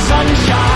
Sunshine.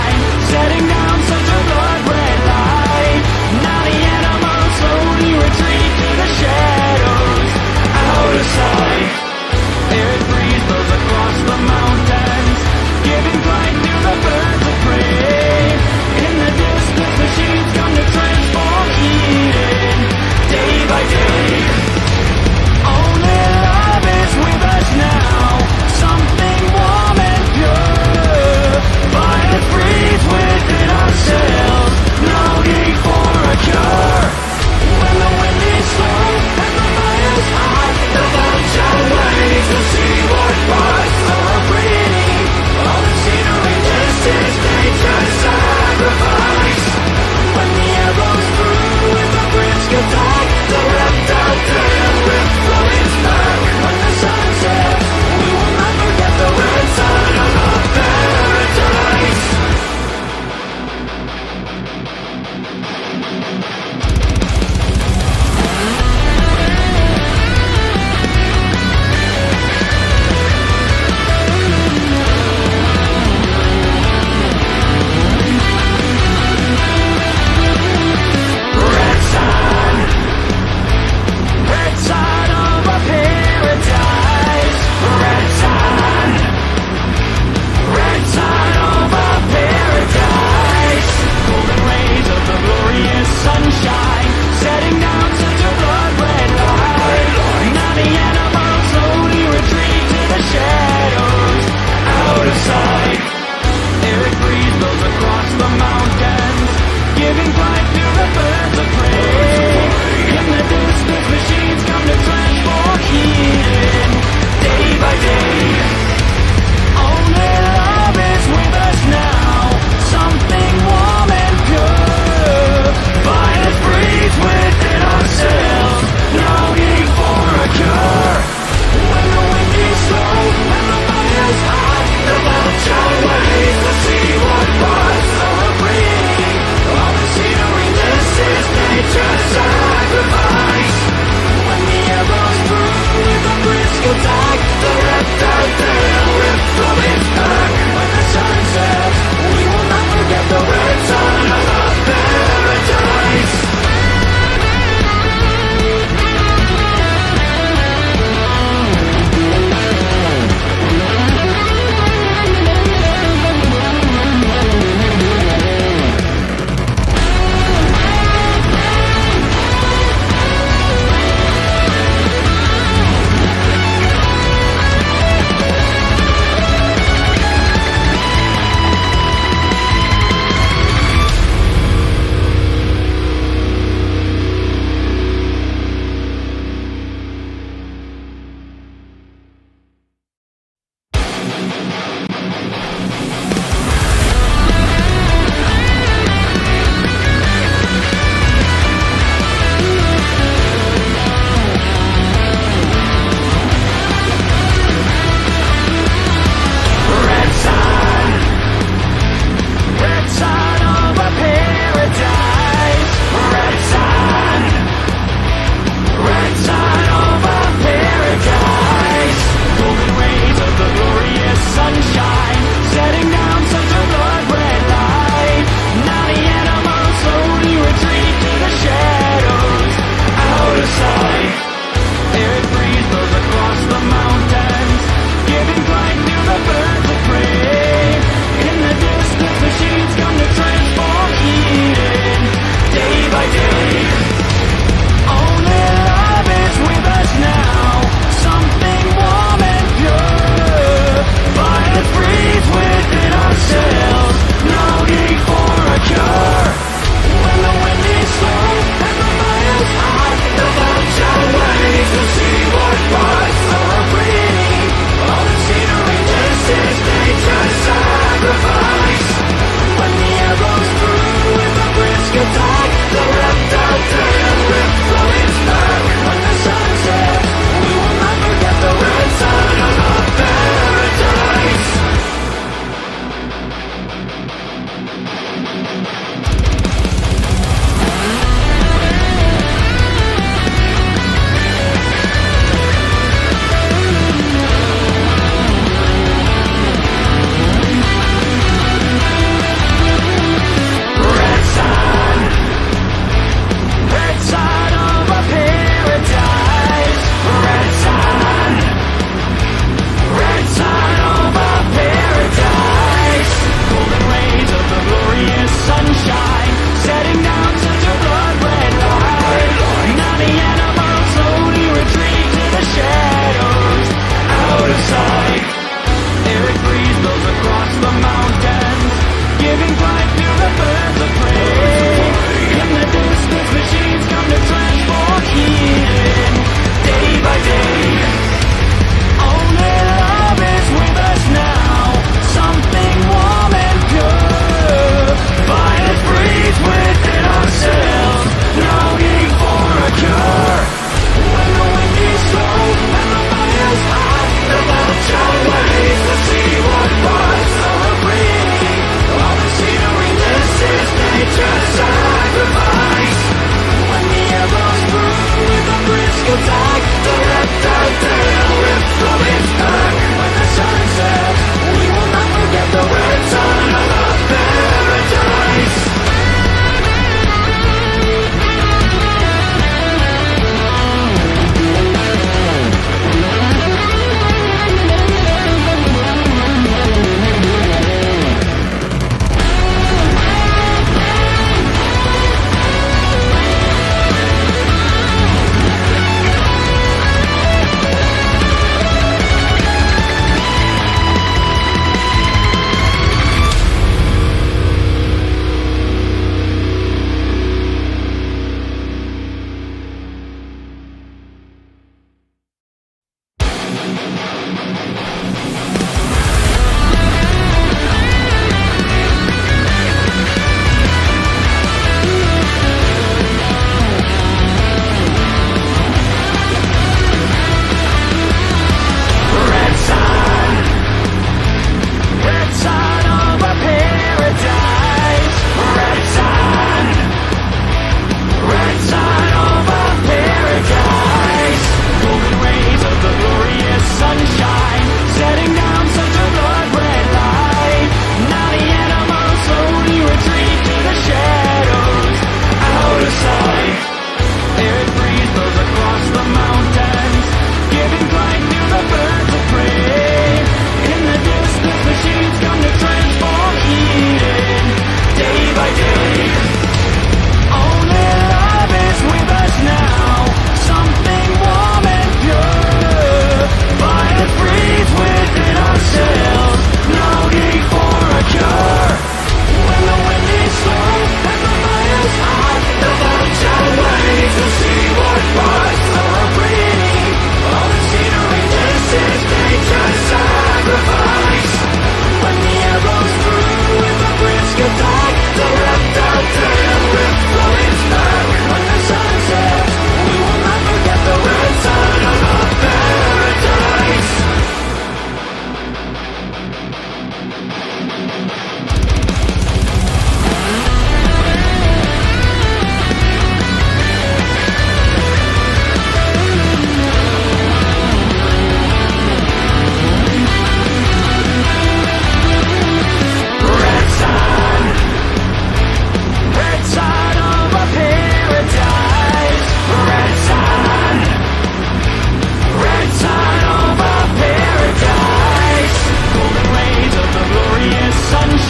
Sunshine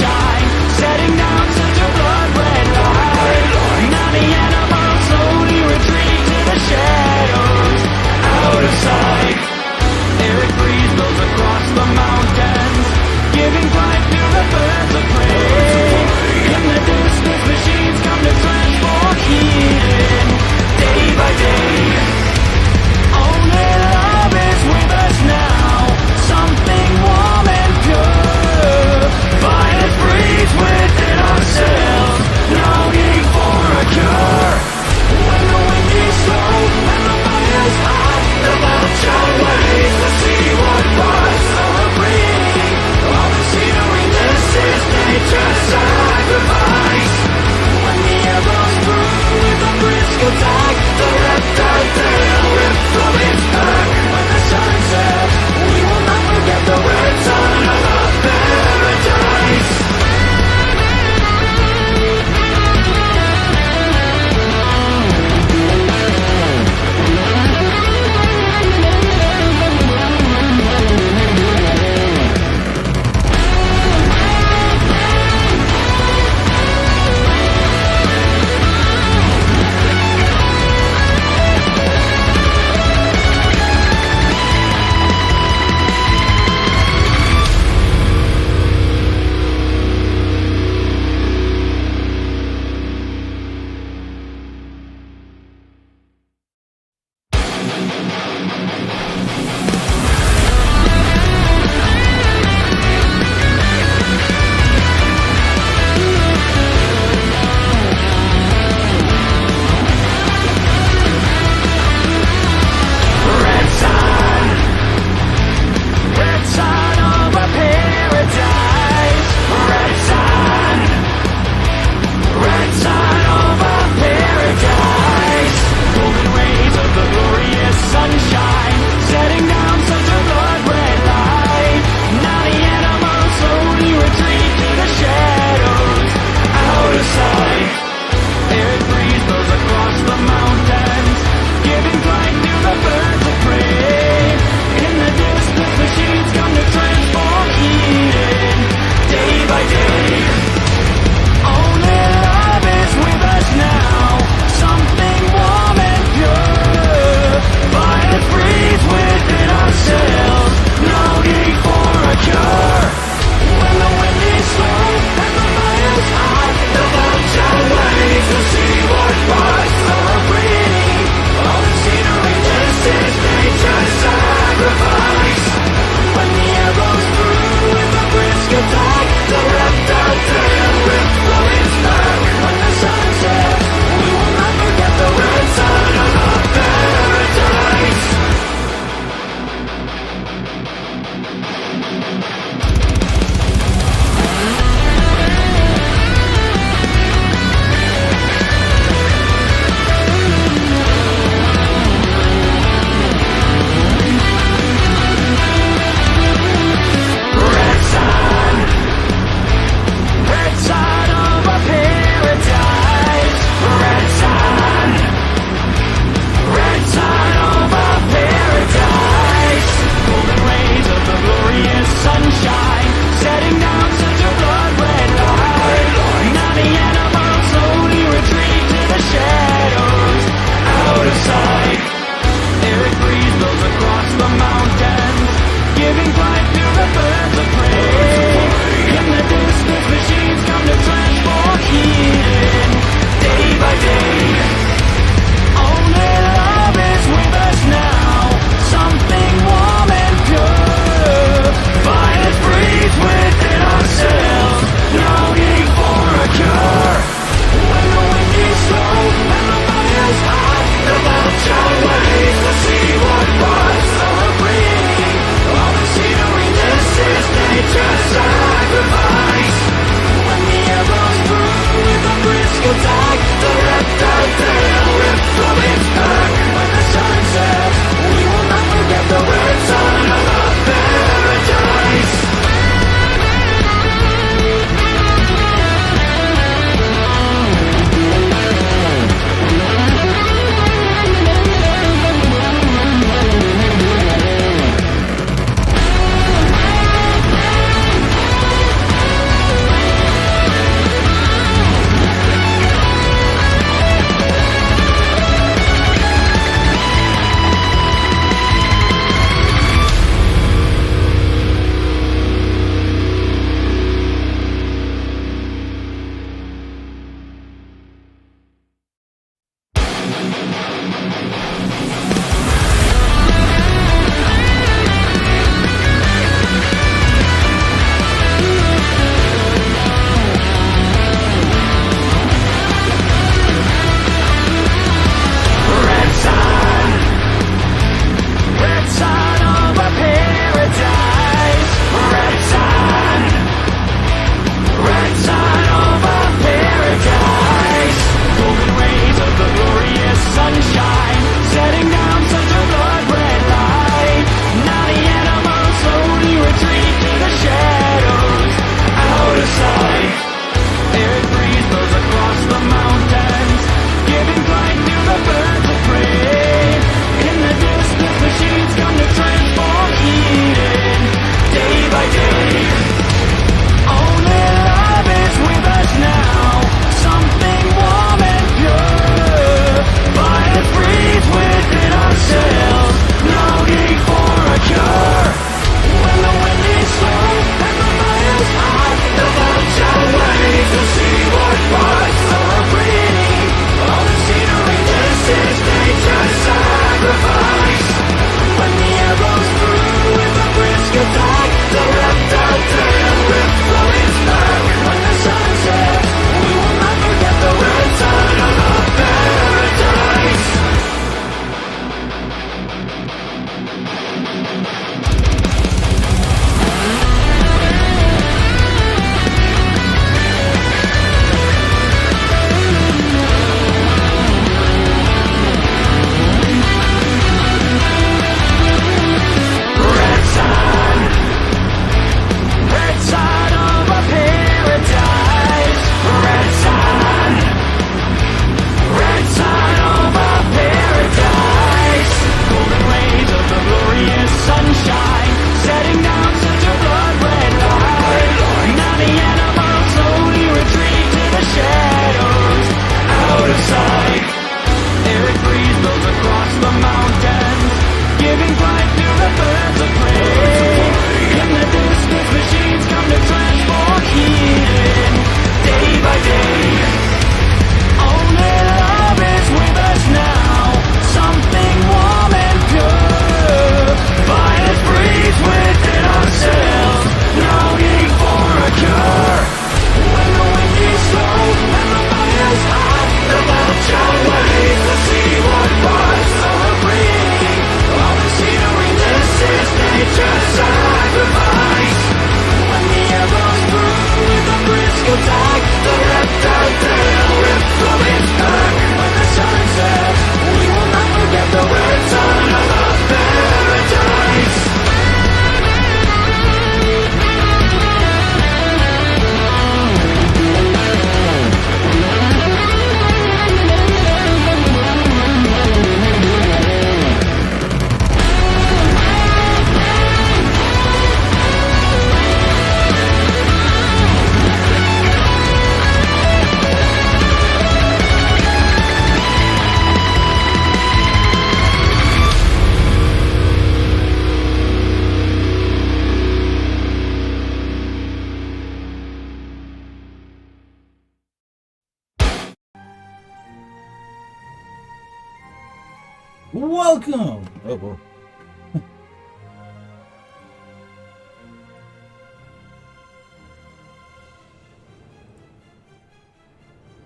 Welcome! Oh, whoa.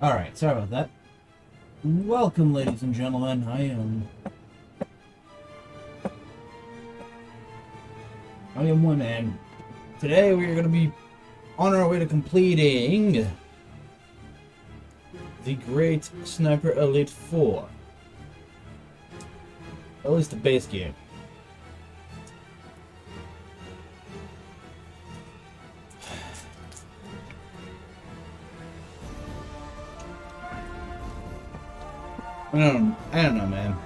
Alright, sorry about that. Welcome, ladies and gentlemen. I am OneMan. Today we are going to be on our way to completing the Great Sniper Elite 4. At least the base game. I don't know, man.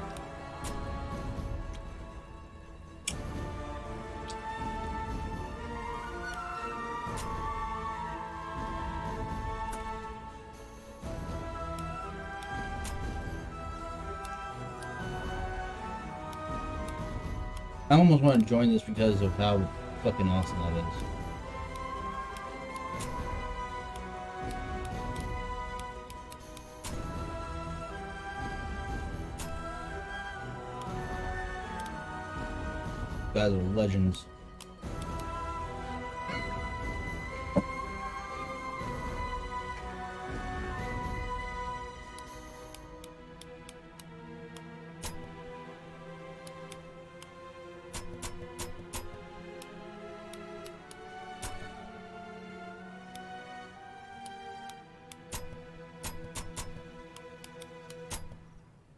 I almost want to join this because of how fucking awesome that is. Guys are legends.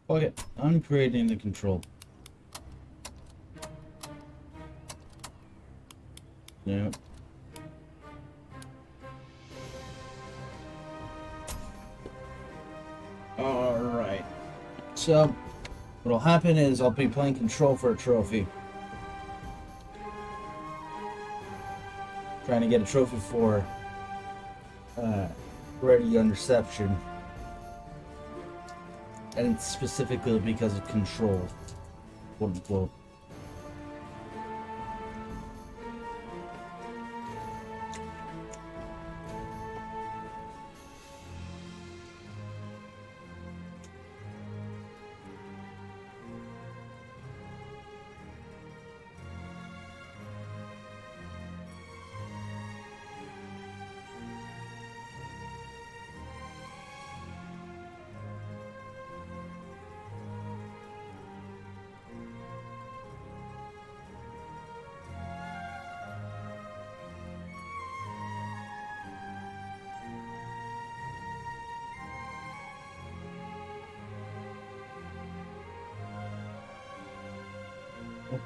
Okay, I'm creating the control. Yeah. Alright. So, what'll happen is I'll be playing control for a trophy. Trying to get a trophy for ready interception. And it's specifically because of control, quote unquote.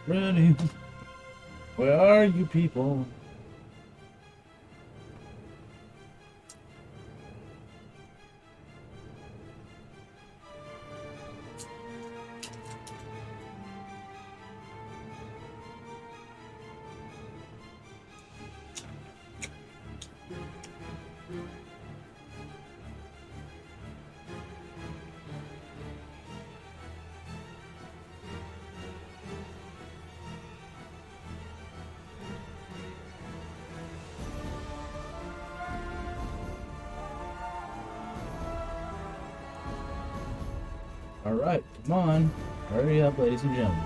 Ready? Where are you people? Alright, come on. Hurry up, ladies and gentlemen.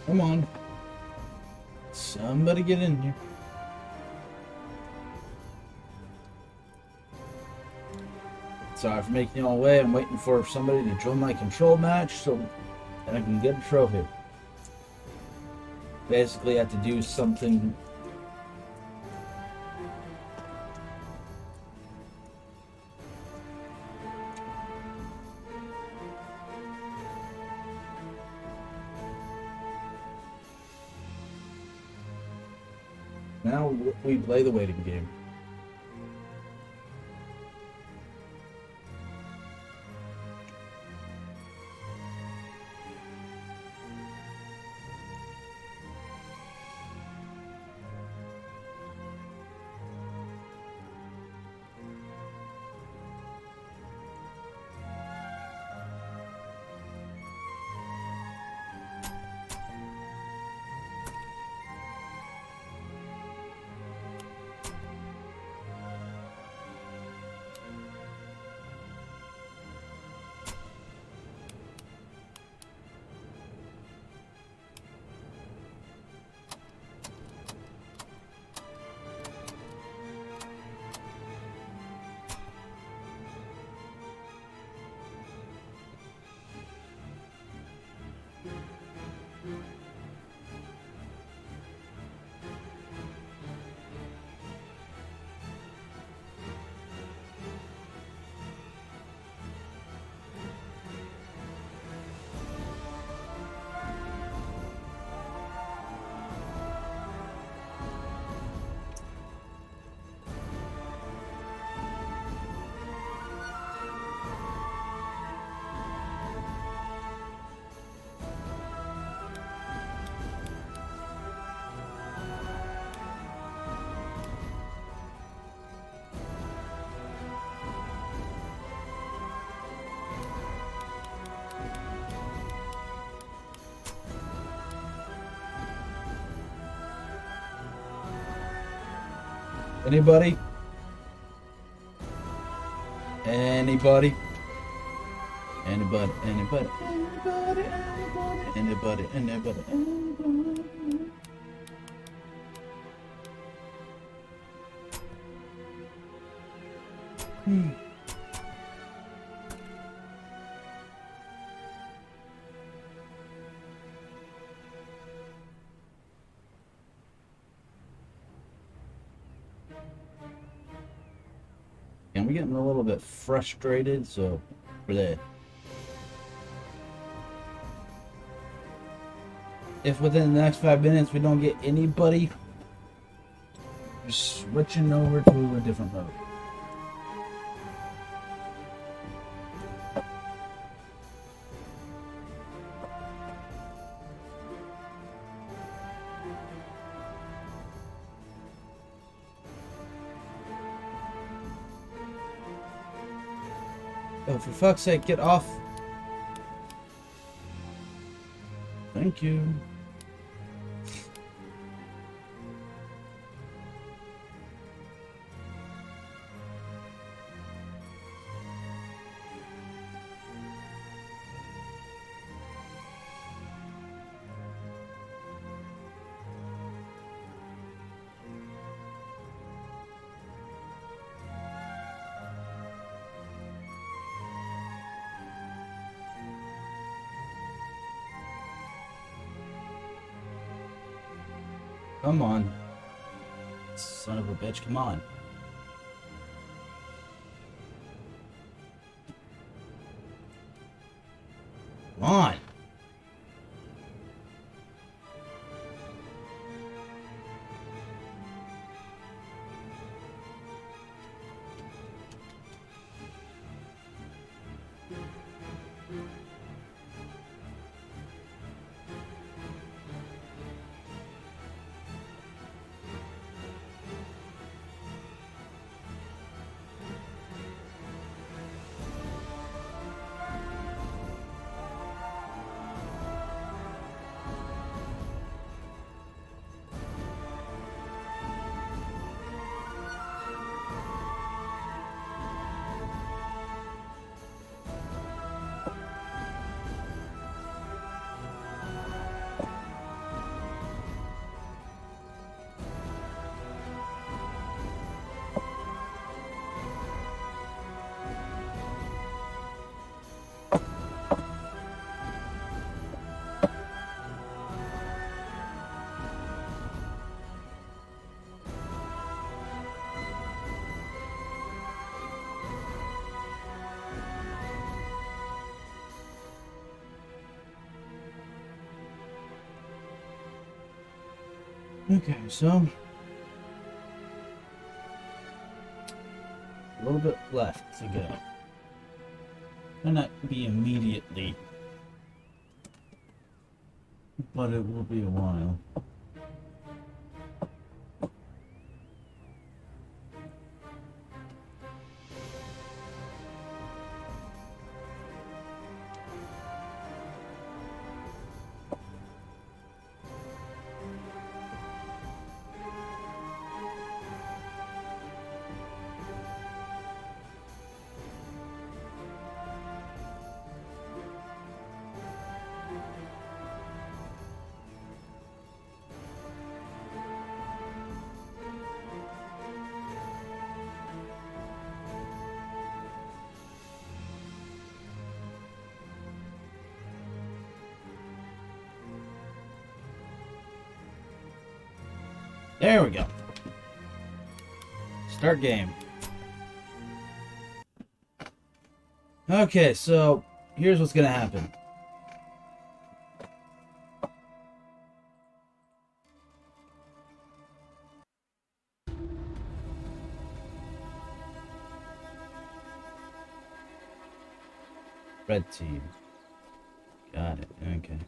Come on. Somebody get in here. Sorry for making you all wait. I'm waiting for somebody to join my control match so that I can get a trophy. Basically, I have to do something. Now we play the waiting game. Anybody? Anybody? Anybody? Anybody? Anybody? Anybody? Anybody? Anybody? And we're getting a little bit frustrated, so for that. If within the next 5 minutes we don't get anybody, we're switching over to a different mode. Oh, for fuck's sake, get off. Thank you. Come on. Son of a bitch, come on. Come on. Okay, so a little bit left to go. Might not be immediately, but it will be a while. There we go. Start game. Okay, so here's what's gonna happen. Red team. Got it. Okay.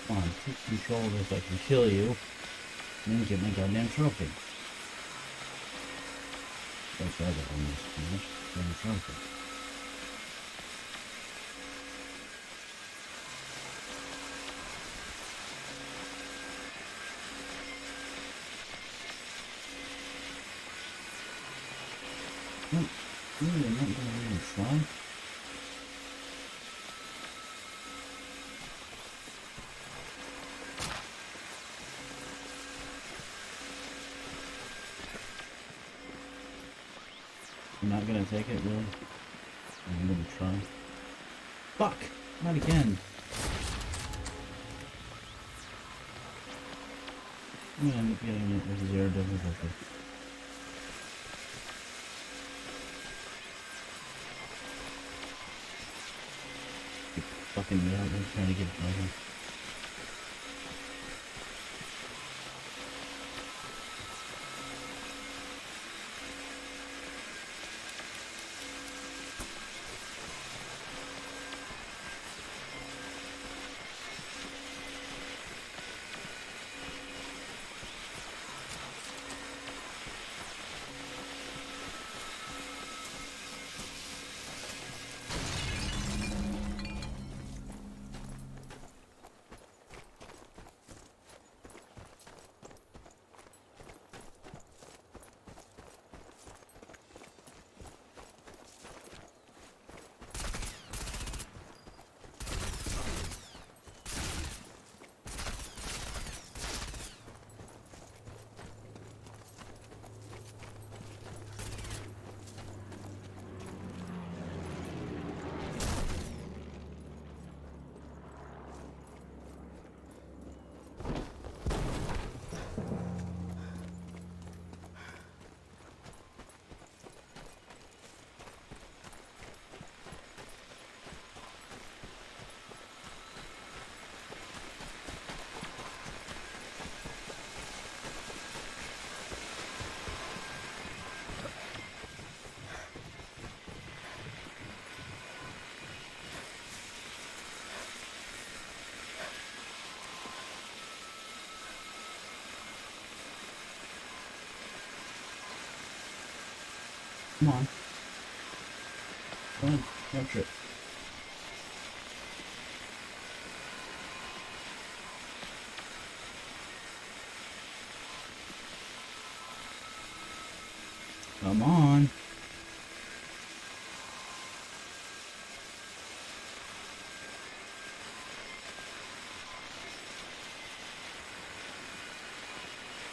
Come on, take control of this, I can kill you. And then you get my goddamn trophy. That's right, I almost finished. Damn trophy. Really, I'm not gonna even try. I'm not gonna take it, really. I'm gonna try. Fuck! Not again. I'm gonna end up getting it with 0 difficulty. Keep fucking me out there trying to get it over. Come on. Come on, capture it. Come on.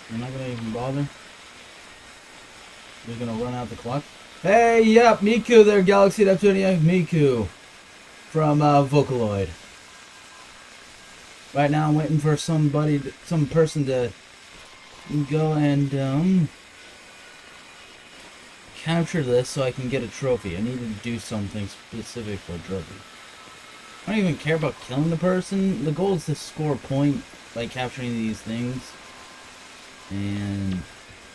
You're not gonna even bother? You're gonna run out the clock? Hey, yep, Miku there, Galaxy Neptunia. Miku from Vocaloid. Right now I'm waiting for some person to go and capture this so I can get a trophy. I need to do something specific for a trophy. I don't even care about killing the person. The goal is to score a point by capturing these things. And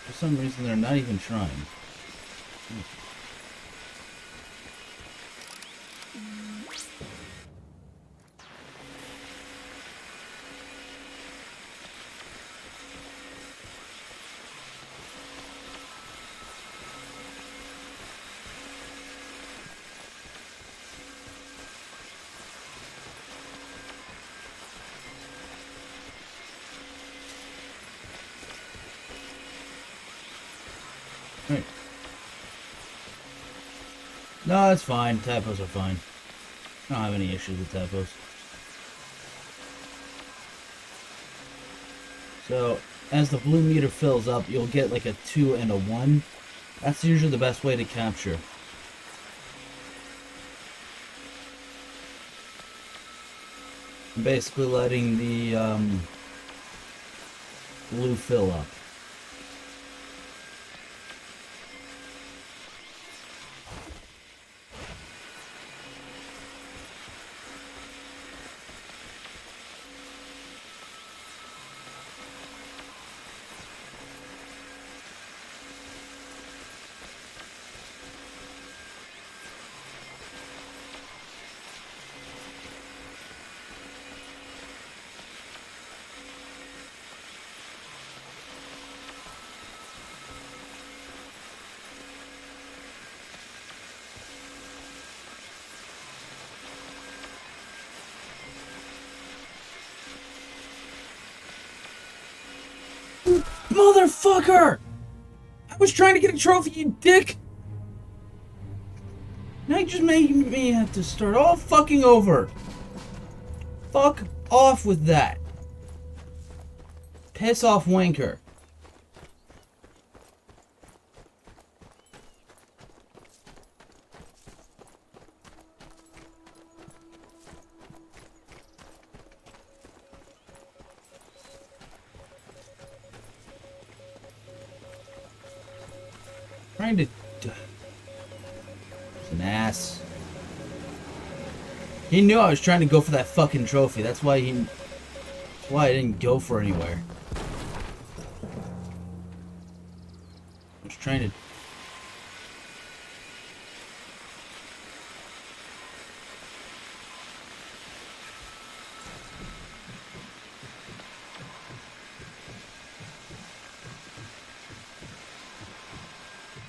for some reason they're not even trying. Right. No, it's fine. Typos are fine. I don't have any issues with typos. So, as the blue meter fills up, you'll get like a 2 and a 1. That's usually the best way to capture. Basically letting the blue fill up. Motherfucker! I was trying to get a trophy, you dick! Now you just made me have to start all fucking over. Fuck off with that. Piss off, wanker. Trying to... An ass. He knew I was trying to go for that fucking trophy. That's why I didn't go for anywhere. I was trying to...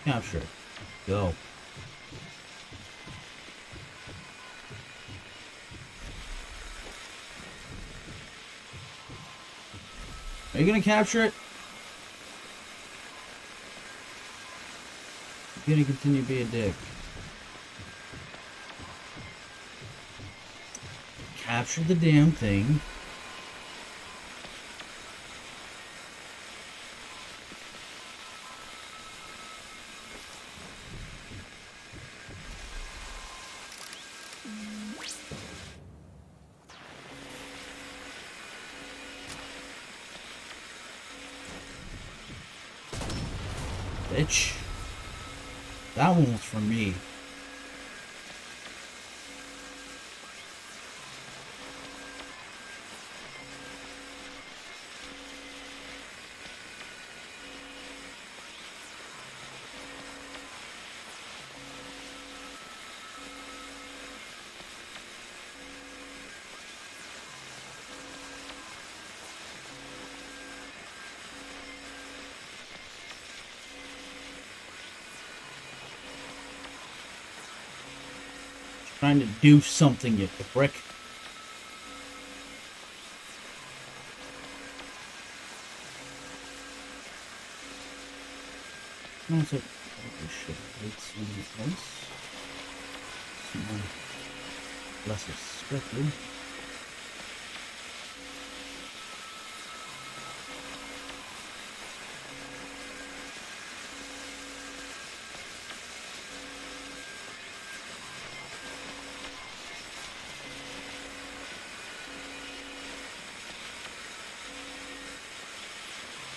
Capture. Go. Are you gonna capture it? You're gonna continue to be a dick. Capture the damn thing. Bitch. That one was for me. Trying to do something, you prick. That's it. We should hit some else. Someone less expected.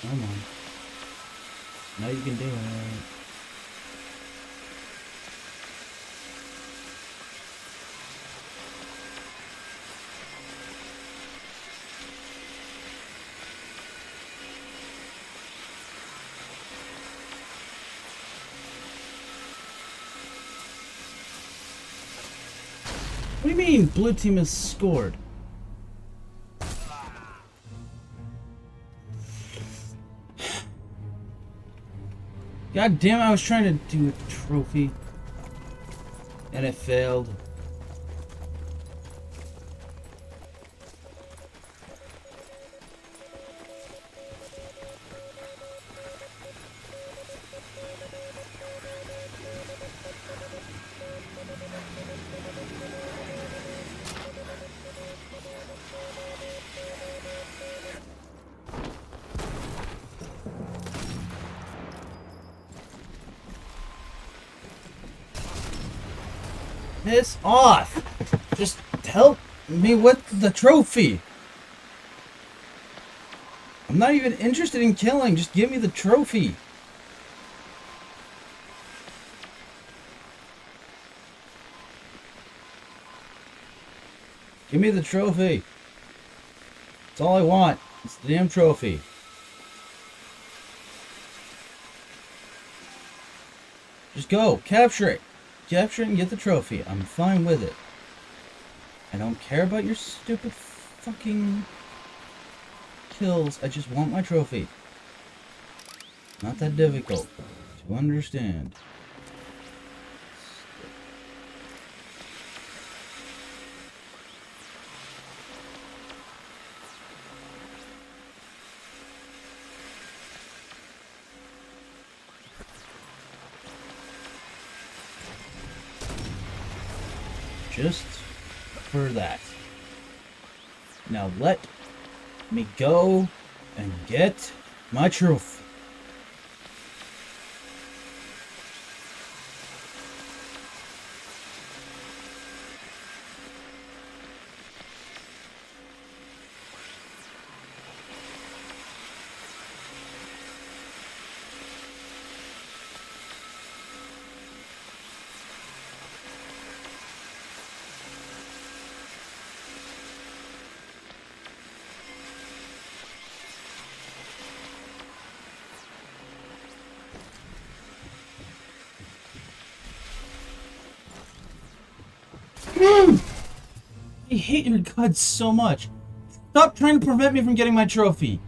Come on. Now you can do it. What do you mean blue team has scored? God damn it, I was trying to do a trophy. And it failed. Piss off! Just help me with the trophy! I'm not even interested in killing, just give me the trophy! Give me the trophy! That's all I want. It's the damn trophy. Just go, capture it! Capture it and get the trophy. I'm fine with it. I don't care about your stupid fucking kills. I just want my trophy. Not that difficult to understand. Just for that. Now let me go and get my trophy. I hate your guts so much. Stop trying to prevent me from getting my trophy.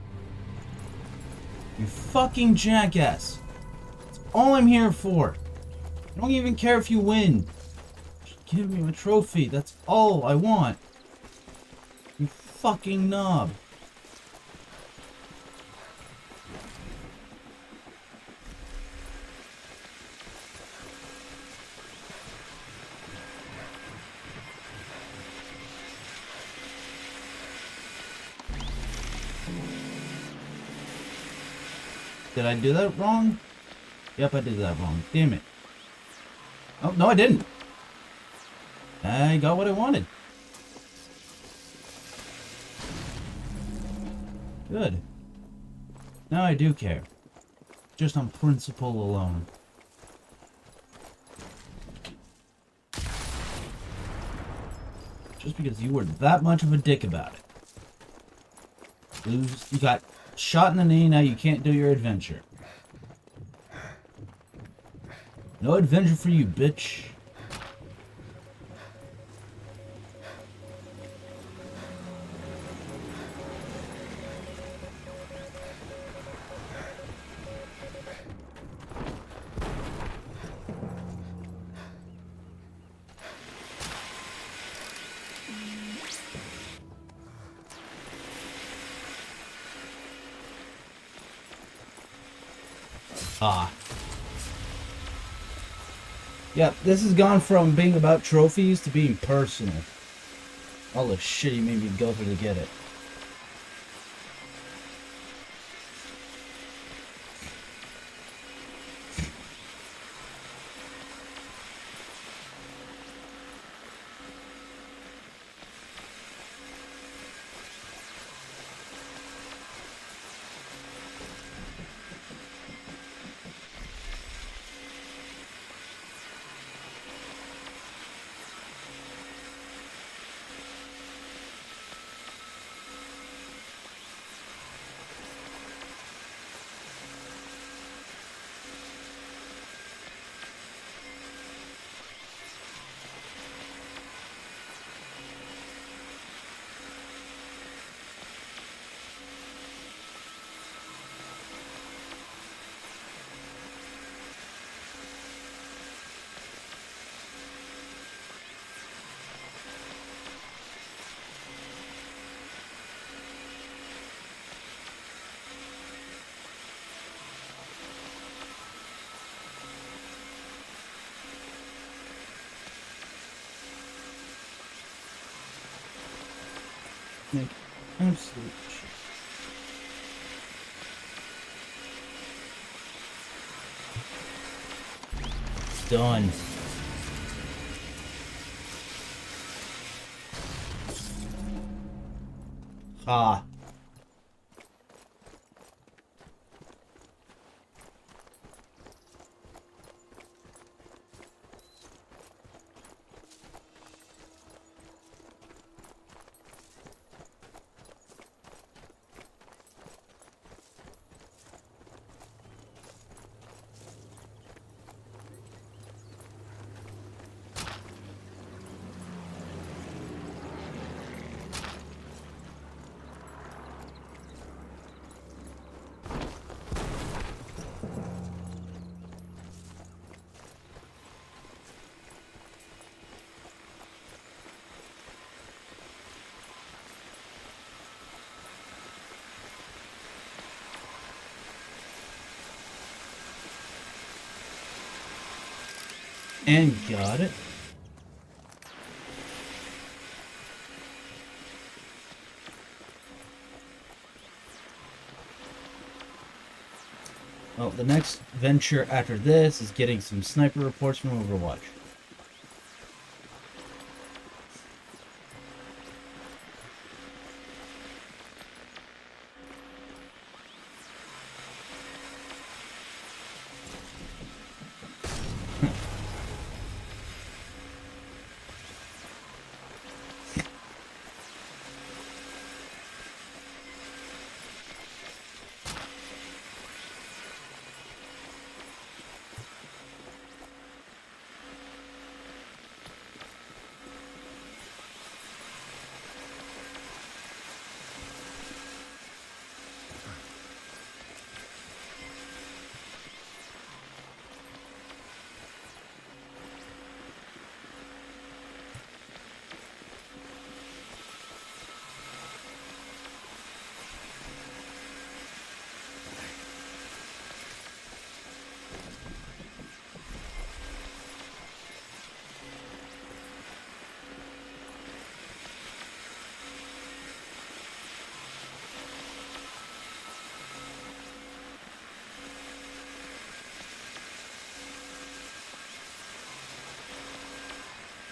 You fucking jackass. That's all I'm here for. I don't even care if you win. Just give me my trophy. That's all I want. You fucking knob. Did I do that wrong? Yep, I did that wrong. Damn it. Oh, no, I didn't. I got what I wanted. Good. Now I do care. Just on principle alone. Just because you were that much of a dick about it. You got shot in the knee, now you can't do your adventure. No adventure for you, bitch. Ah. Yeah, this has gone from being about trophies to being personal. All the shit he made me go through to get it. Make absolute shit. Done. Ha. And got it. Well, the next venture after this is getting some sniper reports from Overwatch.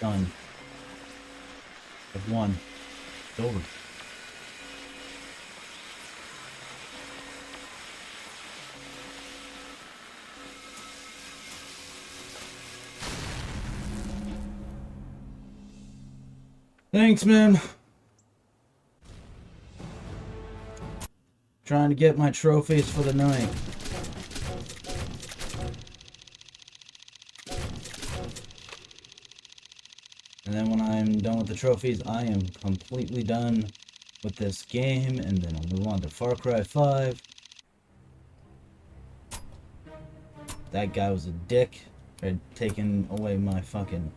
Done. I've won. It's over. Thanks, man. Trying to get my trophies for the night. And then when I'm done with the trophies, I am completely done with this game, and then I'll move on to Far Cry 5. That guy was a dick for taking away my fucking...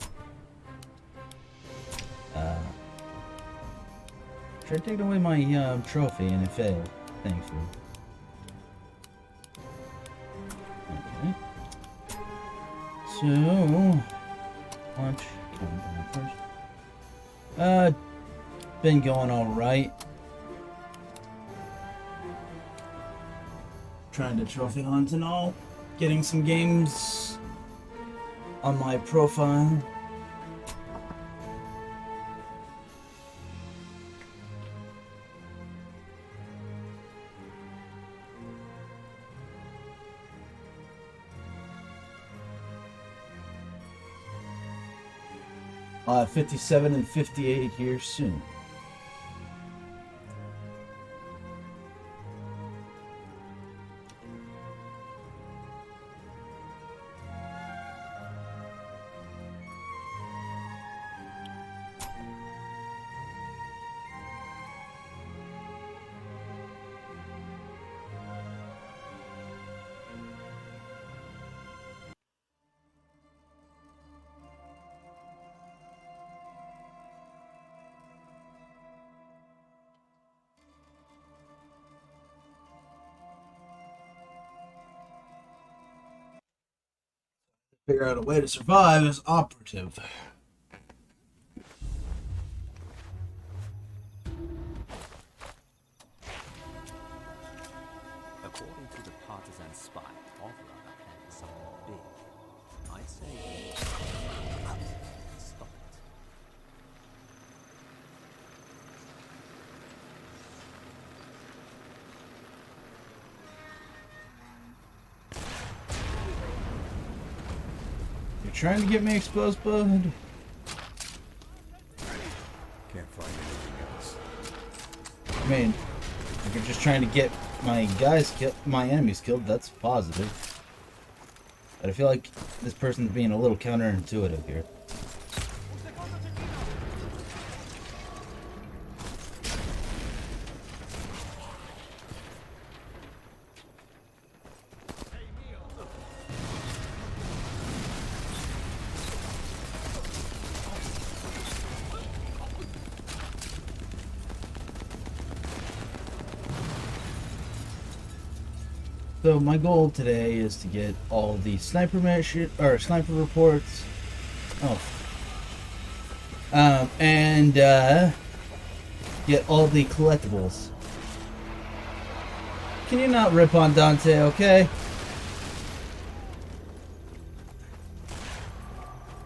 tried taking away my trophy, and it failed, thankfully. Okay. So... Punch. Count down first. Been going alright. Trying to trophy hunt and all. Getting some games on my profile. I'll have 57 and 58 here soon. Figure out a way to survive as operative. According to the partisan spy, Ofra planned something big. I'd say stop it. You're trying to get me exposed, bud? Can't find anything else. I mean, if you're just trying to get my my enemies killed, that's positive. But I feel like this person's being a little counterintuitive here. So my goal today is to get all the sniper reports. And get all the collectibles. Can you not rip on Dante, okay?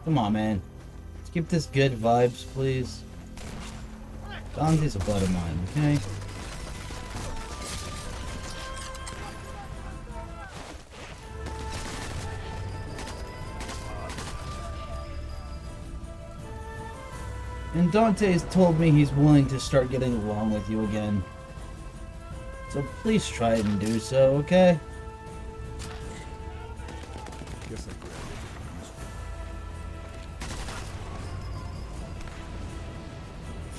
Come on, man. Let's keep this good vibes, please. Dante's a bud of mine, okay? And Dante's told me he's willing to start getting along with you again. So please try and do so, okay? Guess I grabbed it.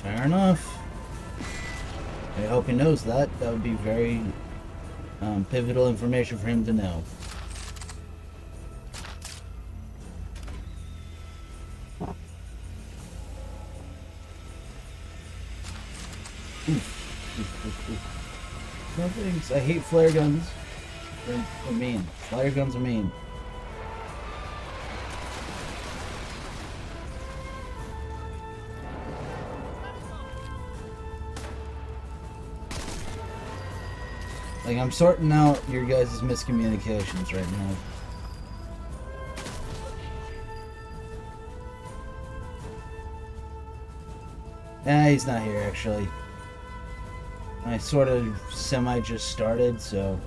Fair enough. I hope he knows that. That would be very pivotal information for him to know. No thanks. I hate flare guns. They're mean. Flare guns are mean. Like, I'm sorting out your guys' miscommunications right now. Nah, he's not here, actually. I sort of just started, so...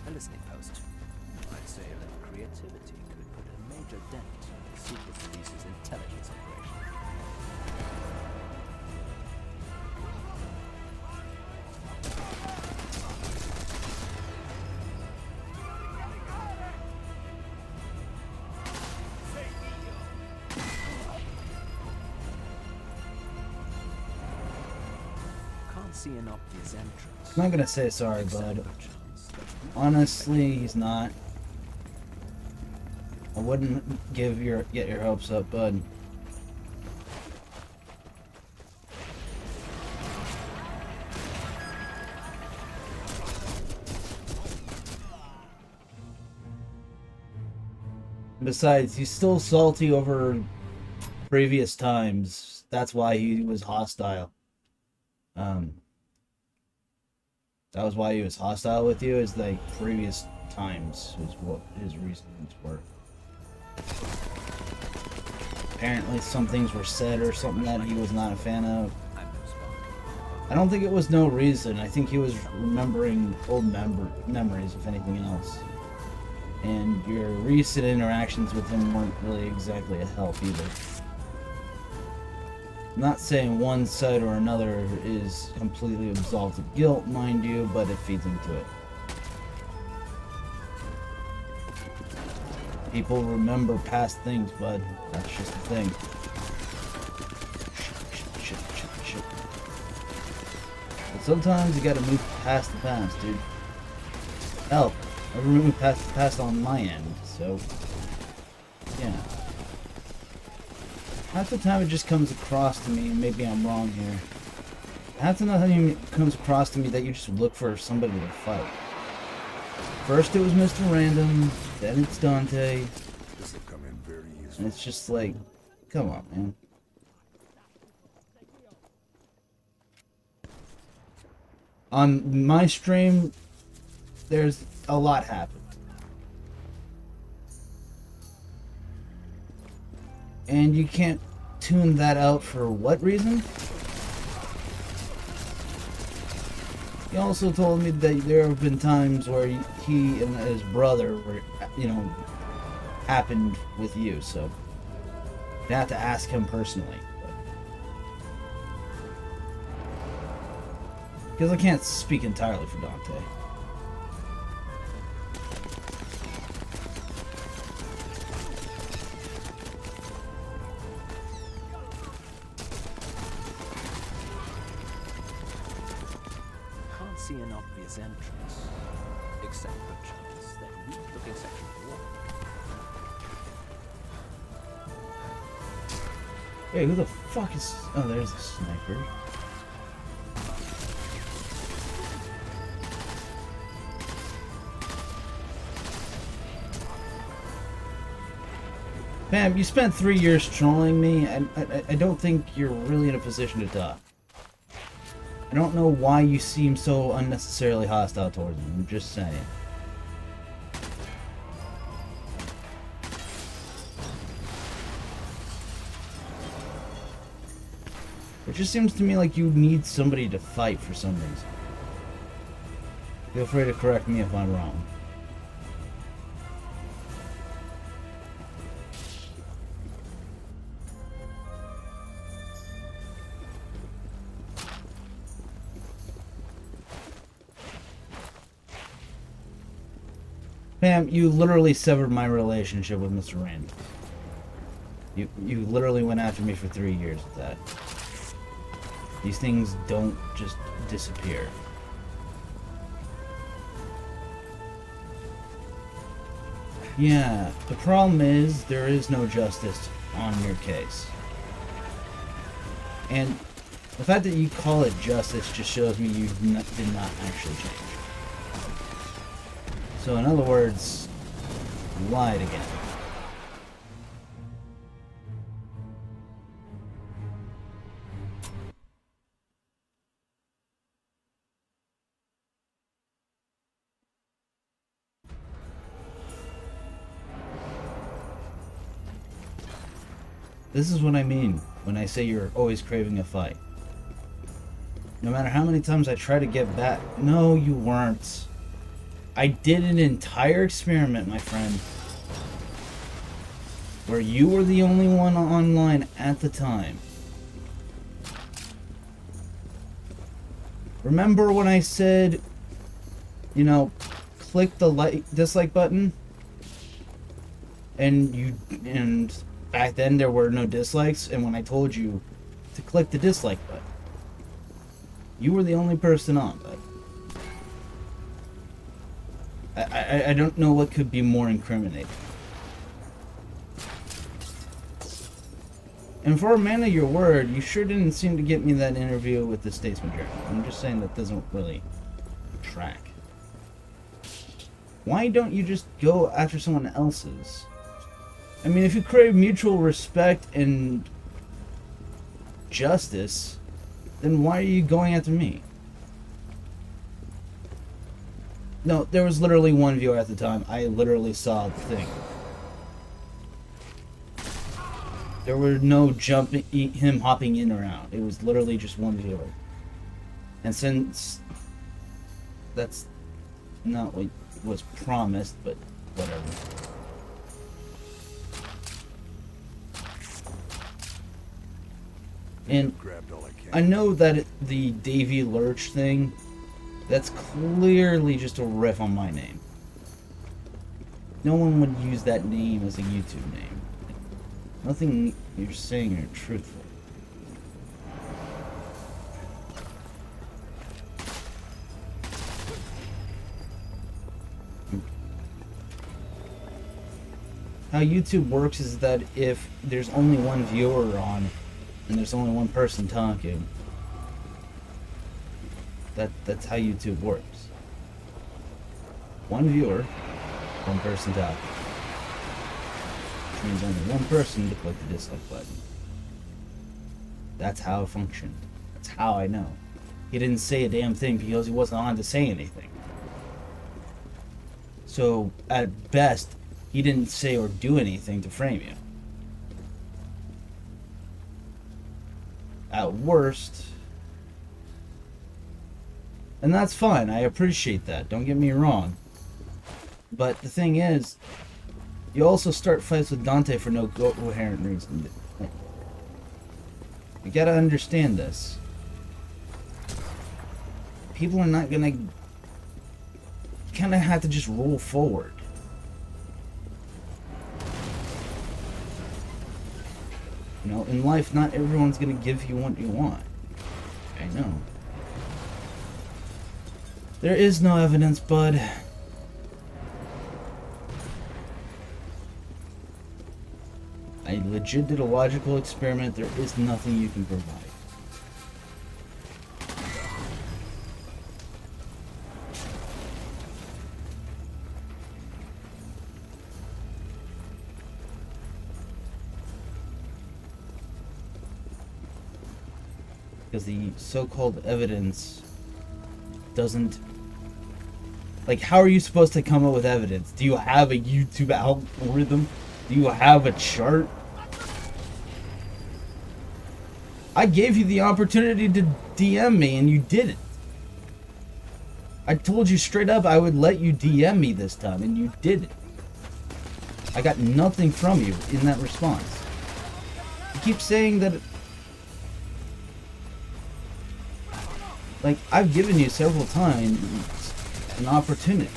A listening post. I'd say a little creativity could put a major dent in the secret police's intelligence operation. see an obvious entrance. I'm not gonna say sorry, bud. Honestly, he's not. I wouldn't get your hopes up, bud. Besides, he's still salty over previous times. That's why he was hostile. That was why he was hostile with you, is like previous times is what his reasons were. Apparently some things were said or something that he was not a fan of. I don't think it was no reason. I think he was remembering old memories, if anything else. And your recent interactions with him weren't really exactly a help either. I'm not saying one side or another is completely absolved of guilt, mind you, but it feeds into it. People remember past things, bud. That's just the thing. Shit. But sometimes you gotta move past the past, dude. Hell, I've moved past the past on my end, so yeah. Half the time it just comes across to me, and maybe I'm wrong here. Half the time it comes across to me that you just look for somebody to fight. First it was Mr. Random, then it's Dante. This will come in very useful. And it's just like, come on, man. On my stream, there's a lot happened. And you can't tune that out for what reason? He also told me that there have been times where he and his brother were, happened with you, so you have to ask him personally. Because I can't speak entirely for Dante. Can't see an obvious entrance, except perchance that weak-looking section of the wall. Hey, who the fuck is... Oh, there's a sniper. Bam, you spent 3 years trolling me, and I don't think you're really in a position to talk. I don't know why you seem so unnecessarily hostile towards me, I'm just saying. It just seems to me like you need somebody to fight for some reason. Feel free to correct me if I'm wrong. Pam, you literally severed my relationship with Mr. Rand. You literally went after me for 3 years with that. These things don't just disappear. Yeah, the problem is there is no justice on your case. And the fact that you call it justice just shows me you did not actually change. So in other words, you lied again. This is what I mean when I say you're always craving a fight. No matter how many times I try to get back, no, you weren't. I did an entire experiment, my friend, where you were the only one online at the time. Remember when I said, click the dislike button? And back then there were no dislikes, and when I told you to click the dislike button. You were the only person on, but I don't know what could be more incriminating. And for a man of your word, you sure didn't seem to get me that interview with the Statesman Journal. I'm just saying that doesn't really track. Why don't you just go after someone else's? I mean, if you crave mutual respect and justice, then why are you going after me? No, there was literally one viewer at the time. I literally saw the thing. There were no him hopping in or out. It was literally just one viewer. And since that's not what was promised, but whatever. And I know that the Davy Lurch thing, that's clearly just a riff on my name. No one would use that name as a YouTube name. Nothing you're saying are truthful. How YouTube works is that if there's only one viewer on and there's only one person talking, that's how YouTube works. One viewer, one person talking. Which means only one person to click the dislike button. That's how it functioned. That's how I know. He didn't say a damn thing because he wasn't on to say anything. So, at best, he didn't say or do anything to frame you. At worst, and that's fine, I appreciate that, don't get me wrong. But the thing is, you also start fights with Dante for no coherent reason. You gotta understand this. People are not gonna... You kinda have to just roll forward. You know, in life, not everyone's gonna give you what you want. I know. There is no evidence, bud. I legit did a logical experiment. There is nothing you can provide. Because the so-called evidence doesn't... Like, how are you supposed to come up with evidence? Do you have a YouTube algorithm? Do you have a chart? I gave you the opportunity to DM me and you didn't. I told you straight up I would let you DM me this time and you didn't. I got nothing from you in that response. You keep saying that... Like, I've given you several times an opportunity.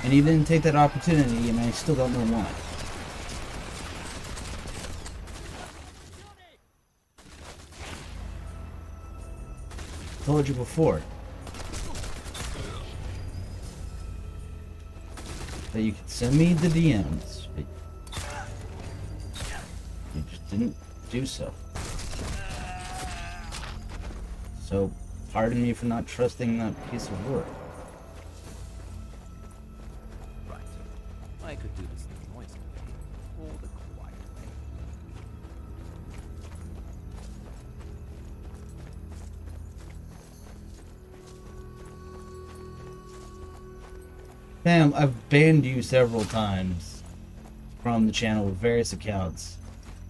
And you didn't take that opportunity, and I still don't know why. I told you before that you could send me the DMs, but you just didn't do so. So, pardon me for not trusting that piece of work. Right. I could do this the noisy way, or the quiet way. Fam, I've banned you several times from the channel with various accounts.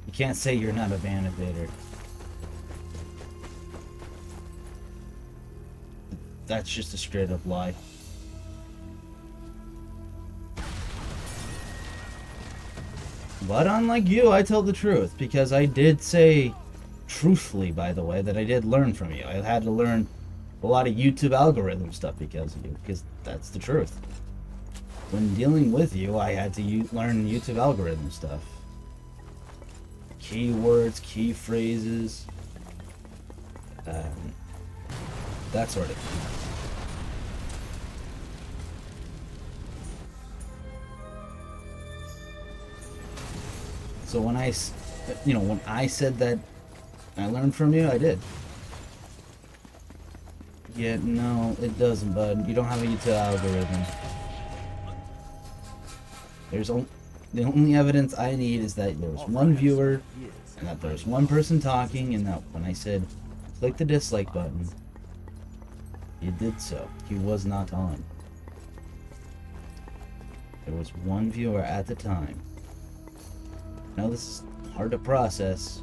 You can't say you're not a ban evader. That's just a straight up lie. But unlike you, I tell the truth, because I did say, truthfully by the way, that I did learn from you. I had to learn a lot of YouTube algorithm stuff because of you, because that's the truth. When dealing with you, I had to learn YouTube algorithm stuff. Keywords, key phrases, that sort of thing. So when I said that I learned from you, I did. Yeah, no, it doesn't, bud. You don't have a util algorithm. The only evidence I need is that there was one viewer, and that there was one person talking, and that when I said click the dislike button, you did so. He was not on. There was one viewer at the time. Now this is hard to process.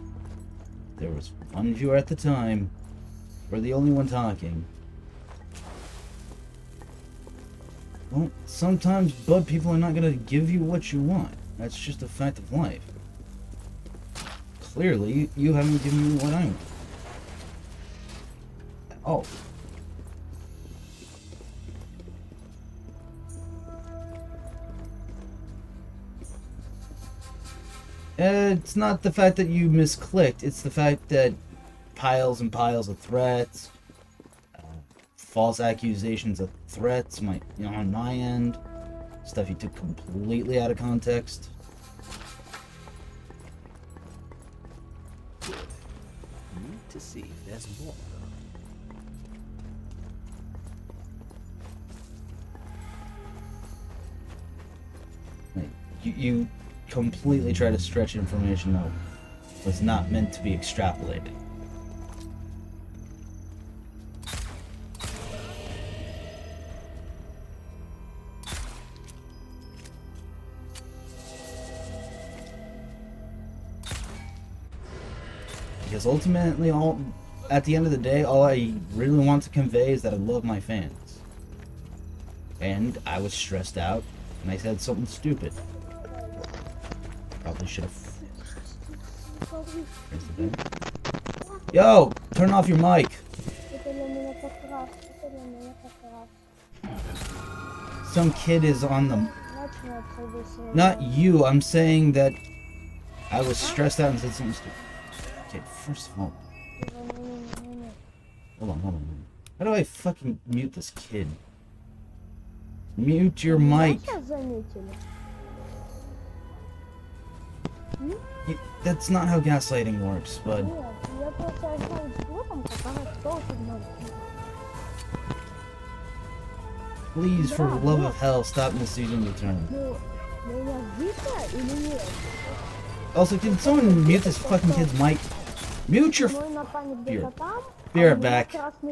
There was one viewer at the time. We're the only one talking. Well, sometimes, bud, people are not gonna give you what you want. That's just a fact of life. Clearly, you haven't given me what I want. Oh. It's not the fact that you misclicked, it's the fact that piles and piles of threats, false accusations of threats on my end, stuff you took completely out of context. Good. Need to see if there's more, though. You completely try to stretch information that was not meant to be extrapolated. Because ultimately, at the end of the day, all I really want to convey is that I love my fans. And I was stressed out, and I said something stupid. Probably should have. Where's the bed? Yo, turn off your mic. Some kid is on them. Not you. I'm saying that I was stressed out and said something stupid. Okay, first of all, hold on. How do I fucking mute this kid? Mute your mic. That's not how gaslighting works, bud. Please, for the love of hell, stop misusing the term. Also, can someone mute this fucking kid's mic? Mute your... Be right back. Be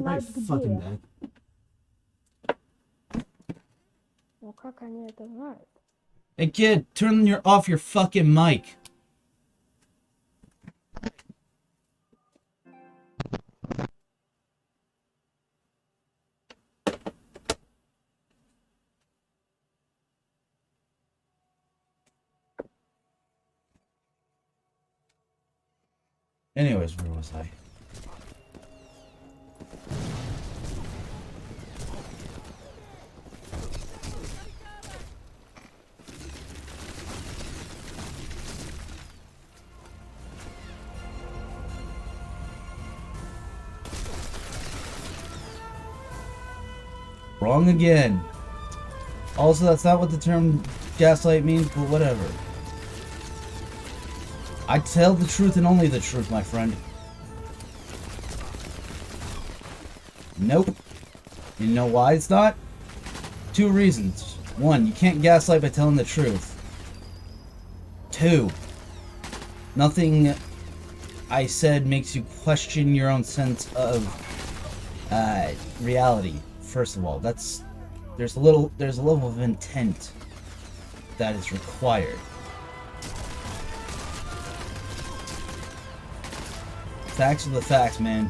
right fucking back. Hey kid, turn off your fucking mic. Anyways, where was I? Wrong again. Also, that's not what the term gaslight means, but whatever. I tell the truth and only the truth, my friend. Nope. You know why it's not? 2 reasons. 1, you can't gaslight by telling the truth. 2, nothing I said makes you question your own sense of reality. First of all, there's a level of intent that is required. Facts are the facts, man.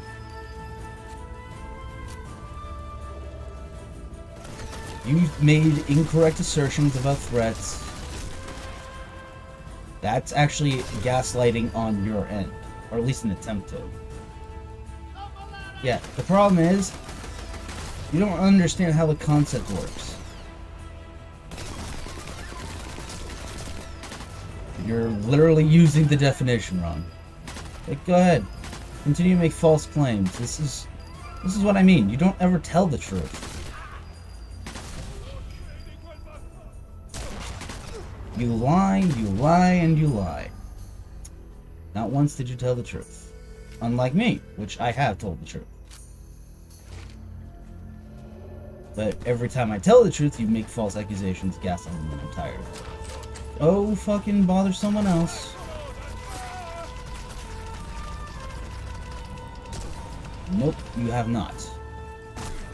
You made incorrect assertions about threats. That's actually gaslighting on your end, or at least an attempt to. Yeah, the problem is, you don't understand how the concept works. You're literally using the definition wrong. Like, go ahead. Continue to make false claims. This is what I mean. You don't ever tell the truth. You lie, and you lie. Not once did you tell the truth. Unlike me, which I have told the truth. But every time I tell the truth, you make false accusations, gaslight me, and I'm tired. Oh, fucking bother someone else. Nope, you have not.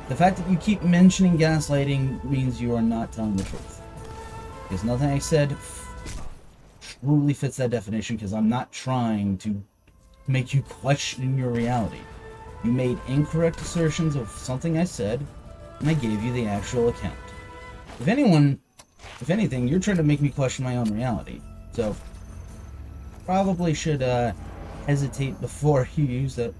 The fact that you keep mentioning gaslighting means you are not telling the truth. Because nothing I said truly fits that definition, because I'm not trying to make you question your reality. You made incorrect assertions of something I said, and I gave you the actual account. If anything, you're trying to make me question my own reality. So, probably should hesitate before you use that.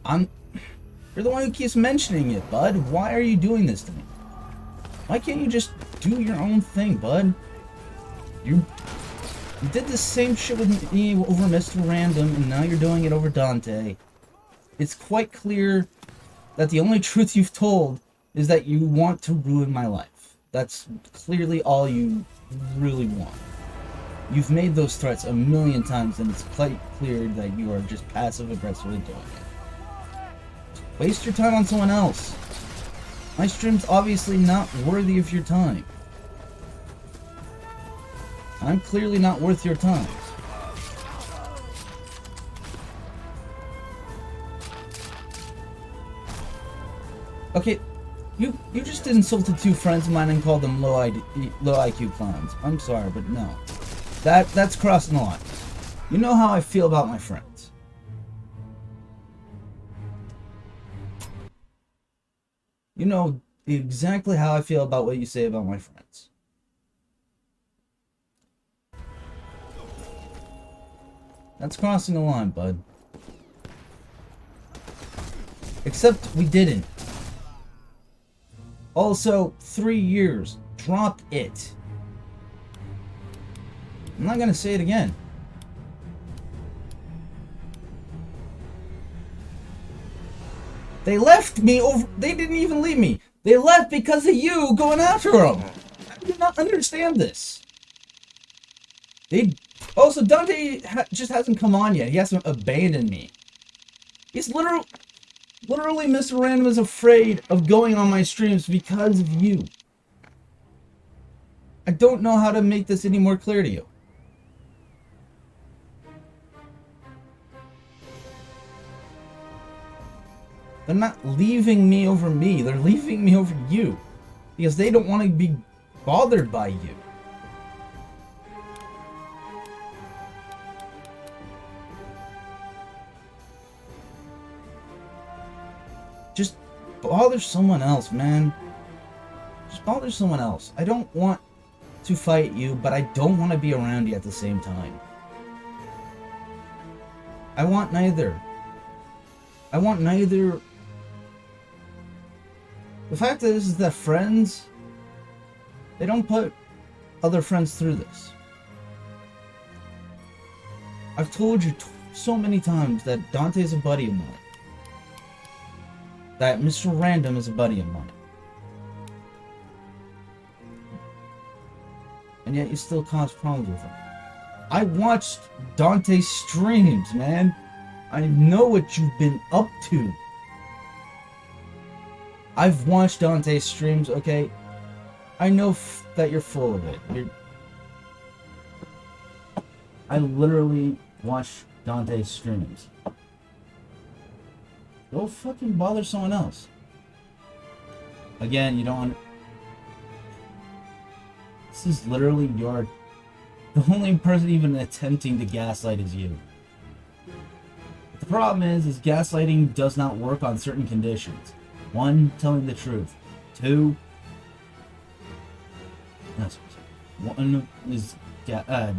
You're the one who keeps mentioning it, bud. Why are you doing this to me? Why can't you just do your own thing, bud? You did the same shit with me over Mr. Random, and now you're doing it over Dante. It's quite clear that the only truth you've told is that you want to ruin my life. That's clearly all you really want. You've made those threats a million times, and it's quite clear that you are just passive-aggressively doing it. Waste your time on someone else. My stream's obviously not worthy of your time. I'm clearly not worth your time. Okay, you just insulted two friends of mine and called them low IQ clowns. I'm sorry, but no. That's crossing the line. You know how I feel about my friends. You know exactly how I feel about what you say about my friends. That's crossing the line, bud. Except we didn't. Also, 3 years. Drop it. I'm not gonna say it again. They left me over. They didn't even leave me. They left because of you going after them. I do not understand this. Also, Dante just hasn't come on yet. He hasn't abandoned me. He's literally Mr. Random is afraid of going on my streams because of you. I don't know how to make this any more clear to you. They're not leaving me over me. They're leaving me over you. Because they don't want to be bothered by you. Just bother someone else, man. Just bother someone else. I don't want to fight you, but I don't want to be around you at the same time. I want neither. I want neither. The fact is that friends, they don't put other friends through this. I've told you so many times that Dante's a buddy of mine. That Mr. Random is a buddy of mine. And yet you still cause problems with him. I watched Dante's streams, man. I know what you've been up to. I've watched Dante's streams, okay? I know that you're full of it. I literally watch Dante's streams. Go fucking bother someone else. Again, you don't... This is literally your... The only person even attempting to gaslight is you. But the problem is gaslighting does not work on certain conditions. 1, telling the truth. 2... No, 1 is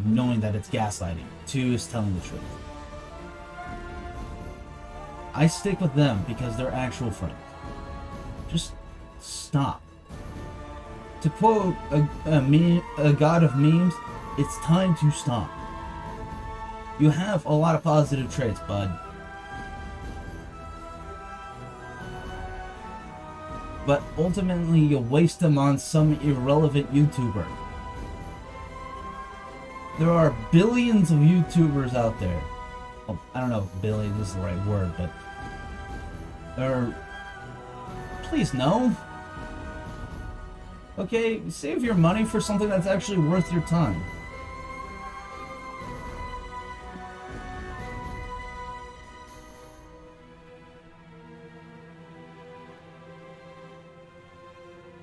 knowing that it's gaslighting. 2 is telling the truth. I stick with them because they're actual friends. Just stop. To quote a god of memes, it's time to stop. You have a lot of positive traits, bud. But ultimately, you waste them on some irrelevant YouTuber. There are billions of YouTubers out there. Oh, I don't know if billion is the right word, but there are... Please, no. Okay, save your money for something that's actually worth your time.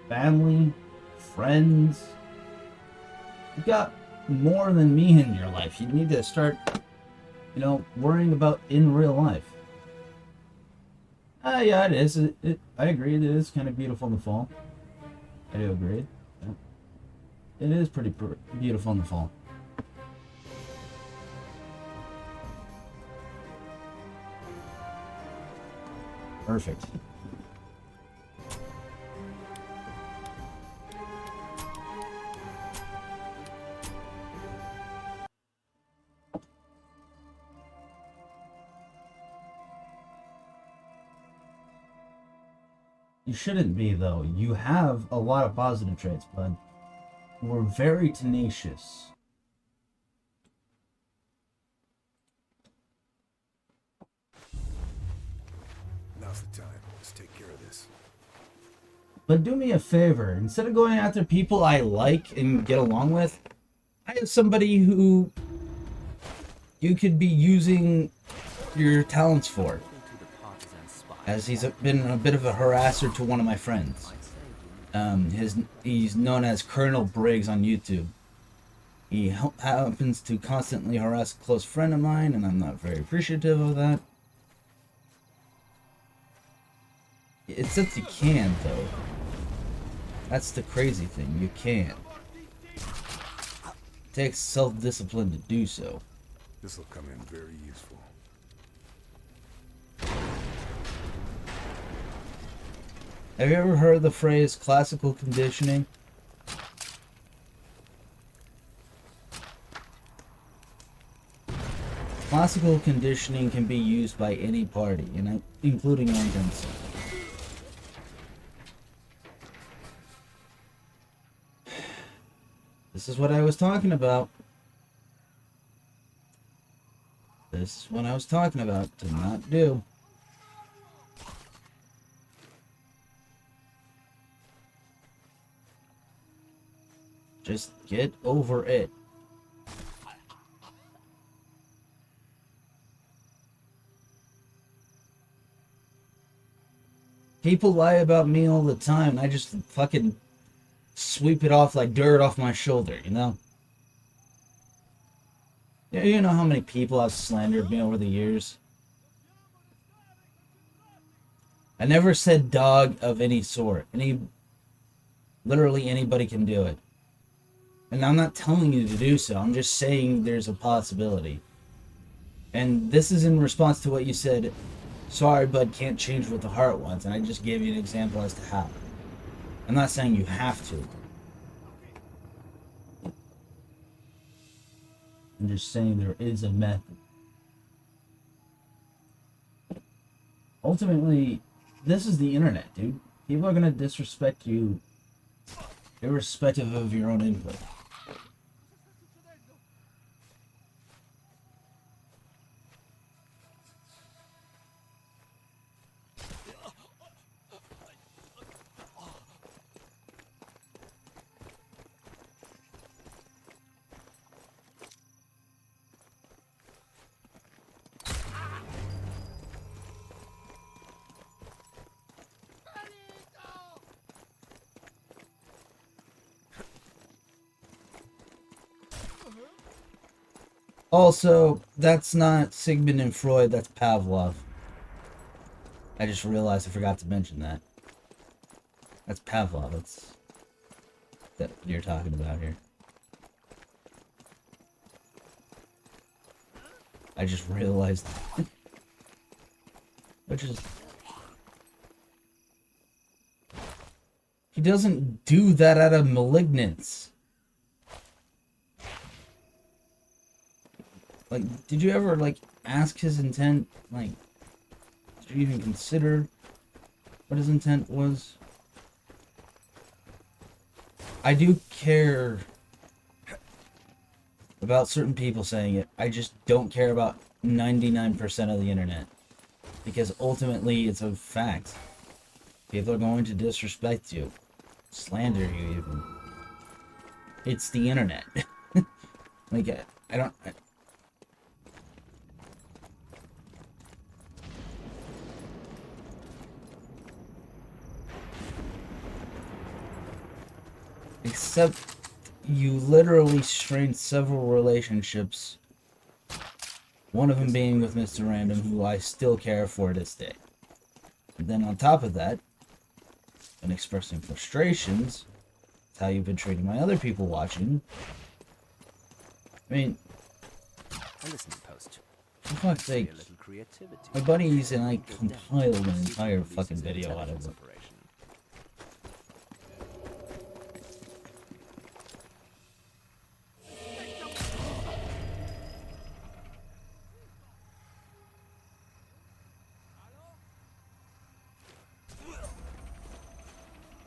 Family, friends. You got more than me in your life. You need to start, you know, worrying about in real life. Yeah, it is. I agree. It is kind of beautiful in the fall. I do agree. Yeah. It is pretty beautiful in the fall. Perfect. You shouldn't be, though. You have a lot of positive traits, bud. We're very tenacious. Now's the time. Let's take care of this. But do me a favor. Instead of going after people I like and get along with, I have somebody who you could be using your talents for. As he's been a bit of a harasser to one of my friends. He's known as Colonel Briggs on YouTube. He happens to constantly harass a close friend of mine, and I'm not very appreciative of that. Except you can, though. That's the crazy thing. You can. It takes self-discipline to do so. This will come in very useful. Have you ever heard the phrase classical conditioning? Classical conditioning can be used by any party, including our guns. This is what I was talking about. This is what I was talking about. To not do. Just get over it. People lie about me all the time, and I just fucking sweep it off like dirt off my shoulder, you know? Yeah, you know how many people have slandered me over the years? I never said dog of any sort. Literally anybody can do it. And I'm not telling you to do so. I'm just saying there's a possibility. And this is in response to what you said. Sorry, bud, can't change what the heart wants. And I just gave you an example as to how. I'm not saying you have to. I'm just saying there is a method. Ultimately, this is the internet, dude. People are gonna disrespect you irrespective of your own input. Also, that's not Sigmund and Freud, that's Pavlov. I just realized I forgot to mention that. That's Pavlov, that's that you're talking about here. I just realized which is he doesn't do that out of malignance. Like, did you ever, like, ask his intent? Like, did you even consider what his intent was? I do care about certain people saying it. I just don't care about 99% of the internet. Because ultimately, it's a fact. People are going to disrespect you. Slander you, even. It's the internet. Like, I don't... Except, you literally strained several relationships. One of them being with Mr. Random, who I still care for this day. And then on top of that, and expressing frustrations, that's how you've been treating my other people watching. I mean, A listening post. for fuck's sake, A little creativity. my buddies and I compiled an entire fucking video out of it.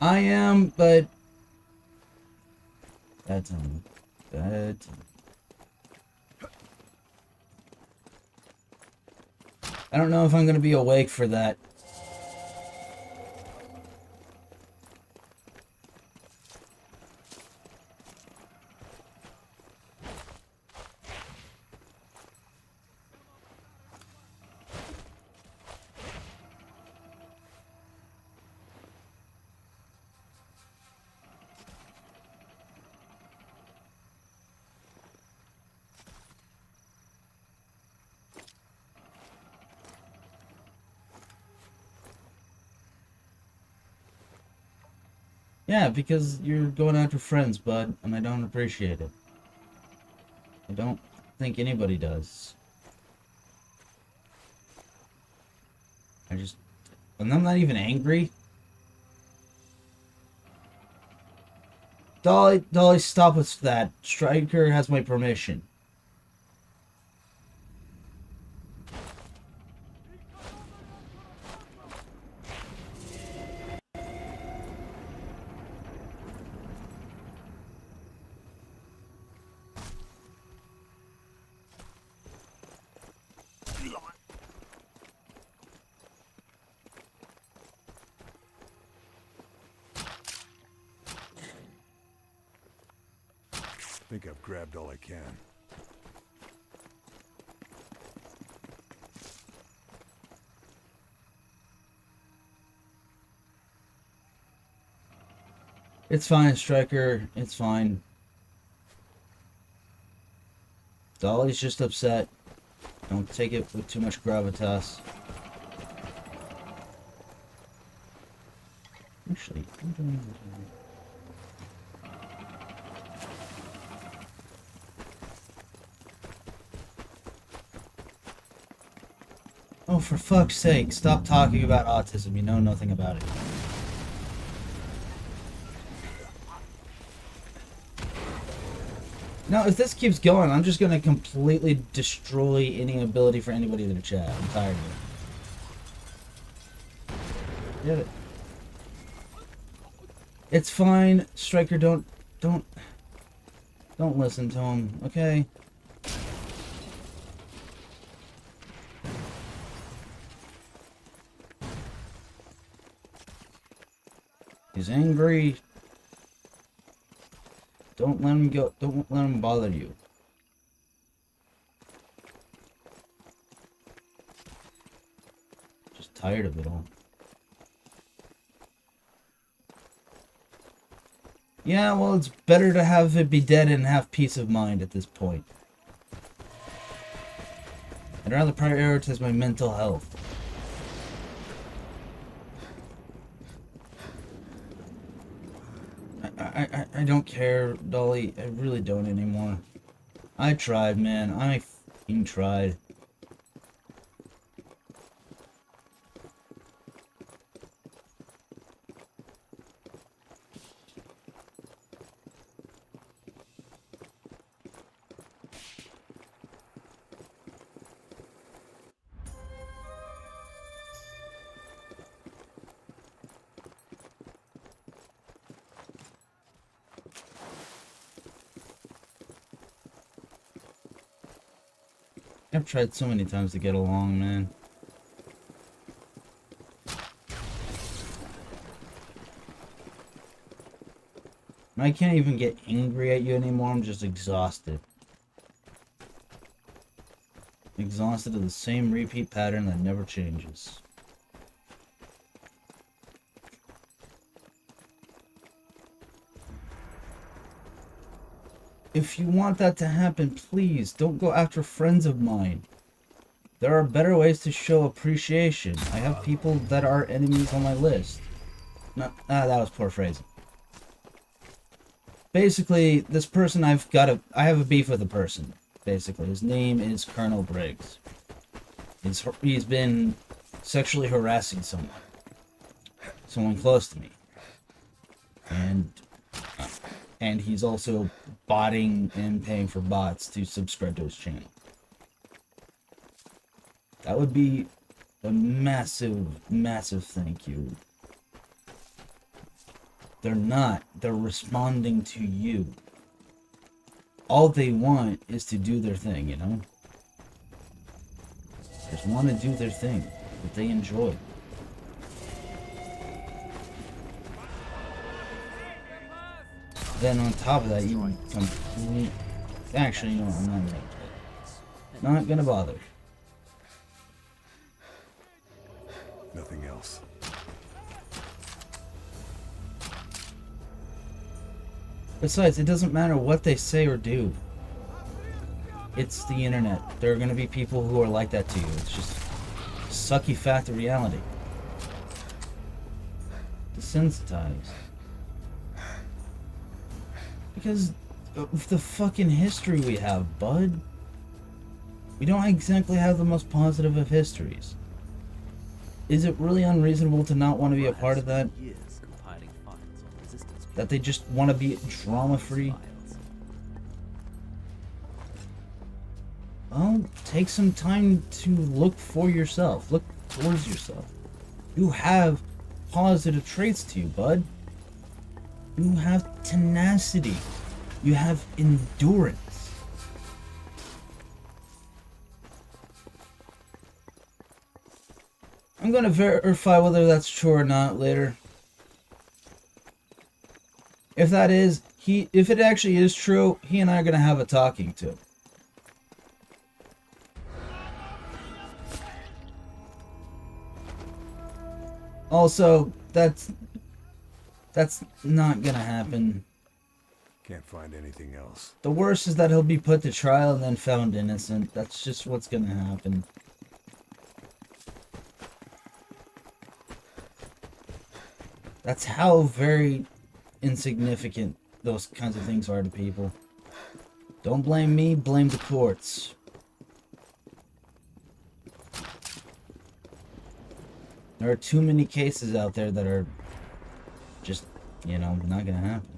I am, but... Bad time. Bad time. I don't know if I'm gonna be awake for that. Yeah, because you're going after friends, bud, and I don't appreciate it. I don't think anybody does. And I'm not even angry. Dolly, stop with that. Stryker has my permission. I think I've grabbed all I can. It's fine, Stryker. It's fine. Dolly's just upset. Don't take it with too much gravitas. Actually, I'm doing this. Oh, for fuck's sake, stop talking about autism. You know nothing about it. No, if this keeps going, I'm just gonna completely destroy any ability for anybody to chat. I'm tired of it. Get it. It's fine, Stryker. Don't listen to him, okay? He's angry. Don't let him go. Don't let him bother you. Just tired of it all. Yeah, well, it's better to have it be dead and have peace of mind at this point. I'd rather prioritize my mental health. I don't care, Dolly. I really don't anymore. I tried, man. I fucking tried. I've tried so many times to get along, man. I can't even get angry at you anymore, I'm just exhausted. Exhausted of the same repeat pattern that never changes. If you want that to happen, please don't go after friends of mine. There are better ways to show appreciation. I have people that are enemies on my list. No, that was poor phrasing. Basically, this person I have a beef with a person. Basically, his name is Colonel Briggs. He's been sexually harassing someone close to me, and he's also botting and paying for bots to subscribe to his channel. That would be a massive, massive thank you. They're not. They're responding to you. All they want is to do their thing, you know? Just want to do their thing that they enjoy. Then on top of that, you complete... Actually, you know what? I'm not gonna bother. Nothing else. Besides, it doesn't matter what they say or do. It's the internet. There are gonna be people who are like that to you. It's just a sucky fact of reality. Desensitized. Because of the fucking history we have, bud. We don't exactly have the most positive of histories. Is it really unreasonable to not want to be a part of that? That they just want to be drama-free? Well, take some time to look for yourself. Look towards yourself. You have positive traits to you, bud. You have tenacity. You have endurance. I'm gonna verify whether that's true or not later. If that is, if it actually is true, he and I are gonna have a talking to. Also, that's not gonna happen. Can't find anything else. The worst is that he'll be put to trial and then found innocent. That's just what's gonna happen. That's how very insignificant those kinds of things are to people. Don't blame me, blame the courts. There are too many cases out there that are just, you know, not gonna happen.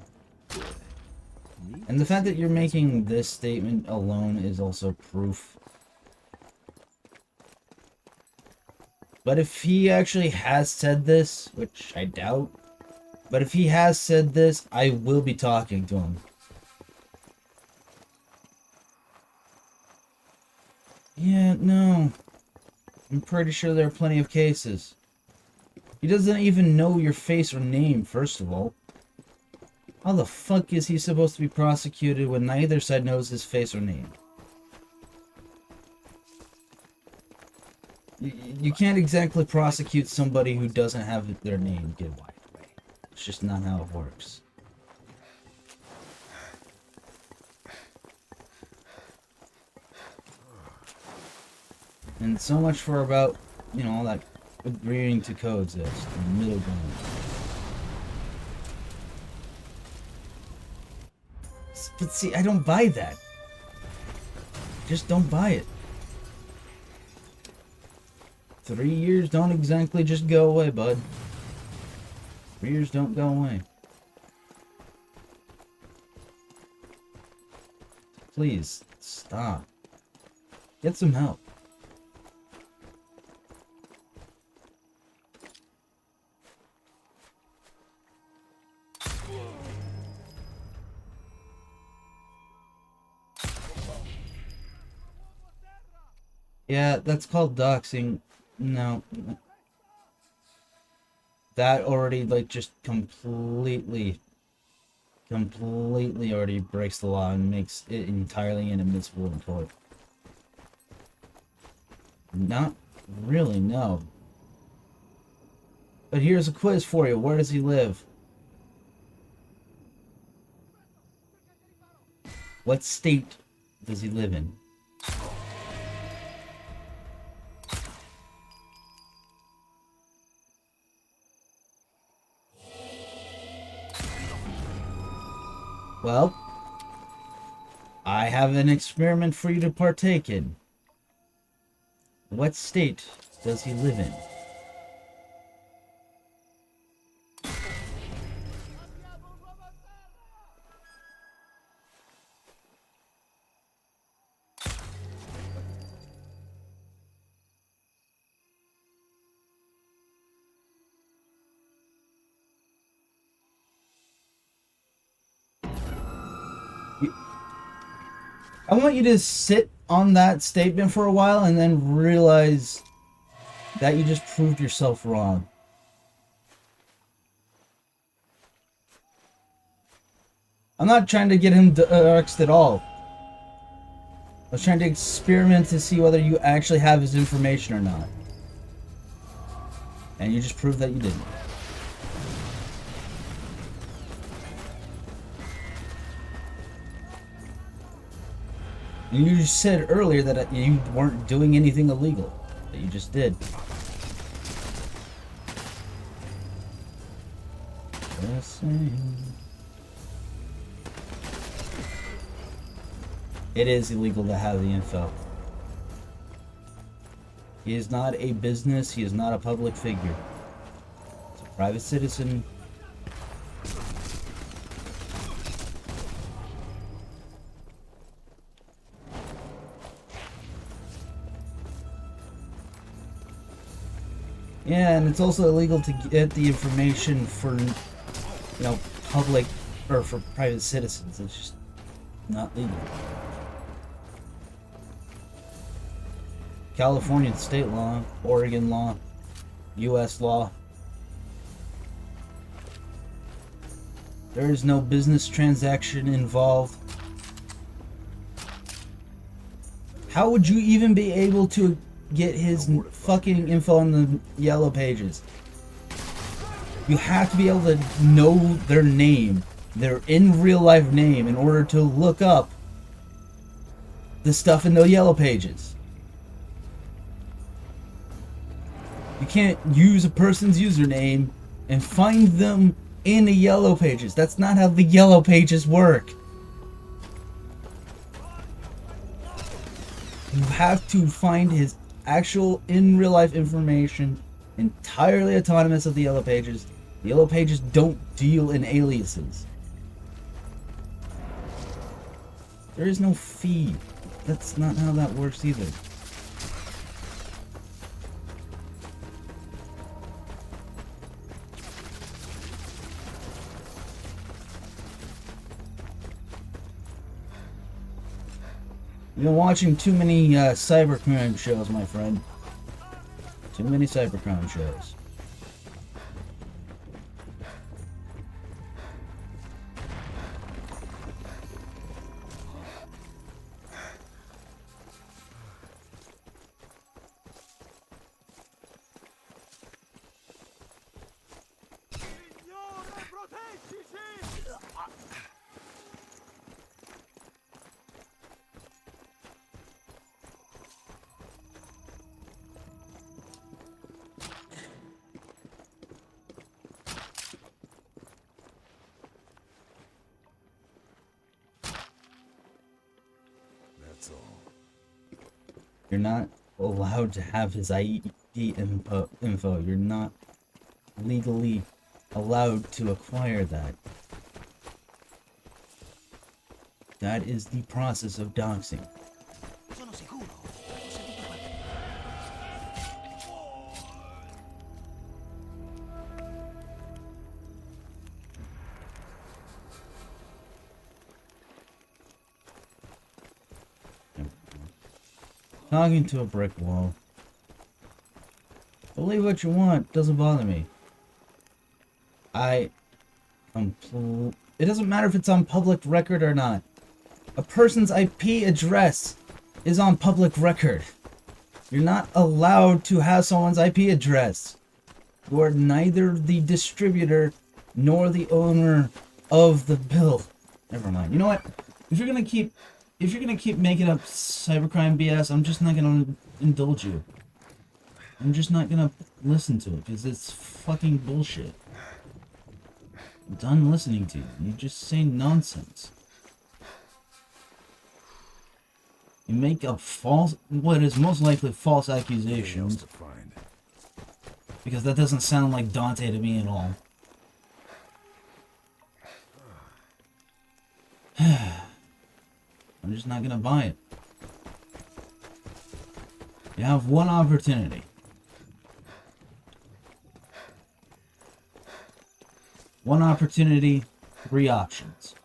And the fact that you're making this statement alone is also proof. But if he actually has said this, which I doubt, but if he has said this, I will be talking to him. Yeah, no. I'm pretty sure there are plenty of cases. He doesn't even know your face or name, first of all. How the fuck is he supposed to be prosecuted when neither side knows his face or name? You can't exactly prosecute somebody who doesn't have their name given. It's just not how it works. And so much for about, you know, all that agreeing to coexist and middle ground. But see, I don't buy that. Just don't buy it. 3 years don't exactly just go away, bud. 3 years don't go away. Please, stop. Get some help. Yeah, that's called doxing. No. That already, like, just completely already breaks the law and makes it entirely inadmissible in court. Not really, no. But here's a quiz for you. Where does he live? What state does he live in? Well, I have an experiment for you to partake in. What state does he live in? I want you to sit on that statement for a while and then realize that you just proved yourself wrong. I'm not trying to get him doxed at all. I was trying to experiment to see whether you actually have his information or not. And you just proved that you didn't. And you just said earlier that you weren't doing anything illegal. That you just did. Just saying. It is illegal to have the info. He is not a business. He is not a public figure. He's a private citizen. Yeah, and it's also illegal to get the information for, public or for private citizens. It's just not legal. California state law, Oregon law, U.S. law. There is no business transaction involved. How would you even be able to get his fucking info on the yellow pages? You have to be able to know their name, their in real life name, in order to look up the stuff in the yellow pages. You can't use a person's username and find them in the yellow pages. That's not how the yellow pages work. You have to find his actual in real life information, entirely autonomous of the yellow pages. The yellow pages don't deal in aliases. There is no fee. That's not how that works either. You've been watching too many cybercrime shows, my friend. Too many cybercrime shows. That's all. You're not allowed to have his ID info. You're not legally allowed to acquire that. That is the process of doxing. Talking to a brick wall. Believe what you want, doesn't bother me. It doesn't matter if it's on public record or not. A person's IP address is on public record. You're not allowed to have someone's IP address. You are neither the distributor nor the owner of the bill. Never mind. You know what? If you're gonna keep making up cybercrime BS, I'm just not gonna indulge you. I'm just not gonna listen to it because it's fucking bullshit. I'm done listening to you. You just say nonsense. You make up what is most likely false accusations. To find. Because that doesn't sound like Dante to me at all. I'm just not gonna buy it. You have one opportunity. One opportunity, 3 options.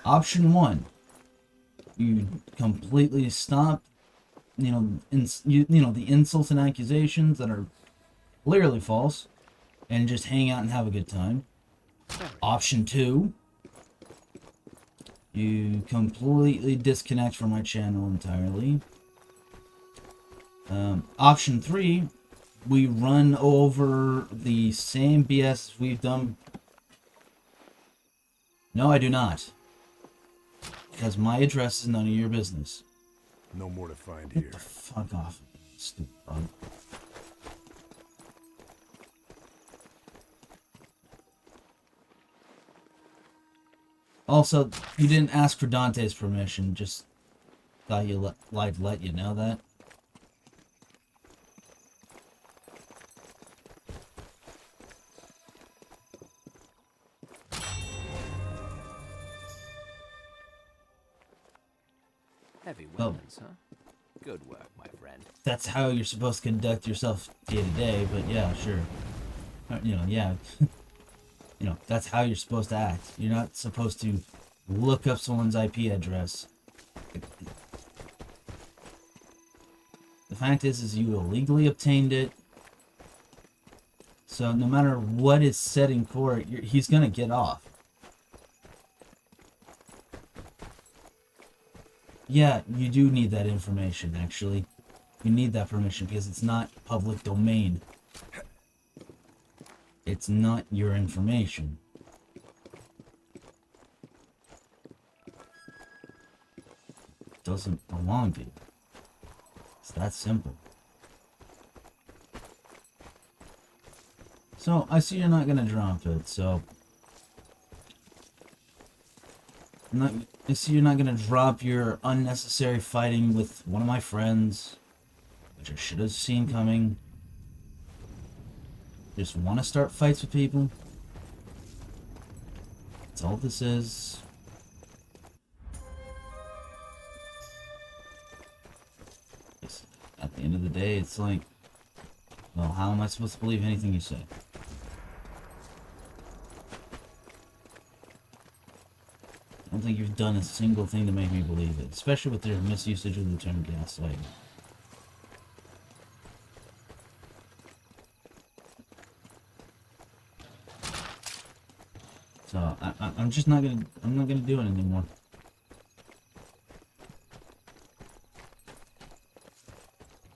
Option 1. You completely stop, the insults and accusations that are clearly false, and just hang out and have a good time. Option 2. You completely disconnect from my channel entirely. Option 3. We run over the same BS we've done. No, I do not. Because my address is none of your business. No more to find Get here. the fuck off, stupid bug. Also, you didn't ask for Dante's permission, just thought I'd let you know that. Heavy weapons, huh? Good work, my friend. That's how you're supposed to conduct yourself day to day, but yeah, sure. Yeah. That's how you're supposed to act. You're not supposed to look up someone's IP address. The fact is you illegally obtained it. So no matter what is said in court, he's gonna get off. Yeah, you do need that information, actually. You need that permission because it's not public domain. It's not your information. It doesn't belong to you. It's that simple. So, I see you're not gonna drop it, so... I see you're not gonna drop your unnecessary fighting with one of my friends, which I should have seen coming. Just want to start fights with people. That's all this is. At the end of the day, it's like, well, how am I supposed to believe anything you say? I don't think you've done a single thing to make me believe it, especially with your misusage of the term gaslighting. So I'm just not gonna. I'm not gonna do it anymore.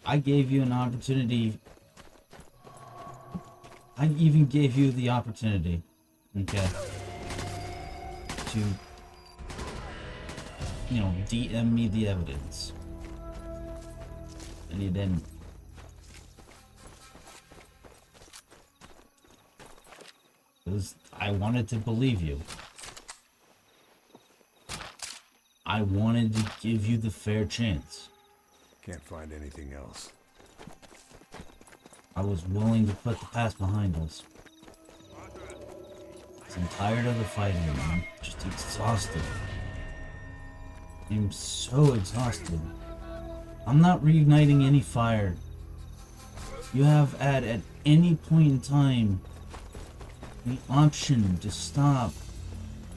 I gave you an opportunity. I even gave you the opportunity, okay, to, DM me the evidence. And you didn't. Because I wanted to believe you. I wanted to give you the fair chance. Can't find anything else. I was willing to put the past behind us. I'm tired of the fighting, I'm just exhausted. I'm so exhausted. I'm not reigniting any fire. You have at any point in time the option to stop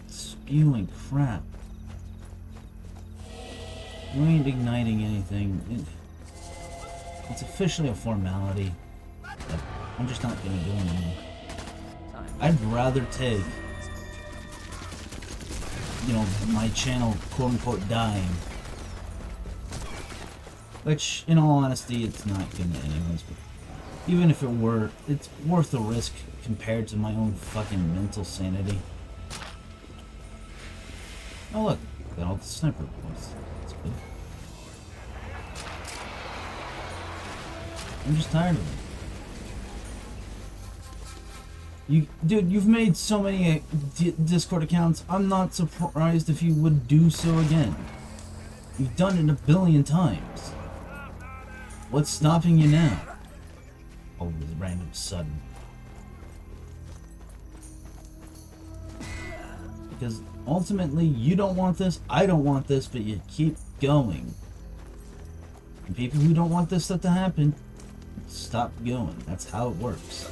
spewing crap. You ain't igniting anything. It's officially a formality that I'm just not gonna do anymore. I'd rather take, you know, my channel quote unquote dying. Which, in all honesty, it's not gonna anyways. But even if it were, it's worth the risk compared to my own fucking mental sanity. Oh look, got all the sniper points. That's good. I'm just tired of it. Dude, you've made so many Discord accounts. I'm not surprised if you would do so again. You've done it a billion times. What's stopping you now? Oh, this random sudden. Because ultimately, you don't want this, I don't want this, but you keep going. And people who don't want this stuff to happen, stop going. That's how it works.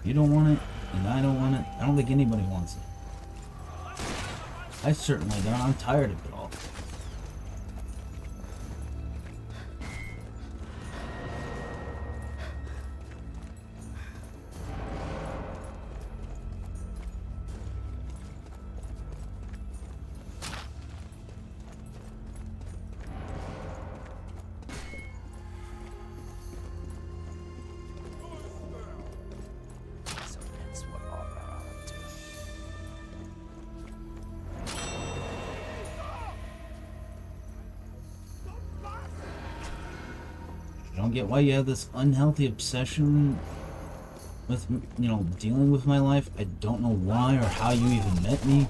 You don't want it, and I don't want it. I don't think anybody wants it. I certainly don't. I'm tired of it all. So that's what all that are up to. I don't get why you have this unhealthy obsession with, you know, dealing with my life. I don't know why or how you even met me.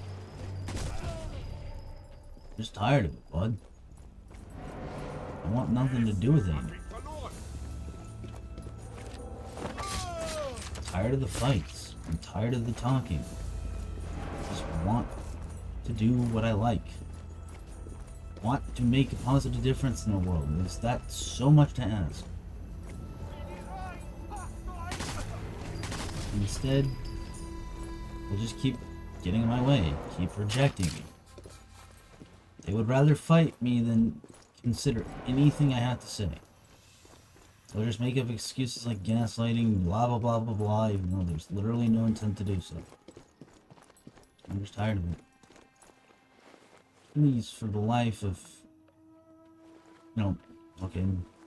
I'm just tired of it, bud. I want nothing to do with it anymore. I'm tired of the fights. I'm tired of the talking. I just want to do what I like. Want to make a positive difference in the world. Is that so much to ask? Instead, they'll just keep getting in my way, keep rejecting me. They would rather fight me than consider anything I have to say. They'll just make up excuses like gaslighting, blah blah blah blah blah, even though there's literally no intent to do so. I'm just tired of it. Please, for the life of, you know, okay,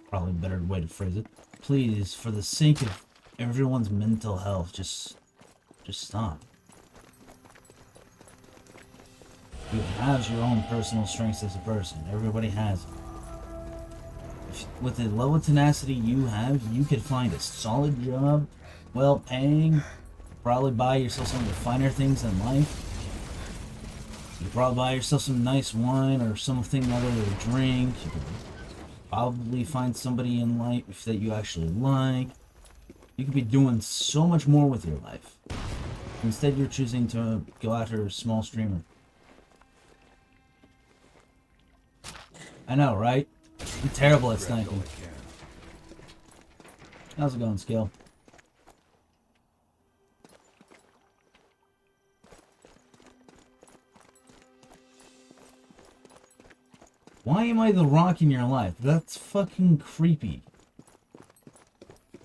probably a better way to phrase it. Please, for the sake of everyone's mental health, just stop. You have your own personal strengths as a person. Everybody has it. With the level of tenacity you have, you could find a solid job, well paying, probably buy yourself some of the finer things in life. You could probably buy yourself some nice wine or something other to drink. You could probably find somebody in life that you actually like. You could be doing so much more with your life. Instead, you're choosing to go after a small streamer. I know, right? I'm terrible at sniping. How's it going, Skill? Why am I the rock in your life? That's fucking creepy.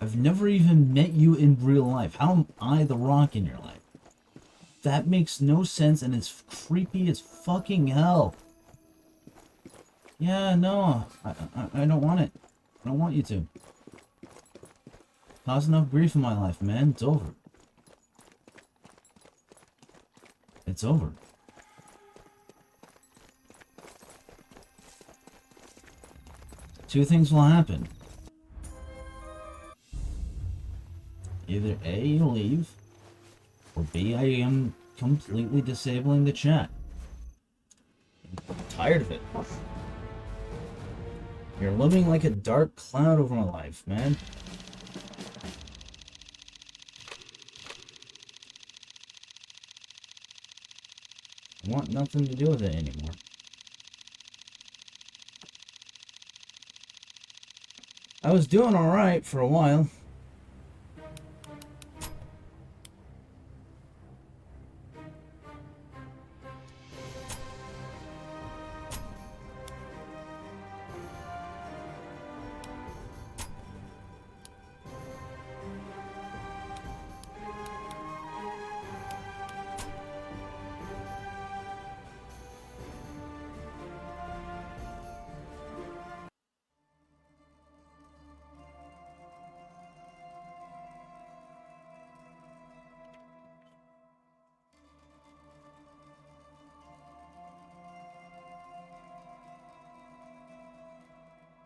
I've never even met you in real life. How am I the rock in your life? That makes no sense and it's creepy as fucking hell. Yeah, no. I don't want it. I don't want you to. Caused enough grief in my life, man. It's over. It's over. Two things will happen. Either A, you leave, or B, I am completely disabling the chat. I'm tired of it. You're looming like a dark cloud over my life, man. I want nothing to do with it anymore. I was doing alright for a while.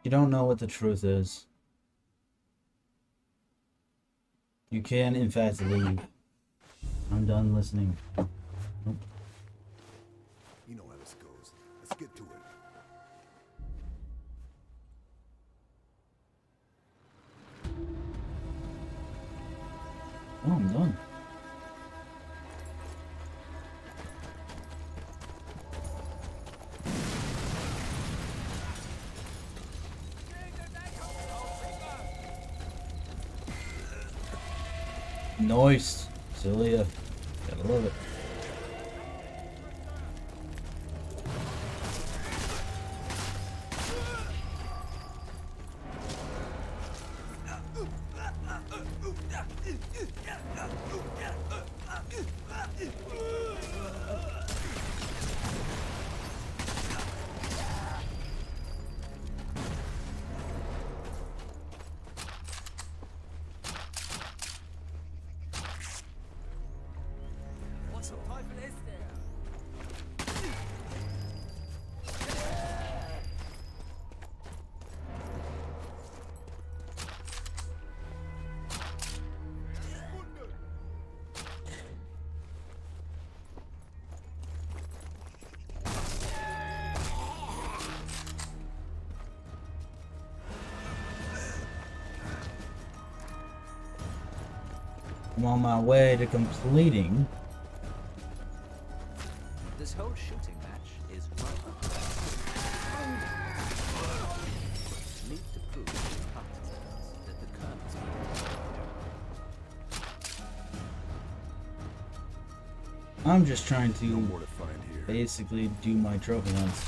You don't know what the truth is. You can, in fact, leave. I'm done listening. Nope. You know how this goes. Let's get to it. Oh, I'm done. Nice. Celia. Gotta love it. What zum Teufel ist der? I'm on my way to completing. This whole shooting match is right up. Need to prove to the partisans that the Colonel's been. I'm just trying No to more to find here. basically do my trophy hunts.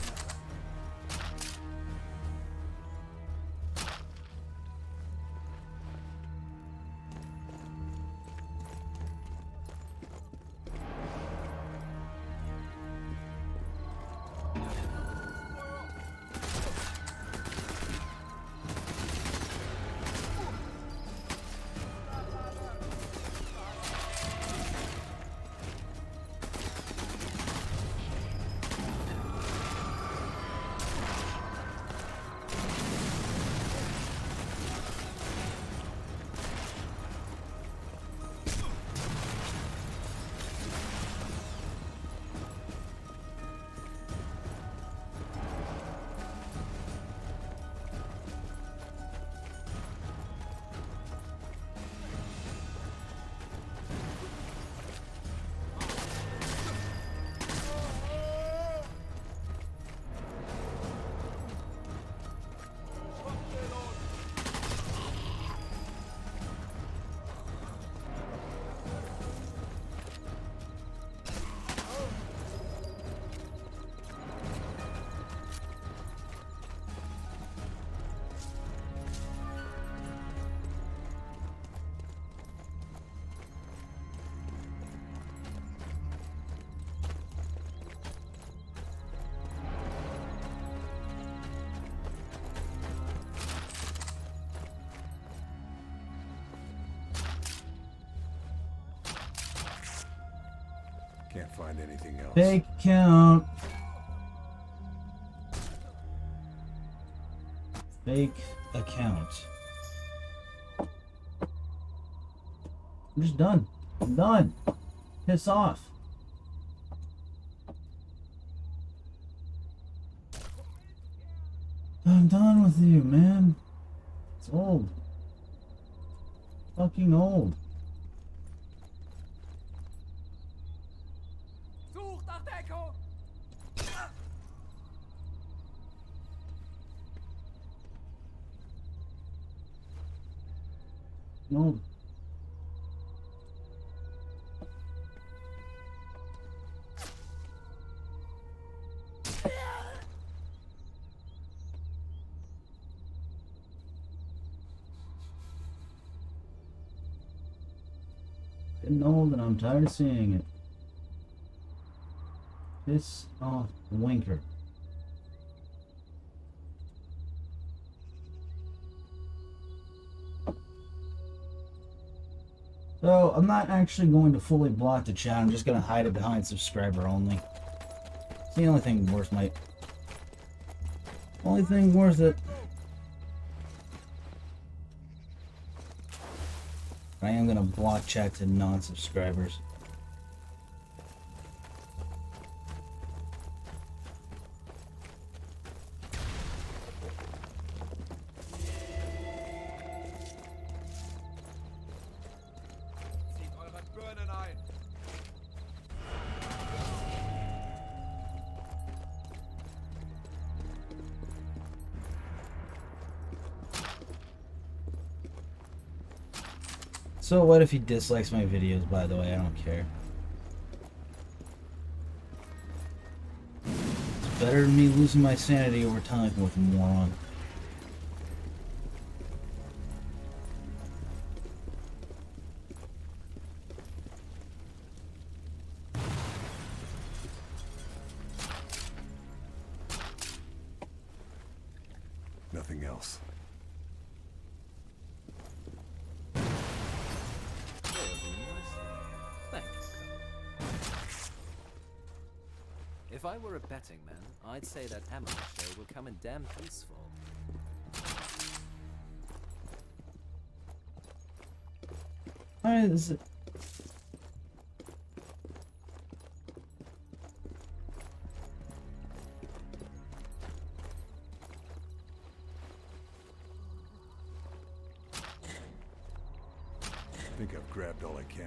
Can't find anything else. Fake account. Fake account. I'm just done. I'm done. Piss off. I'm done with you, man. It's old. Fucking old. Sucht nach Deckung! Old. Getting old and I'm tired of seeing it. Piss off, Winker. So, I'm not actually going to fully block the chat, I'm just going to hide it behind subscriber only. It's the only thing worth it. I am gonna block chat to non-subscribers. Zieht eure Birnen ein. So what if he dislikes my videos, by the way? I don't care. It's better than me losing my sanity over time with a moron. Nothing else. Thanks. If I were a betting man, I'd say that Am An show will come in damn peaceful. Alright, this is... I think I've grabbed all I can.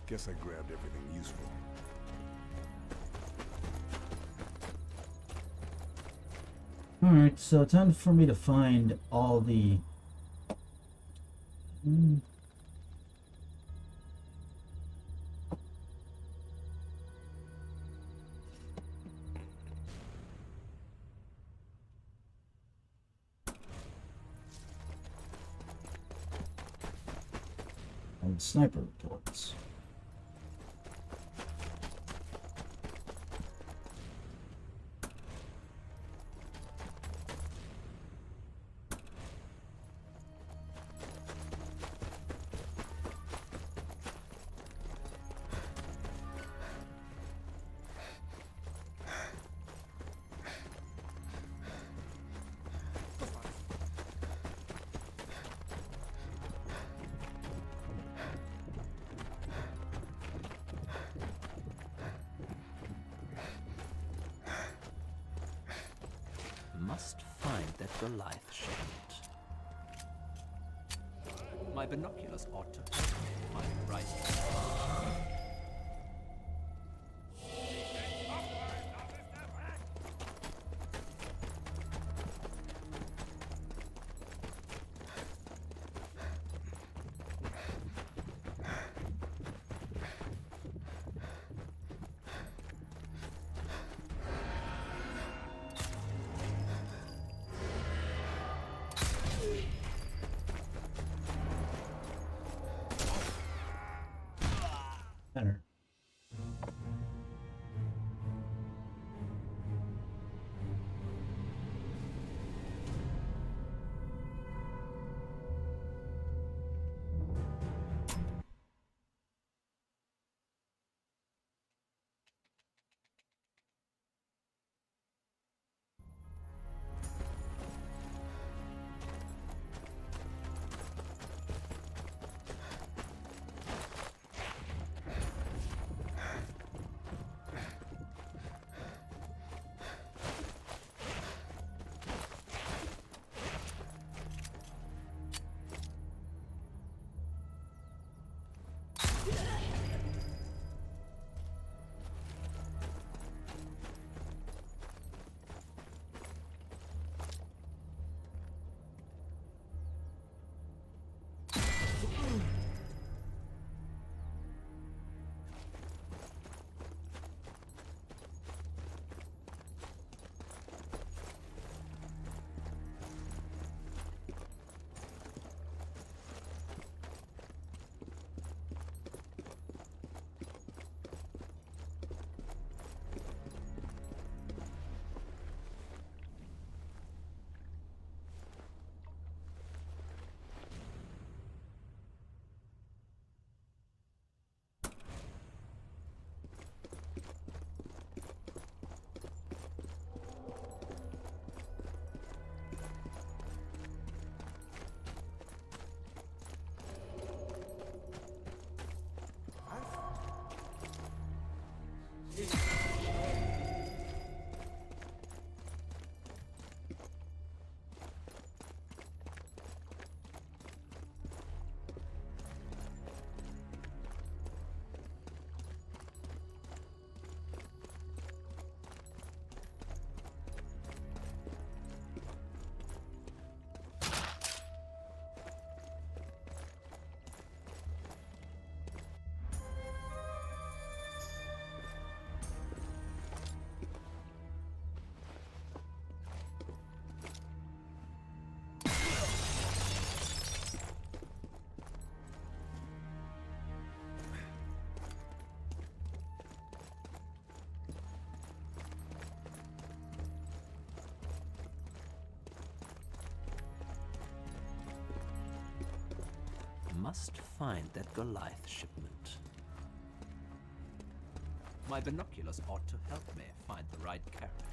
Guess I grabbed everything useful. Alright, so time for me to find all the... all the sniper reports. Must find that Goliath shipment. My binoculars ought to find right. Better. must find that Goliath shipment. My binoculars ought to help me find the right carriage.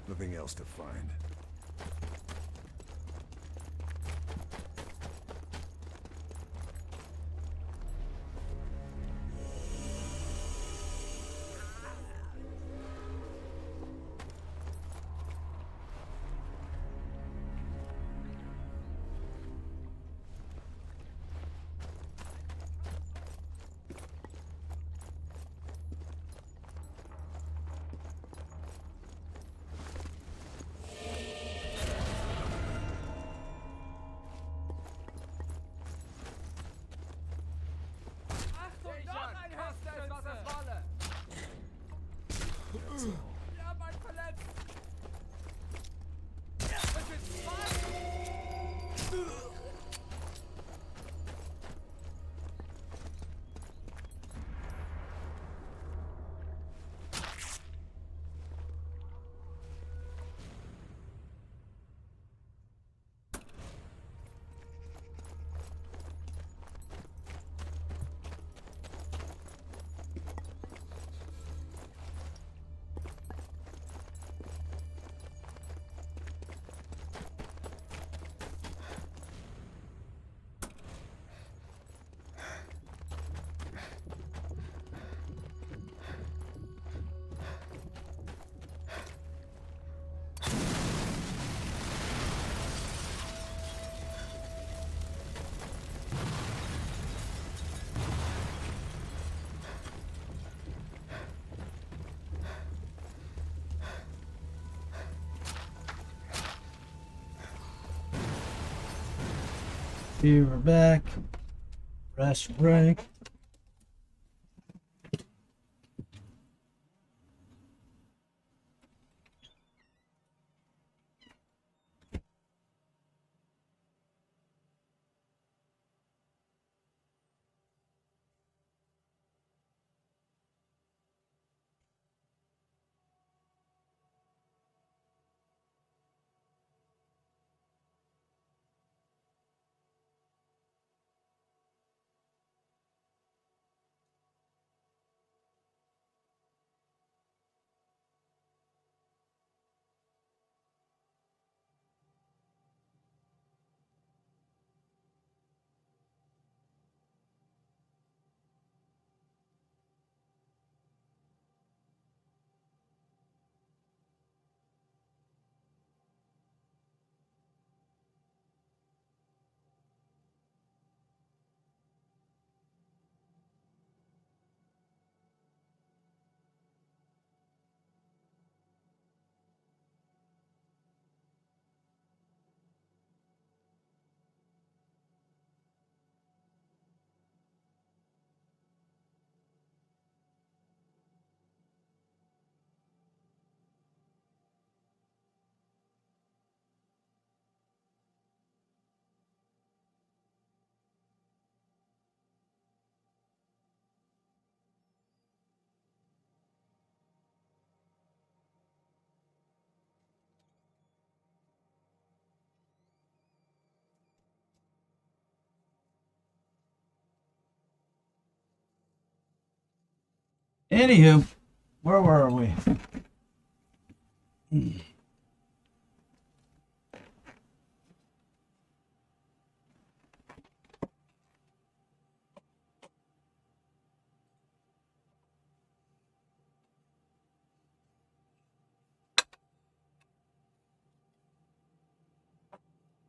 Nothing else to find. We're back. Rest break. Anywho, where were we?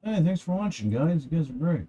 Hey, thanks for watching, guys. You guys are great.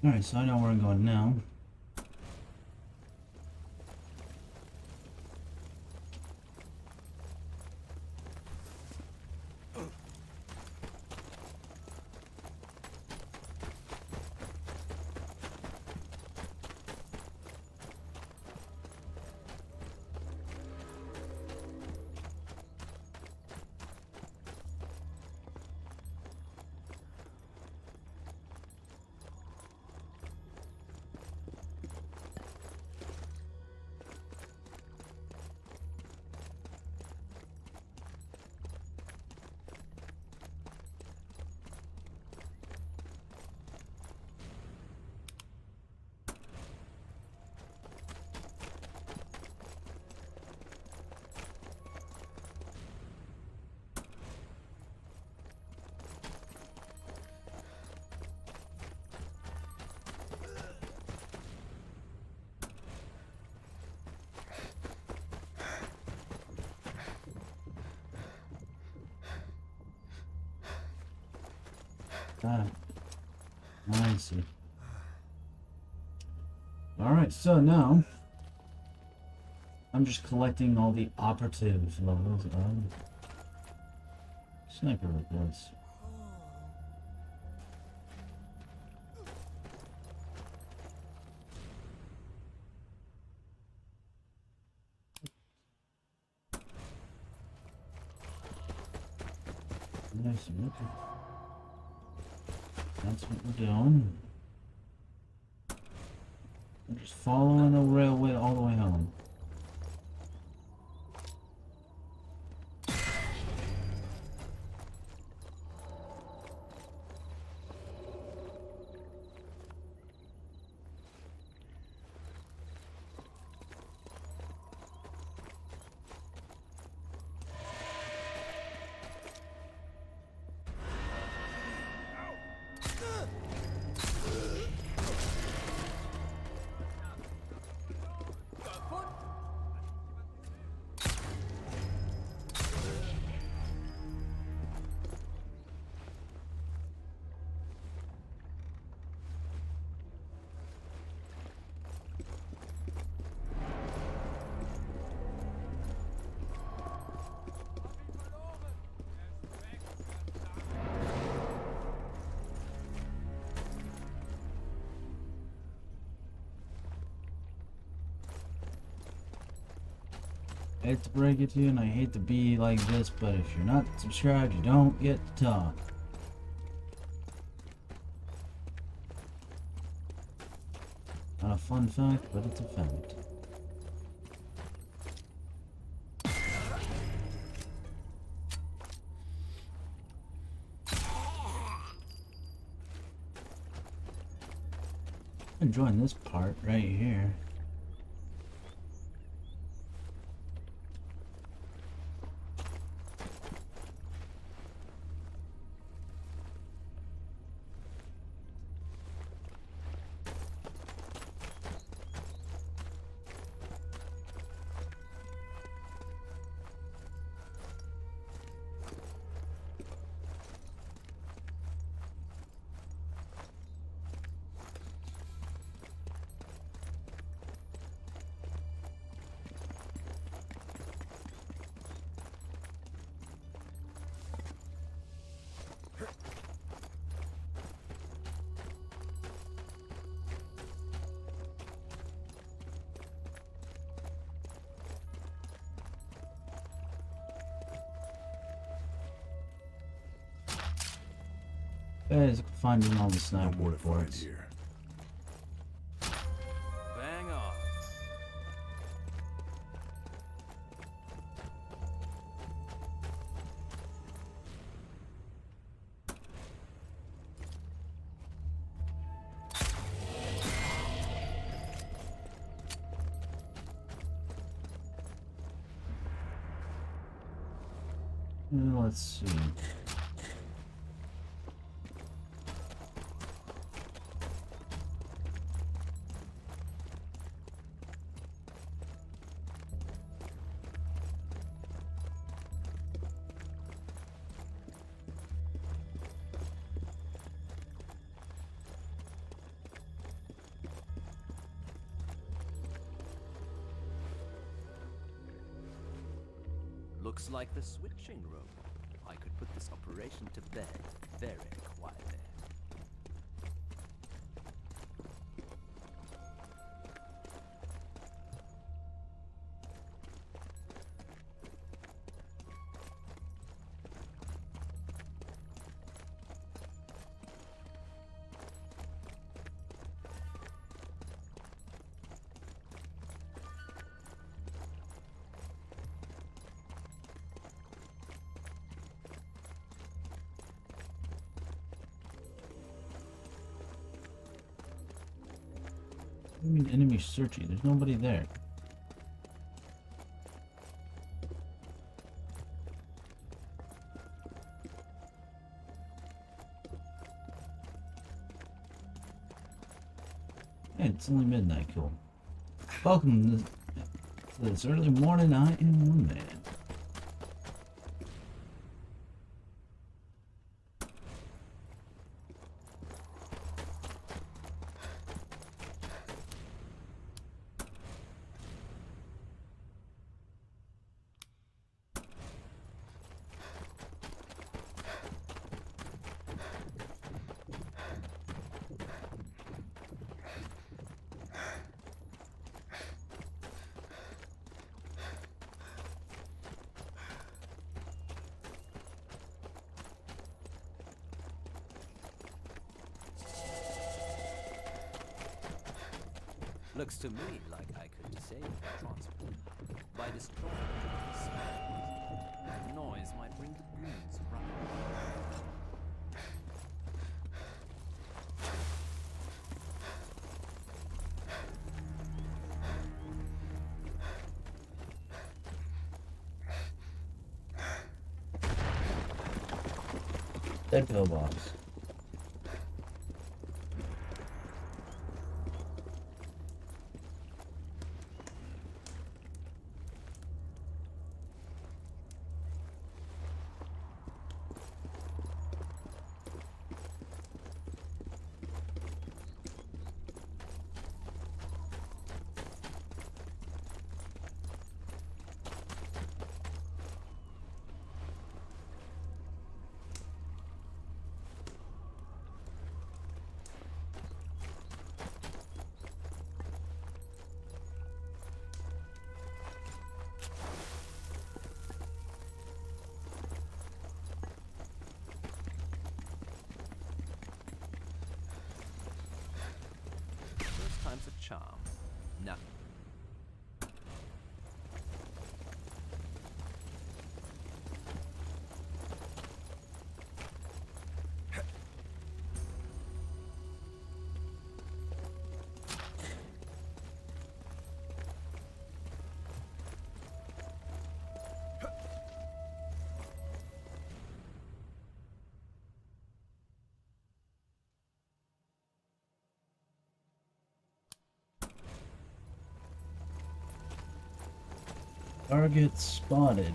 Alright, so I know where I'm going now. Ah, I see. Alright, so now I'm just collecting all the operative levels of sniper reports. Nice, okay. That's what we're doing. We're just following the railway all the way home. I hate to break it to you, and I hate to be like this, but if you're not subscribed, you don't get to talk. Not a fun fact, but it's a fact. Enjoying this part right here. Guys, finding all the No sniper more to find reports. here. Bang on. Let's see. Looks like the switching room. I could put this operation to bed very quietly. I mean, enemy searching. There's nobody there. Hey, it's only midnight. Cool. Welcome to this early morning. I am one man. Looks to me like I could disable the transport by destroying the smell. That noise might bring the goons around. Dead pillbox. First time's a charm. Now. Target spotted.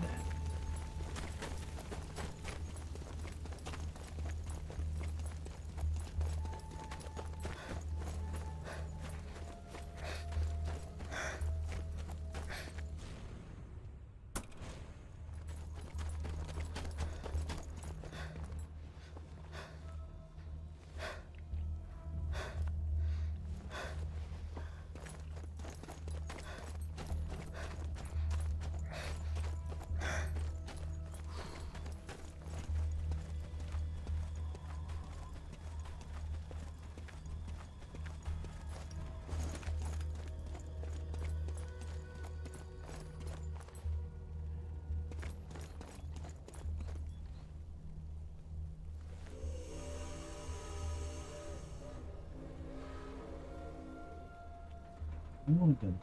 Oh, good.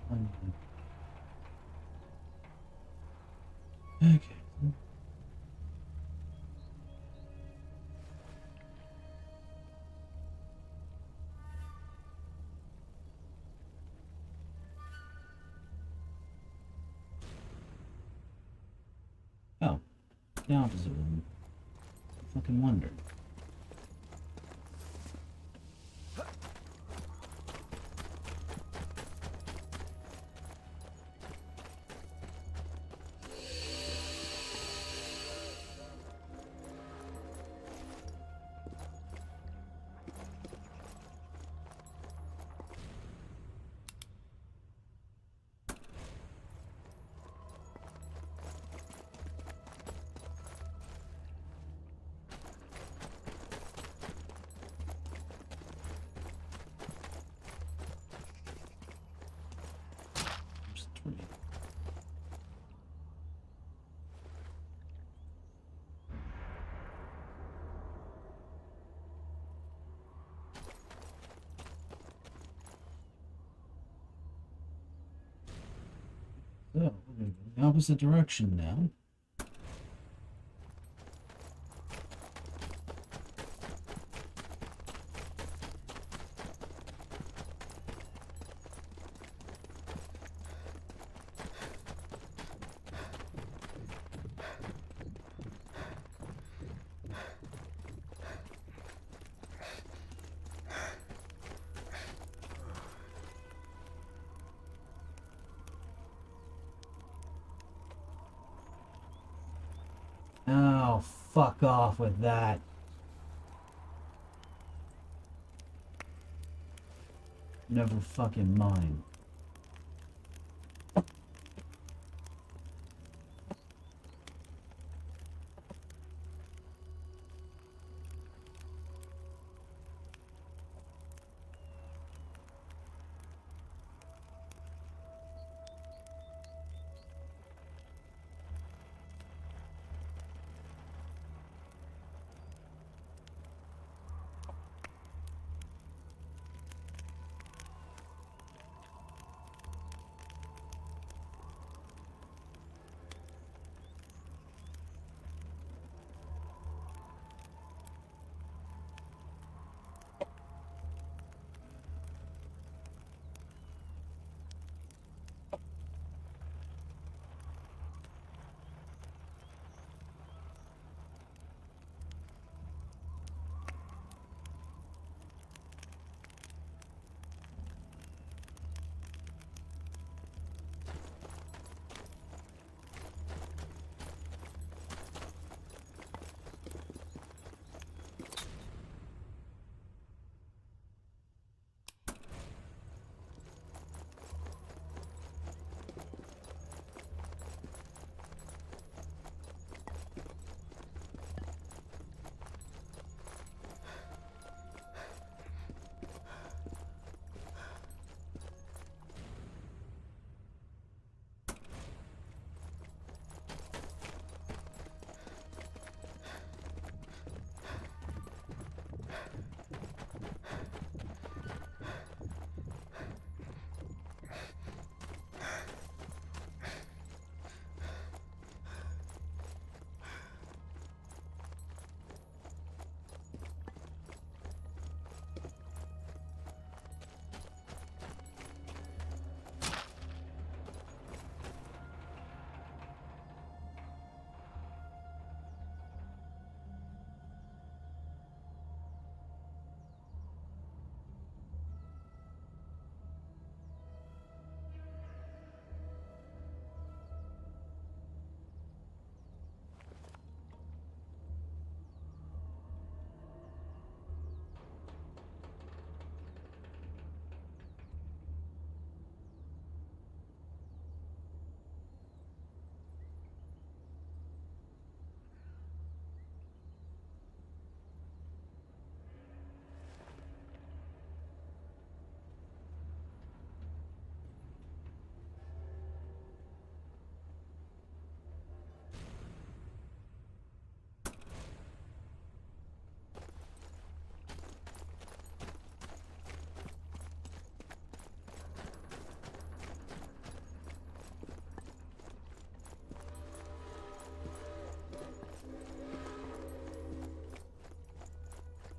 Okay. Oh, the opposite one. I fucking wondered. So, we're gonna go the opposite direction now. Oh, fuck off with that. Never fucking mind.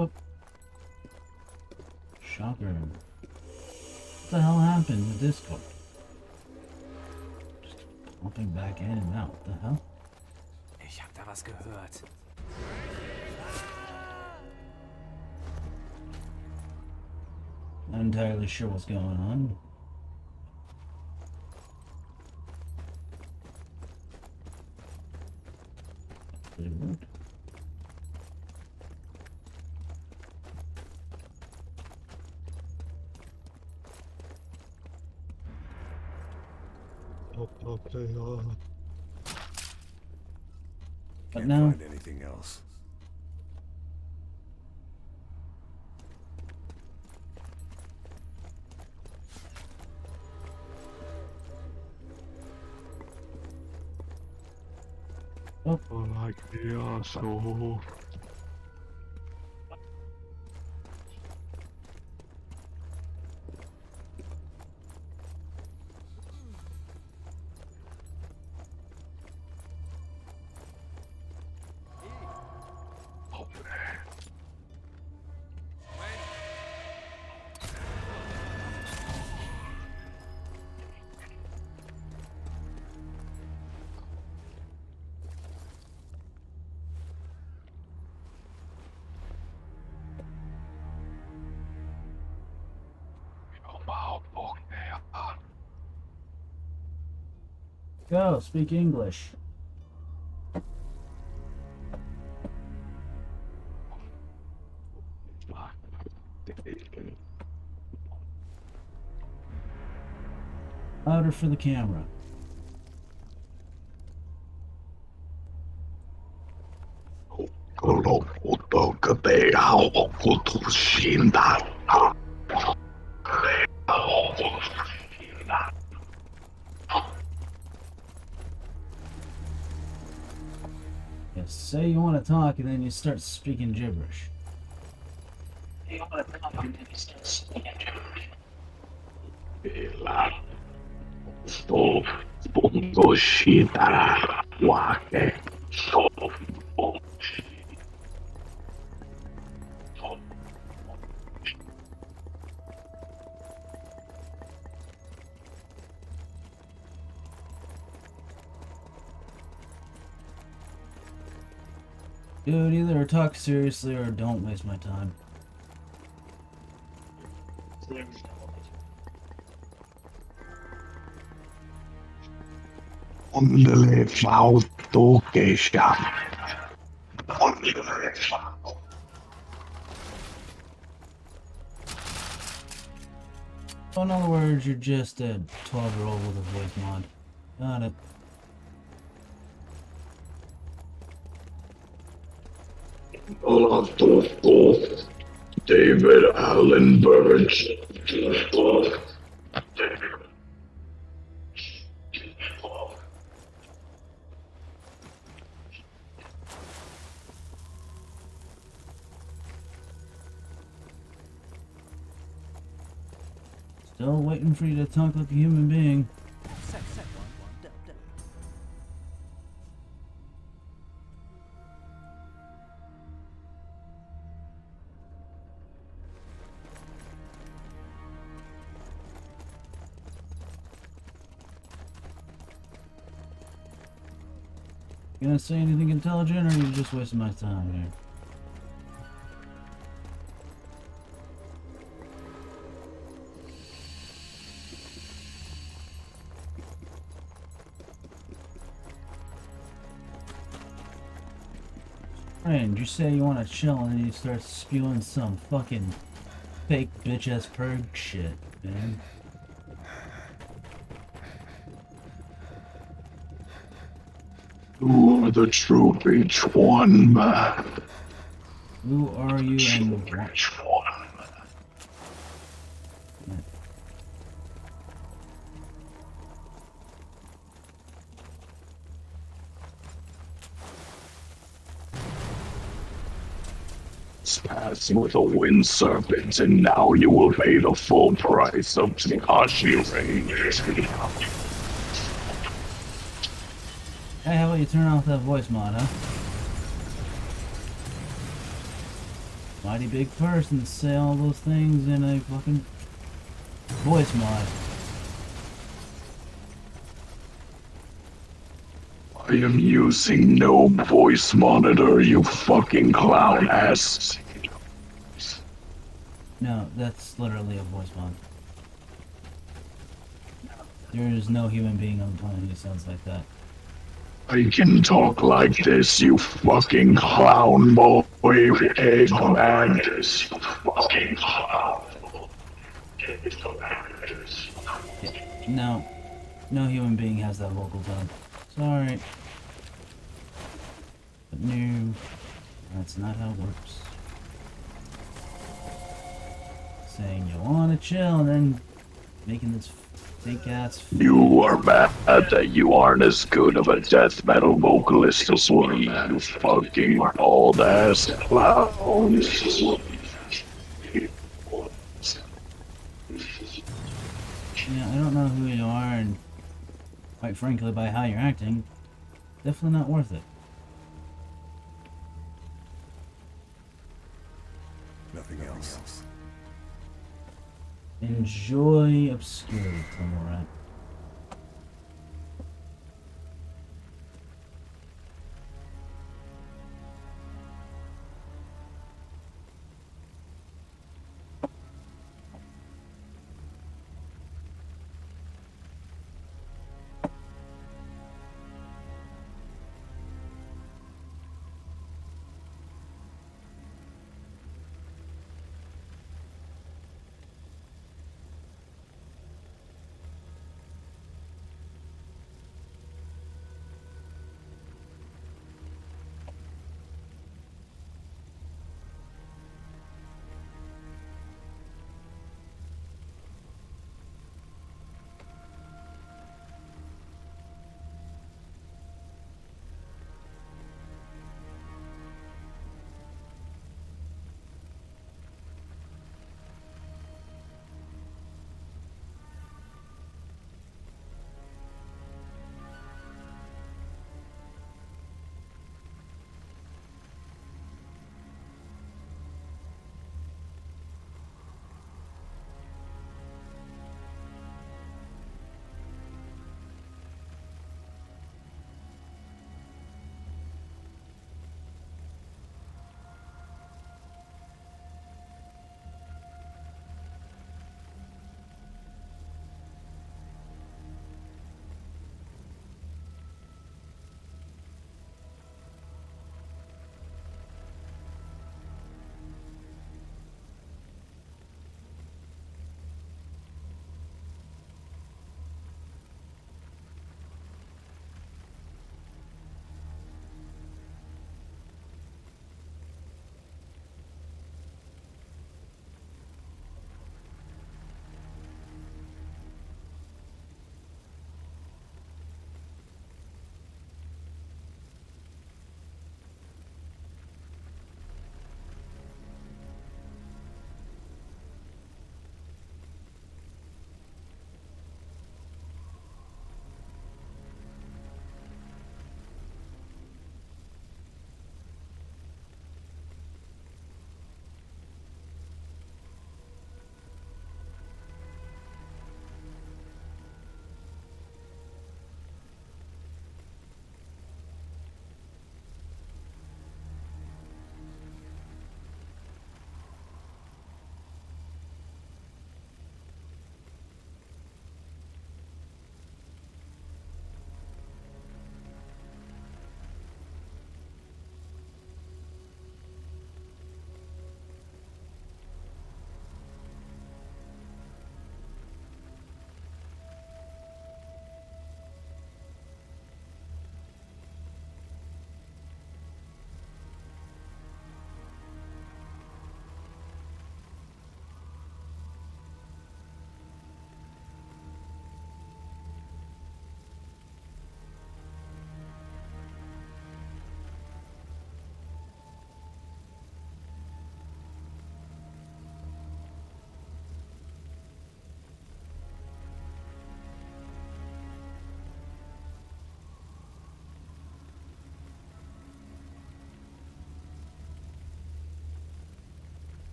Oh. Shocker. What the hell happened with this card? Just popping back in and out. What the hell? Ich hab da was gehört. Not entirely sure what's going on. Pretty weird. But Can't now, find anything else. Like the asshole. go, speak English. Louder for the camera. Yeah, say you want to talk and then you start speaking gibberish. Dude, either talk seriously or don't waste my time. So in other words, you're just a 12-year-old with a voice mod. Got it. David Allen Burns. Still waiting for you to talk like a human being. Set, one, dip. You gonna say anything intelligent, or are you just wasting my time here? Friend, you say you want to chill and then you start spewing some fucking fake bitch-ass purge shit, man. You are the true OneMan. Who are you and what? OneMan. Passing with a wind serpent, and now you will pay the full price of Takashi Range. Hey, how about you turn off that voice mod, huh? mighty big person to say all those things in a fucking voice mod. I am using no voice monitor, you fucking clown ass. No, that's literally a voice mod. There is no human being on the planet who sounds like that. I can talk like this, you fucking clown boy, eggman. This, you fucking clown. No, no human being has that vocal tone. Sorry. But no, that's not how it works. Saying you wanna chill and then making this fake ass. You are mad that you aren't as good of a death metal vocalist as me, you fucking old ass clown. Yeah, I don't know who you are, and quite frankly, by how you're acting, definitely not worth it. Nothing else. Enjoy obscurity, Tomorat.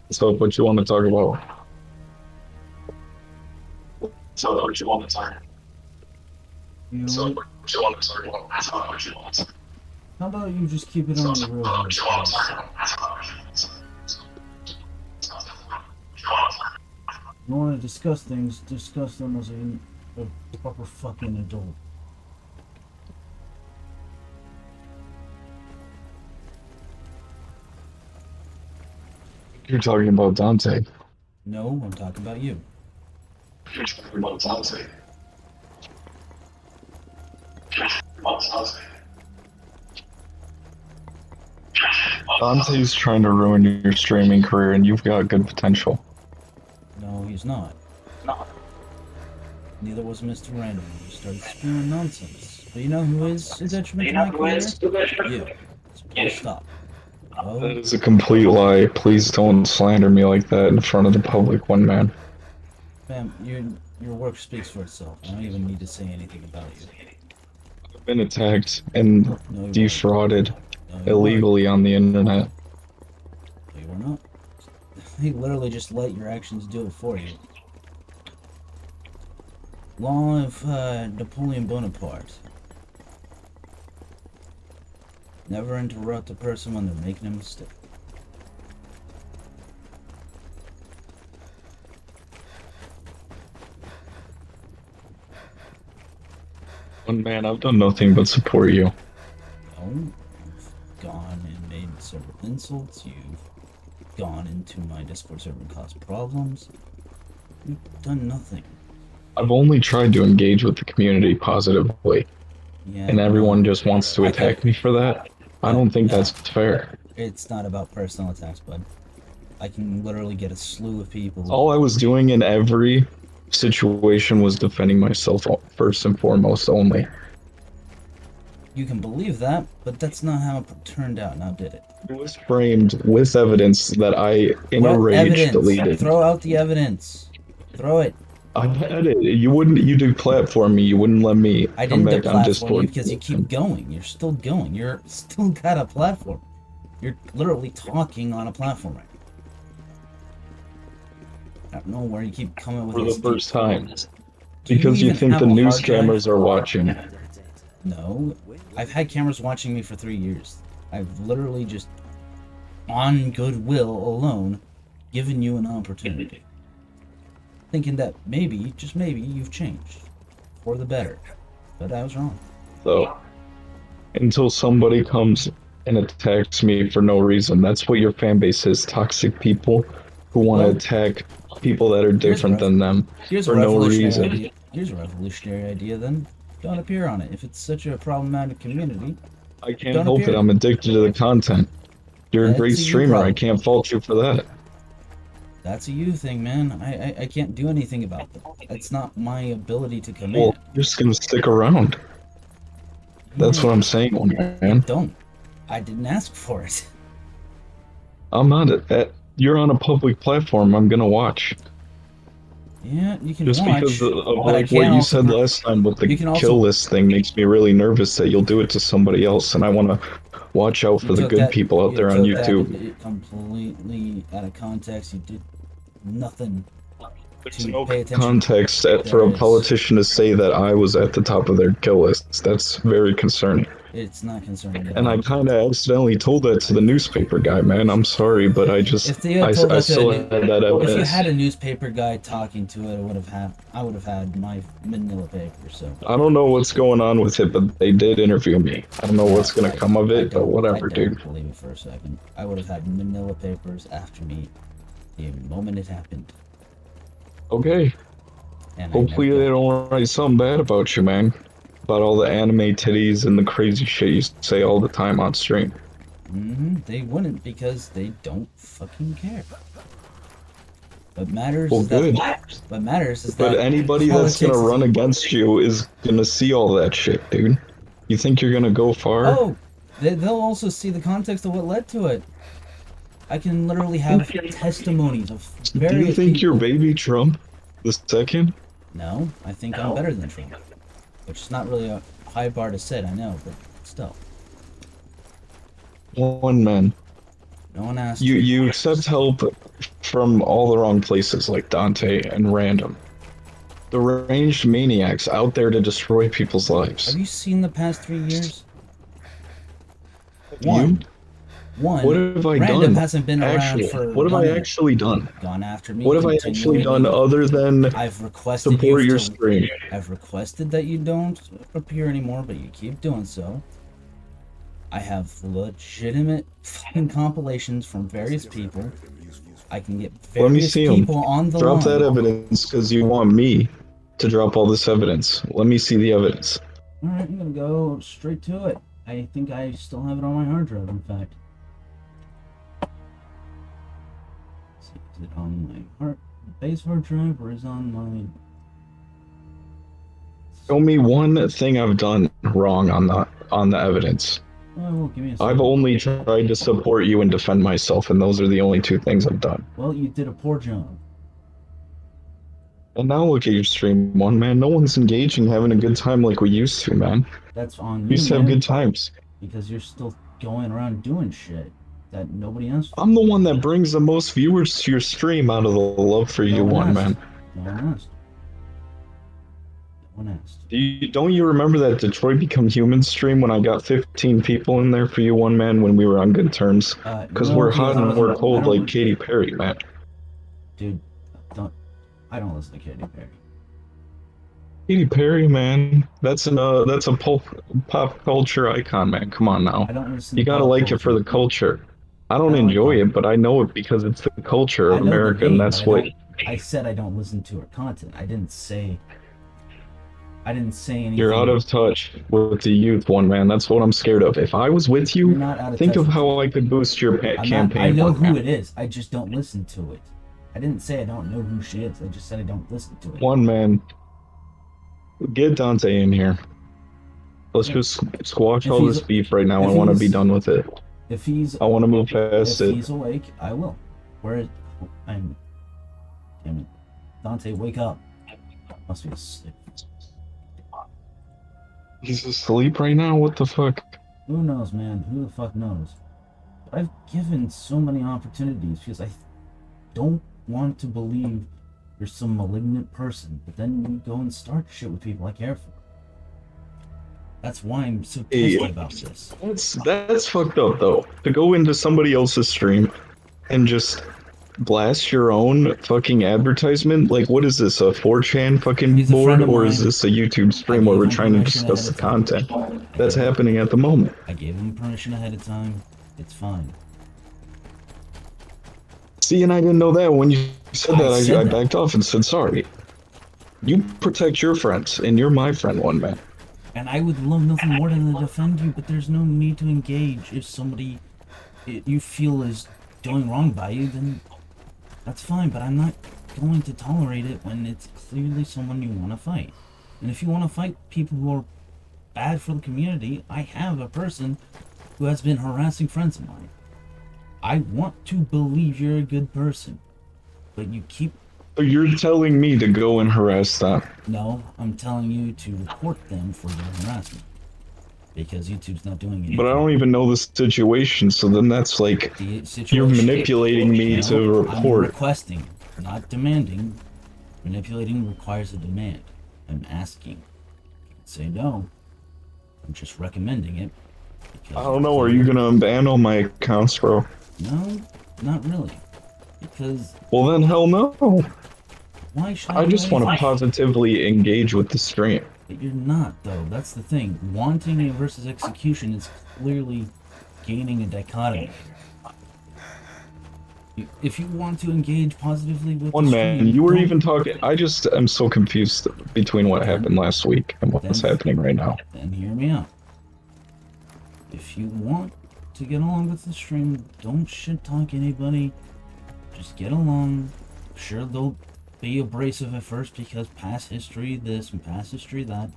So what you want to talk about? So what you want to talk? You know So what? what you want to talk about? So what you want to talk? How about you just keep it on the real What you want to voice? talk about? You want to discuss things, discuss them as a proper fucking adult. You're talking about Dante. No, I'm talking about you. You're talking about Dante. Dante's trying to ruin your streaming career, and you've got good potential. No, he's not. Neither was Mr. Random when you started spewing nonsense. But you know who is a detriment to my career? You. So please stop. That Oh, is a complete lie. Please don't slander me like that in front of the public, one man. fam, your work speaks for itself. I don't even need to say anything about you. I've been attacked and No, you defrauded weren't. No, you illegally on the internet. weren't. No, you were not. They literally just let your actions do it for you. Law of Napoleon Bonaparte. Never interrupt a person when they're making a mistake. One man, I've done nothing but support you. No, you've gone and made several insults. You've gone into my Discord server and caused problems. You've done nothing. I've only tried to engage with the community positively, Yeah, and everyone just wants to attack me for that. I don't think that's fair. It's not about personal attacks, bud. I can literally get a slew of people. All I was doing in every situation was defending myself first and foremost only. You can believe that, but that's not how it turned out, now did it? It was framed with evidence that I, in a What rage, evidence? deleted. Throw out the evidence. Throw it. I had it. You deplatform me. You wouldn't let me I come didn't back on deplatform Discord. you because you keep going. You're still going. You're still got a platform. You're literally talking on a platform right now. I don't know where you keep coming with For these the first time. Do you Because you even think have the a news hard drive? cameras are watching. No, I've had cameras watching me for 3 years. I've literally just, on goodwill alone, given you an opportunity. Thinking that maybe, just maybe, you've changed. For the better. But I was wrong. So, until somebody comes and attacks me for no reason, that's what your fan base is. Toxic people who want to Well, attack people that are different than them Here's for a no revolutionary reason. idea. Here's a revolutionary idea then. Don't appear on it. If it's such a problematic community, I can't don't help it. appear. I'm addicted to the content. You're a That's great a you streamer. I problem. can't fault you for that. That's a you thing, man. I can't do anything about that. It's not my ability to Well, command. you're just gonna stick around. That's what I'm saying, I man. don't. I didn't ask for it. I'm not at. You're on a public platform. I'm gonna watch. Yeah, you can Just watch. because of but I like can't what you also said last time with the you can also- kill list thing makes me really nervous that you'll do it to somebody else, and I want to watch out for the took good that- people out you there on took that YouTube. completely out of context. You did nothing. There's to no pay attention. context for There a is. politician to say that I was at the top of their kill lists. That's very concerning. It's not concerning at And all. I kind of accidentally told that to the newspaper guy, man. I'm sorry, but I just If they had told I that to still a had that If you evidence. had a newspaper guy talking to it, I would have had my manila paper. So I don't know what's going on with it, but they did interview me. I don't know what's gonna come of I it, but don't- whatever, I dude. don't believe it for a second. I would have had manila papers after me the moment it happened. Okay. And Hopefully I they never got don't write something bad about you, man. About all the anime titties and the crazy shit you say all the time on stream. They wouldn't because they don't fucking care. What matters Well, is good. that. What matters is But that. anybody that's gonna politics run is- against you is gonna see all that shit, dude. You think you're gonna go far? Oh, they'll also see the context of what led to it. I can literally have testimonies of Do various you think people. you're baby Trump the second? No, I think I'm better than Trump. Which is not really a high bar to set, I know, but still. One man. No one asked You accept help from all the wrong places, like Dante and Random. Deranged maniacs out there to destroy people's lives. Have you seen the past 3 years? You? One. What have I Random done? hasn't been around Actually, for. what have I actually done? Gone after me. What have I actually done other than I've requested support you your to, stream? I've requested that you don't appear anymore, but you keep doing so. I have legitimate fucking compilations from various people. I can get Let me various see 'em. people on the Drop line. that evidence because you want me to drop all this evidence. Let me see the evidence. Alright, I'm gonna go straight to it. I think I still have it on my hard drive, in fact. Let's see, is it on my base hard drive or is it on my... Show me one thing I've done wrong on the evidence. Oh, give me a second. I've only tried to support you and defend myself, and those are the only two things I've done. Well, you did a poor job. And now look at your stream, OneMan. No one's engaging, having a good time like we used to, man. That's on We you, used to have man, good times. because you're still going around doing shit that nobody else... I'm the one that brings the most viewers to your stream out of the love for you, OneMan. No one asked. No one asked. Don't you remember that Detroit Become Human stream when I got 15 people in there for you, OneMan, when we were on good terms? Because No, we're because hot I and we're wasn't- cold I don't- like Katy Perry, man. Dude, I don't listen to Katy Perry. Katy Perry, man, that's a pop culture icon, man. Come on now, I don't listen you to gotta pop like it for culture. the culture. I don't I like enjoy pop- it, but I know it because it's the culture I of know the America, name, and that's but what. I said I don't listen to her content. I didn't say anything. You're out of touch with the youth, OneMan. That's what I'm scared of. If I was with you, You're not out of think touch of with how I could boost your campaign. I know who OneMan. it is. I just don't listen to it. I didn't say I don't know who she is. I just said I don't listen to it. OneMan, get Dante in here. Let's Yeah. just squash If all he's- this beef right now. I if want to be he's- done with it. If he's I want to move past if it. he's awake, I will. Where I'm damn it. Dante, wake up. Must be asleep. He's asleep right now? What the fuck? Who knows, man? Who the fuck knows? But I've given so many opportunities because I don't want to believe you're some malignant person, but then you go and start shit with people I care for. That's why I'm so pissed about this. That's fucked up though. To go into somebody else's stream and just blast your own fucking advertisement. Like, what is this? A 4chan fucking He's a board, friend of or mine. is this a YouTube stream where gave we're him trying to permission discuss the ahead of time. content that's happening at the moment? I gave him permission ahead of time. It's fine. See, and I didn't know that. When you said I that, said I that. backed off and said sorry. You protect your friends, and you're my friend, OneMan. And I would love nothing more than to defend you, but there's no need to engage. If somebody you feel is doing wrong by you, then that's fine, but I'm not going to tolerate it when it's clearly someone you want to fight. And if you want to fight people who are bad for the community, I have a person who has been harassing friends of mine. I want to believe you're a good person, but you keep... So you're telling me to go and harass them? No, I'm telling you to report them for their harassment. Because YouTube's not doing anything. But I don't even know the situation, so then that's like, The situation, you're manipulating me No, to I'm report. requesting, not demanding. Manipulating requires a demand. I'm asking. You can say no. I'm just recommending it. I don't know, are you gonna ban all my accounts, bro? No, not really. Because Well then, hell no. why should I just want to anything? positively engage with the stream. But you're not, though. That's the thing. Wanting it versus execution is clearly gaining a dichotomy. If you want to engage positively with the OneMan, stream, you were don't- even talking. I just am so confused between what happened last week and what's Then- happening right now. Then hear me out. If you want to get along with the stream, don't shit talk anybody. Just get along. Sure, they'll be abrasive at first because past history this and past history that.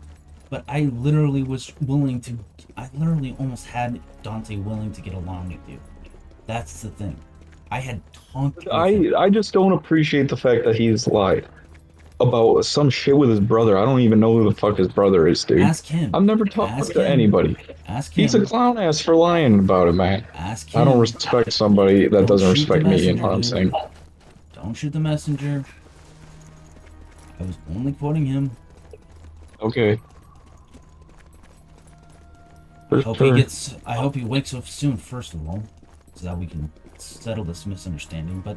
But I literally was willing to. I literally almost had Dante willing to get along with you. That's the thing. I had talked. With him. I just don't appreciate the fact that he's lied. about some shit with his brother. I don't even know who the fuck his brother is, dude. Ask him. I've never talked Ask to him. anybody. Ask He's a him. clown ass for lying about it, man. Ask I don't him. respect somebody that Don't doesn't shoot the respect me, you know messenger, what I'm dude. saying? Don't shoot the messenger. I was only quoting him. Okay. I hope he wakes up soon, first of all, so that we can settle this misunderstanding. But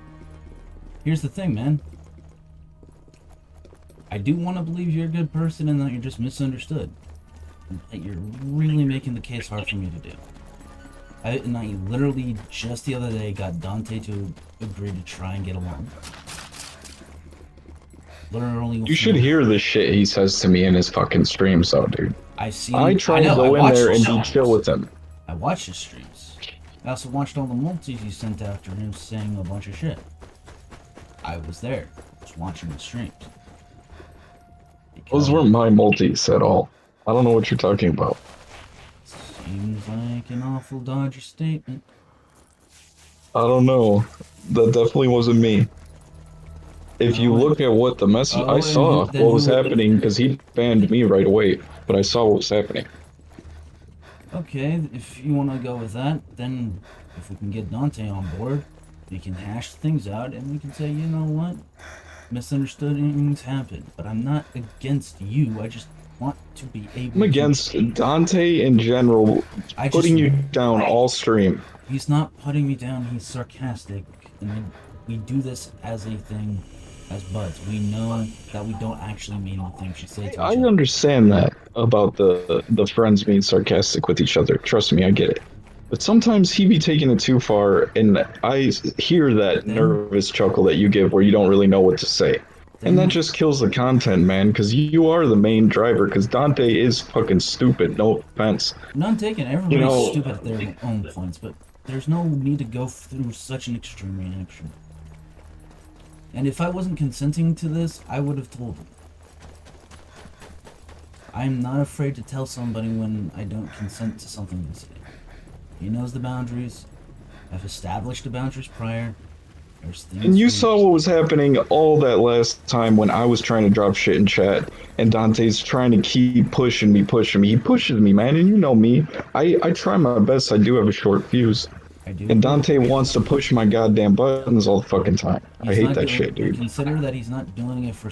here's the thing, man. I do want to believe you're a good person and that you're just misunderstood. And that you're really making the case hard for me to do. I literally just the other day got Dante to agree to try and get along. Literally. You should hear the shit he says to me in his fucking streams, though, dude. I try to go in there and be chill with him. I watched his streams. I also watched all the multis you sent after him saying a bunch of shit. I was there, just watching the streams. Those weren't my multis at all. I don't know what you're talking about. Seems like an awful dodgy statement. I don't know. That definitely wasn't me. If you look at what the message, I saw what was happening because he banned me right away, but I saw what was happening. Okay, if you want to go with that, then if we can get Dante on board, we can hash things out and we can say, you know what? Misunderstandings happen, but I'm not against you. I just want to be able I'm against Dante in general, putting you down all stream. He's not putting me down, he's sarcastic, and we do this as a thing, as buds. We know that we don't actually mean the things you say to each other. I understand that about the friends being sarcastic with each other. Trust me, I get it. But sometimes he be taking it too far, and I hear that nervous chuckle that you give where you don't really know what to say. And that just kills the content, man, because you are the main driver, because Dante is fucking stupid, no offense. None taken, everybody's stupid at their own points, but there's no need to go through such an extreme reaction. And if I wasn't consenting to this, I would have told him. I'm not afraid to tell somebody when I don't consent to something they say. He knows the boundaries. I've established the boundaries prior. And you saw what was happening all that last time when I was trying to drop shit in chat, and Dante's trying to keep pushing me. He pushes me, man, and you know me. I try my best. I do have a short fuse. And Dante wants to push my goddamn buttons all the fucking time. I hate that shit, dude. Consider that he's not doing it for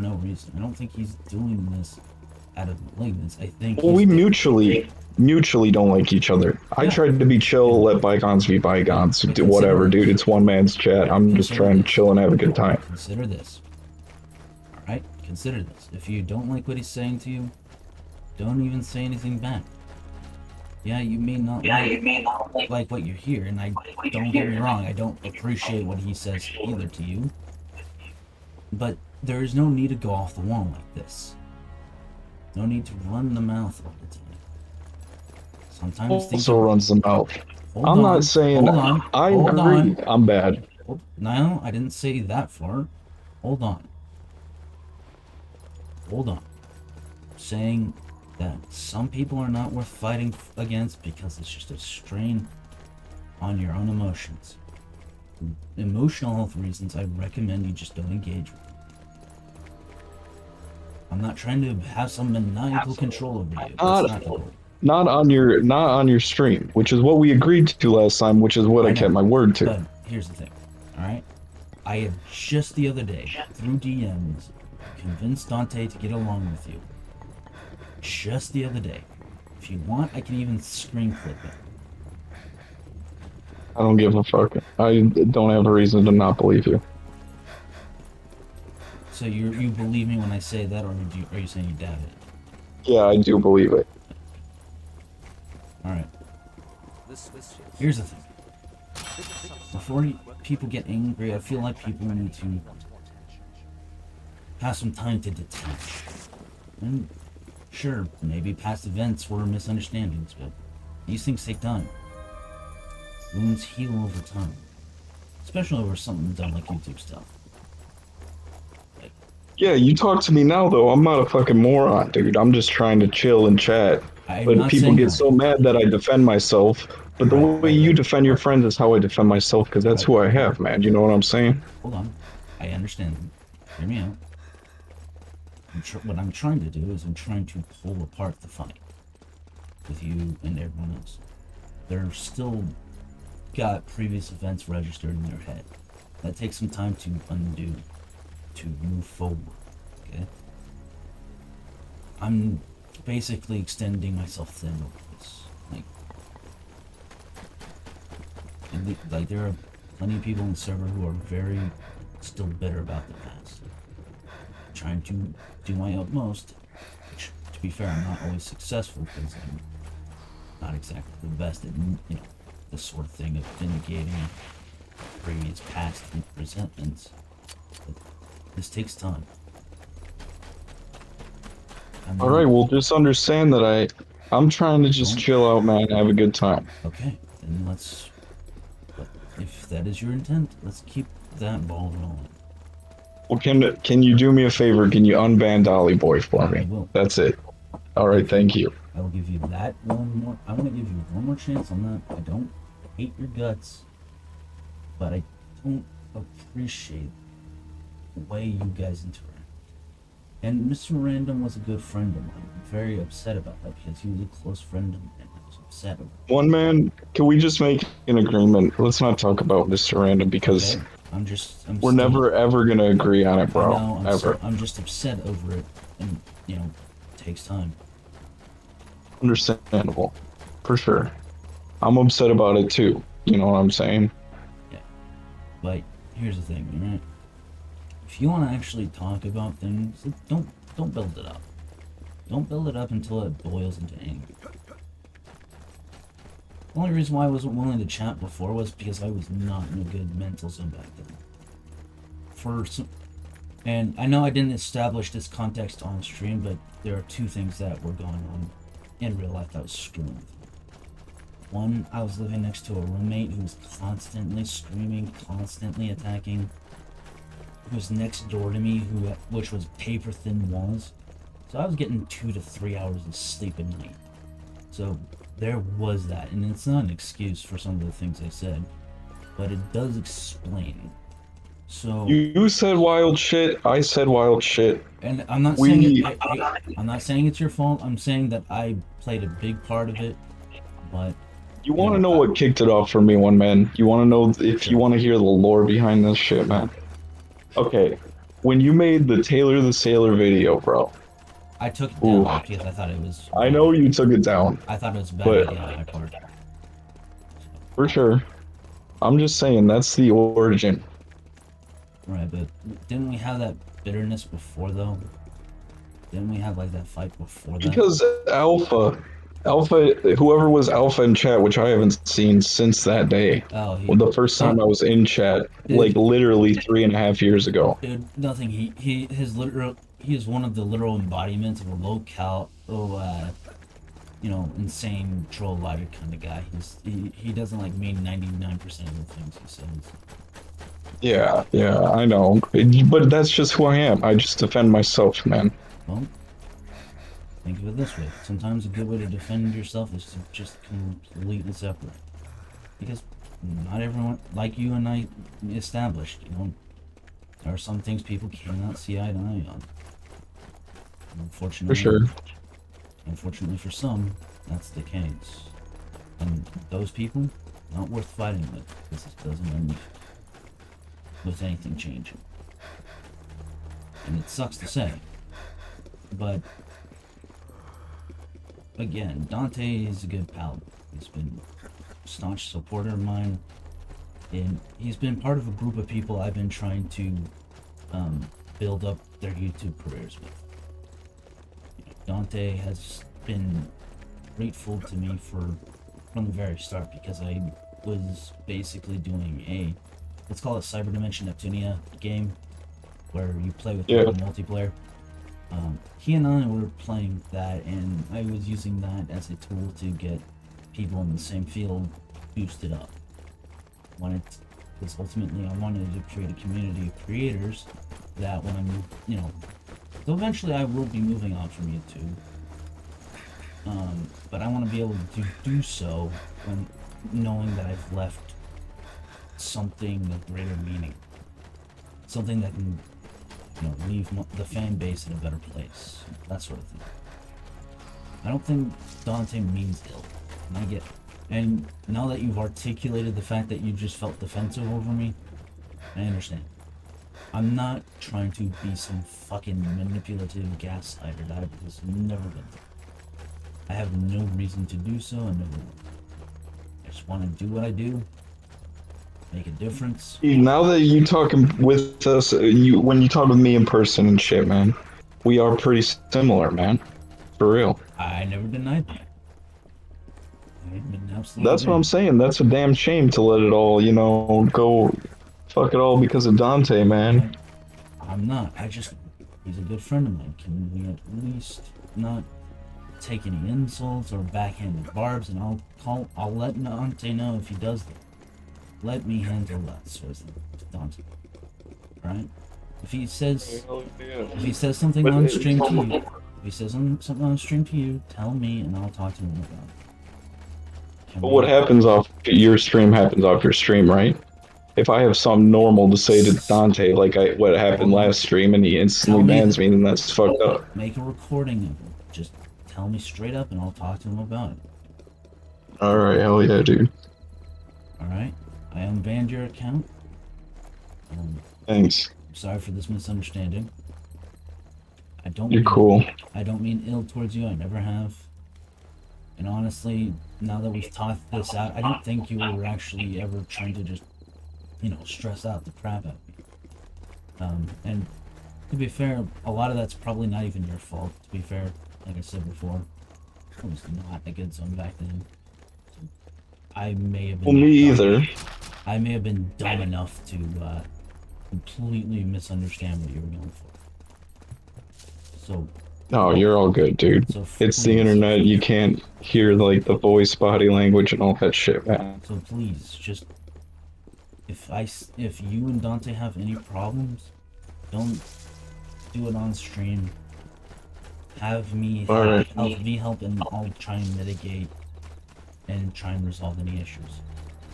no reason. I don't think he's doing this out of malignance. I think. Well, we mutually don't like each other. I tried to be chill, let bygones be bygones, do whatever, dude. It's one man's chat. I'm just trying to chill and have a good time. Consider this. Alright? Consider this. If you don't like what he's saying to you, don't even say anything back. Yeah, you may not like what you hear, and don't get me wrong, I don't appreciate what he says either to you. But there is no need to go off the wall like this. No need to run the mouth all the time. Sometimes things also runs the mouth. I'm not saying I agree. I'm bad. No, I didn't say that far. Hold on. Saying that some people are not worth fighting against because it's just a strain on your own emotions. For emotional health reasons, I recommend you just don't engage with them. I'm not trying to have some maniacal control over you. That's not the goal. Not on your stream, which is what we agreed to last time, which is what I kept my word to. But here's the thing, alright? I have just the other day, through DMs, convinced Dante to get along with you. Just the other day. If you want, I can even screen clip it. I don't give a fuck. I don't have a reason to not believe you. So you believe me when I say that, or are you saying you doubt it? Yeah, I do believe it. Alright. Here's the thing. Before people get angry, I feel like people need to have some time to detach. And sure, maybe past events were misunderstandings, but these things take time. Wounds heal over time. Especially over something done like YouTube stuff. Yeah, you talk to me now, though. I'm not a fucking moron, dude. I'm just trying to chill and chat. But people get so mad that I defend myself. But the way you defend your friends is how I defend myself, because that's who I have, man. You know what I'm saying? Hold on. I understand. Hear me out. what I'm trying to do is I'm trying to pull apart the fight with you and everyone else. They're still got previous events registered in their head. That takes some time to undo, to move forward, okay? I'm basically extending myself thin over this. Like there are plenty of people in the server who are very still bitter about the past. Trying to do my utmost, which, to be fair, I'm not always successful because I'm not exactly the best at, this sort of thing of vindicating previous past resentments. But this takes time. All right, well, just understand that I'm trying to just chill out, man, have a good time. Okay, then let's. If that is your intent, let's keep that ball rolling. Well, can you do me a favor? Can you unban Dolly Boy for me? I will. That's it. All right, thank you. I will give you that one more. I want to give you one more chance on that. I don't hate your guts, but I don't appreciate the way you guys interact. And Mr. Random was a good friend of mine. I'm very upset about that because he was a close friend of mine. I was upset about it. One man, can we just make an agreement? Let's not talk about Mr. Random because we're never ever gonna agree on it, bro. I'm just upset over it, and it takes time. Understandable, for sure. I'm upset about it too. You know what I'm saying? Yeah. But here's the thing, alright? If you want to actually talk about things, don't build it up. Don't build it up until it boils into anger. The only reason why I wasn't willing to chat before was because I was not in a good mental zone back then. And I know I didn't establish this context on stream, but there are two things that were going on in real life that was screwing with me. One, I was living next to a roommate who was constantly screaming, constantly attacking. Who was next door to me, which was paper thin walls. So I was getting 2 to 3 hours of sleep a night. So there was that, and it's not an excuse for some of the things I said, but it does explain. So you said wild shit. I said wild shit. And I'm not saying I'm not saying it's your fault. I'm saying that I played a big part of it, but you want to know what kicked it off for me, one man? You want to know if you want to hear the lore behind this shit, man? Okay, when you made the Taylor the Sailor video, bro. I took it down because I thought it was. I know you took it down. I thought it was bad idea on my part. For sure. I'm just saying that's the origin. Right, but didn't we have that bitterness before though? Didn't we have like that fight before that? Because Alpha, whoever was Alpha in chat, which I haven't seen since that day. Oh, the first time I was in chat, like literally 3.5 years ago. Dude, nothing. He is one of the literal embodiments of a insane troll logic kind of guy. He doesn't like mean 99% of the things he says. Yeah, I know, but that's just who I am. I just defend myself, man. Well, think of it this way. Sometimes a good way to defend yourself is to just completely separate. Because not everyone, like you and I established, there are some things people cannot see eye to eye on. Unfortunately, for sure. Unfortunately for some, that's the case. And those people, not worth fighting with, because it doesn't end with anything changing. And it sucks to say, but again, Dante is a good pal. He's been a staunch supporter of mine, and he's been part of a group of people I've been trying to build up their YouTube careers with. Dante has been grateful to me from the very start because I was basically doing let's call it Cyber Dimension Neptunia game where you play with people in multiplayer. He and I were playing that, and I was using that as a tool to get people in the same field boosted up. Because ultimately I wanted to create a community of creators that when I'm, so eventually I will be moving on from YouTube. But I want to be able to do so when knowing that I've left something of greater meaning. Something that can leave the fan base in a better place, that sort of thing. I don't think Dante means ill, and I get it. And now that you've articulated the fact that you just felt defensive over me, I understand. I'm not trying to be some fucking manipulative gaslighter. That has never been. I have no reason to do so, and never will. I just want to do what I do, make a difference. Now that you talking with us, when you talk with me in person and shit, man, we are pretty similar, man. For real. I never denied that. I've been absolutely. That's what I'm saying. That's a damn shame to let it all, go fuck it all because of Dante, man. I'm not. He's a good friend of mine. Can we at least not take any insults or backhanded barbs? And I'll let Dante know if he does that. Let me handle that sort of thing, Dante. Alright? If he says something on stream to you, something on stream to you, tell me and I'll talk to him about it. But what happens off your stream happens off your stream, right? If I have something normal to say to Dante, like what happened last stream, and he instantly bans me, then that's fucked up. Make a recording of it. Just tell me straight up, and I'll talk to him about it. All right, hell yeah, dude. All right, I unbanned your account. Thanks. I'm sorry for this misunderstanding. You're cool. I don't mean ill towards you. I never have. And honestly, now that we've talked this out, I don't think you were actually ever trying to just, stress out the crap out of me. And to be fair, a lot of that's probably not even your fault. To be fair, like I said before, I was not a good son back then. I may have been. Well, me either. I may have been dumb enough to completely misunderstand what you were going for. So. No, you're all good, dude. So it's the internet. You can't hear like the voice, body language, and all that shit, man. So please, just if you and Dante have any problems, don't do it on stream. Have me help, and I'll try and mitigate and try and resolve any issues.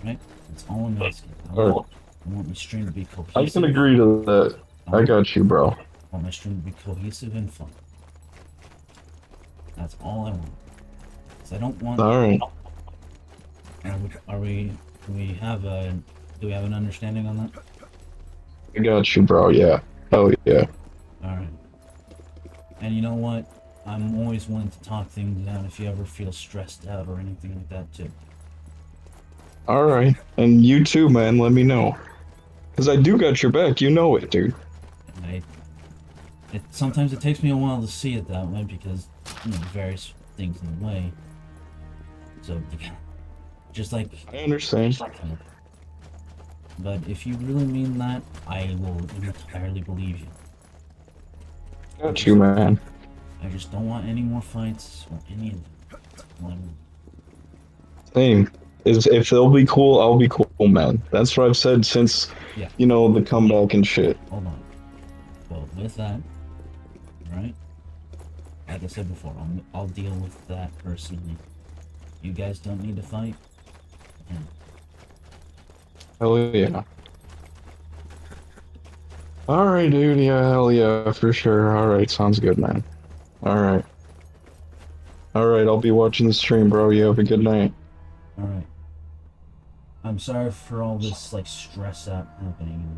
Right? That's all I'm asking. I want my stream to be cohesive. I can agree to that. I got you, bro. I want my stream to be cohesive and fun. That's all I want. Cause I don't want. All right. Do we have an understanding on that? I got you, bro. Yeah. Hell yeah. All right. And you know what? I'm always willing to talk things down if you ever feel stressed out or anything like that too. All right. And you too, man. Let me know. Cause I do got your back. You know it, dude. Sometimes it takes me a while to see it that way because various things in the way. So just like I understand. But if you really mean that, I will entirely believe you. Got you, man. I just don't want any more fights or any of them. Same. If they'll be cool, I'll be cool, man. That's what I've said since, the comeback and shit. Hold on. Well, with that, right? Like I said before, I'll deal with that personally. You guys don't need to fight. Hell yeah. Alright, dude. Yeah, hell yeah, for sure. Alright, sounds good, man. Alright. Alright, I'll be watching the stream, bro. You have a good night. Alright. I'm sorry for all this, stress out happening.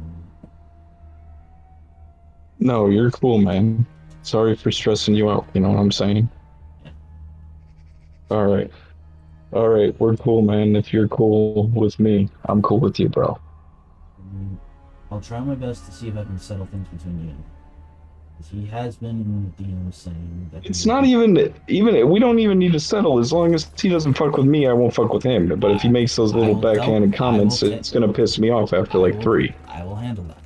No, you're cool, man. Sorry for stressing you out, you know what I'm saying? Yeah. Alright. Alright, we're cool, man. If you're cool with me, I'm cool with you, bro. I'll try my best to see if I can settle things between you and him. Because he has been in the DMs saying that... It's not even, we don't even need to settle. As long as he doesn't fuck with me, I won't fuck with him. But if he makes those little backhanded comments, it's gonna piss me off after like 3. I will handle that.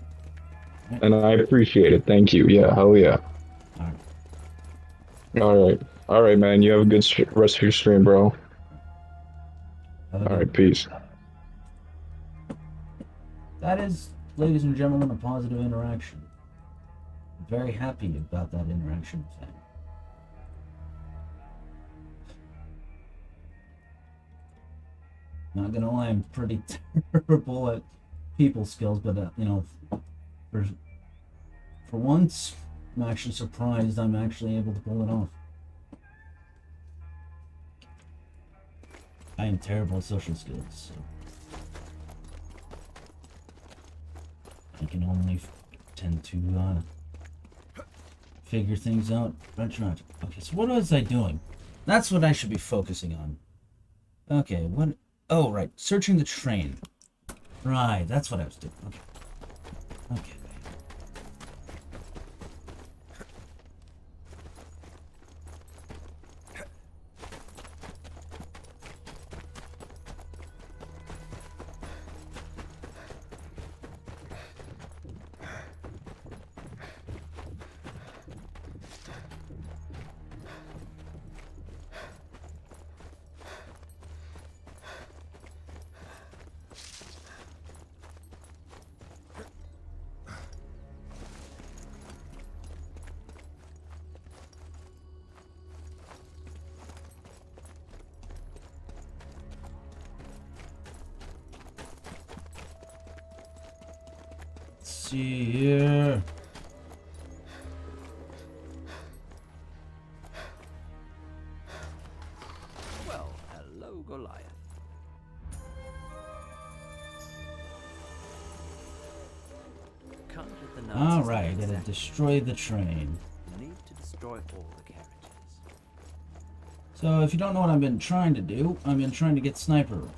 Right. And I appreciate it. Thank you. Yeah, hell yeah. Alright. Alright, man. You have a good rest of your stream, bro. Alright, peace. That is, ladies and gentlemen, a positive interaction. I'm very happy about that interaction with him. Not gonna lie, I'm pretty terrible at people skills, but For once, I'm actually surprised I'm actually able to pull it off. I am terrible at social skills, so I can only tend to figure things out. Venture out. Okay, so what was I doing? That's what I should be focusing on. Okay, what? Oh, right. Searching the train. Right, that's what I was doing. Okay. Okay. See here. Well, hello, Goliath. Can't let the Nazis All right, know gotta exactly. destroy the train. Need to destroy all the carriages. So if you don't know what I've been trying to do, I've been trying to get sniper rifles.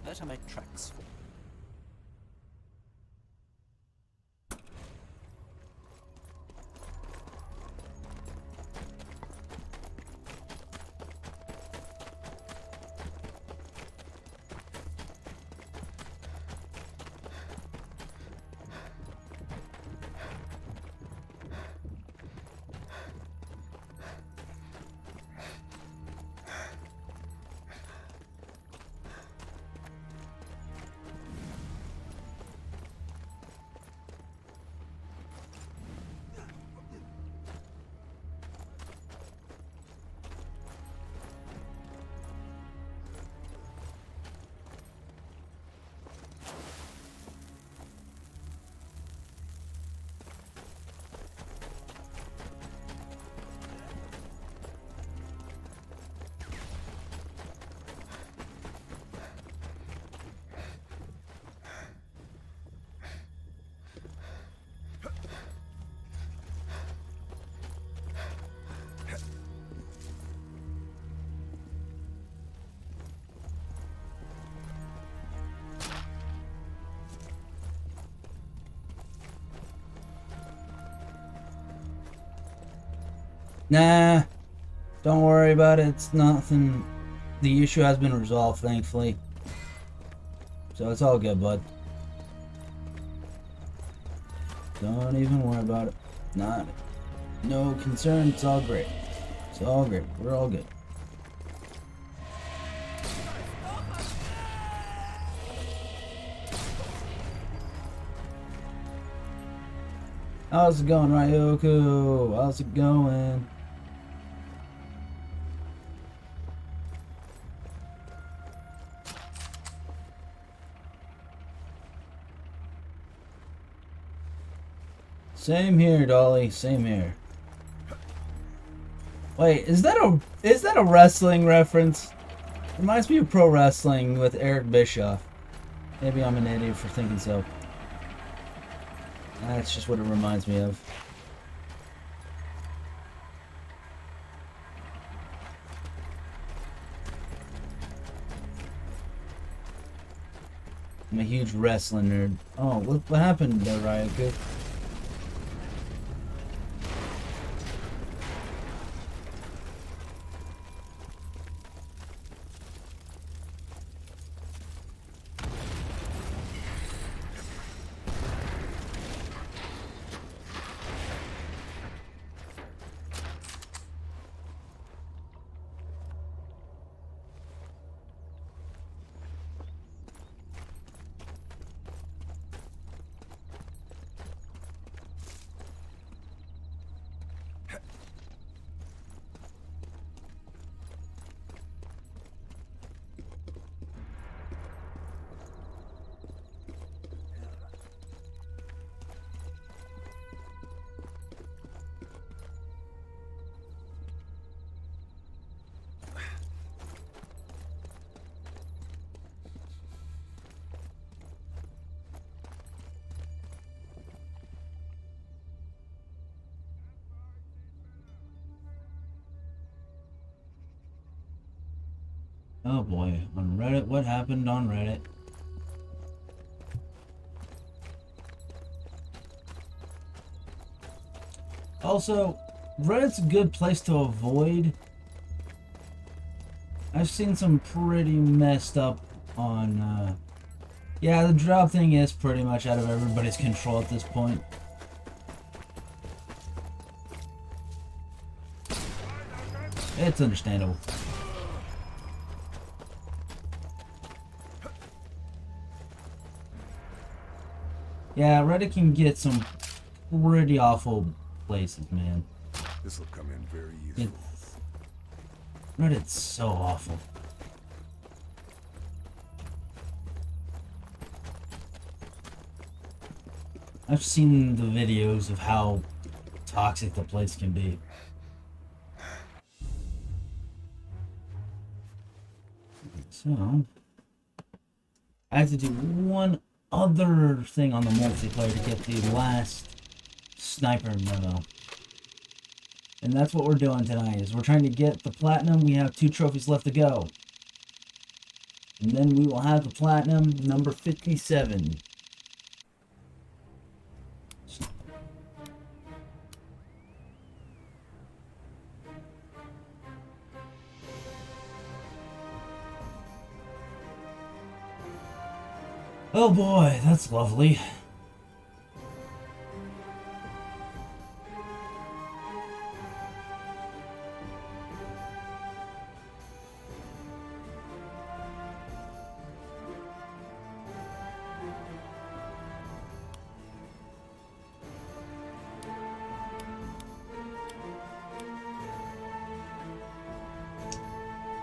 Better make tracks. Nah, don't worry about it. It's nothing. The issue has been resolved, thankfully. So it's all good, bud. Don't even worry about it. No concern. It's all great. It's all great. We're all good. How's it going, Ryoku? How's it going? Same here, Dolly. Same here. Wait, is that a wrestling reference? Reminds me of pro wrestling with Eric Bischoff. Maybe I'm an idiot for thinking so. That's just what it reminds me of. I'm a huge wrestling nerd. Oh, what happened there, Ryoku? Oh boy, on Reddit, what happened on Reddit? Also, Reddit's a good place to avoid. I've seen some pretty messed up on, yeah, the drop thing is pretty much out of everybody's control at this point. It's understandable. Yeah, Reddit can get some pretty awful places, man. This will come in very easily. Reddit's so awful. I've seen the videos of how toxic the place can be. So, I have to do one other thing on the multiplayer to get the last sniper memo. And that's what we're doing tonight, is we're trying to get the platinum. We have 2 trophies left to go. And then we will have the platinum number 57. Oh boy, that's lovely.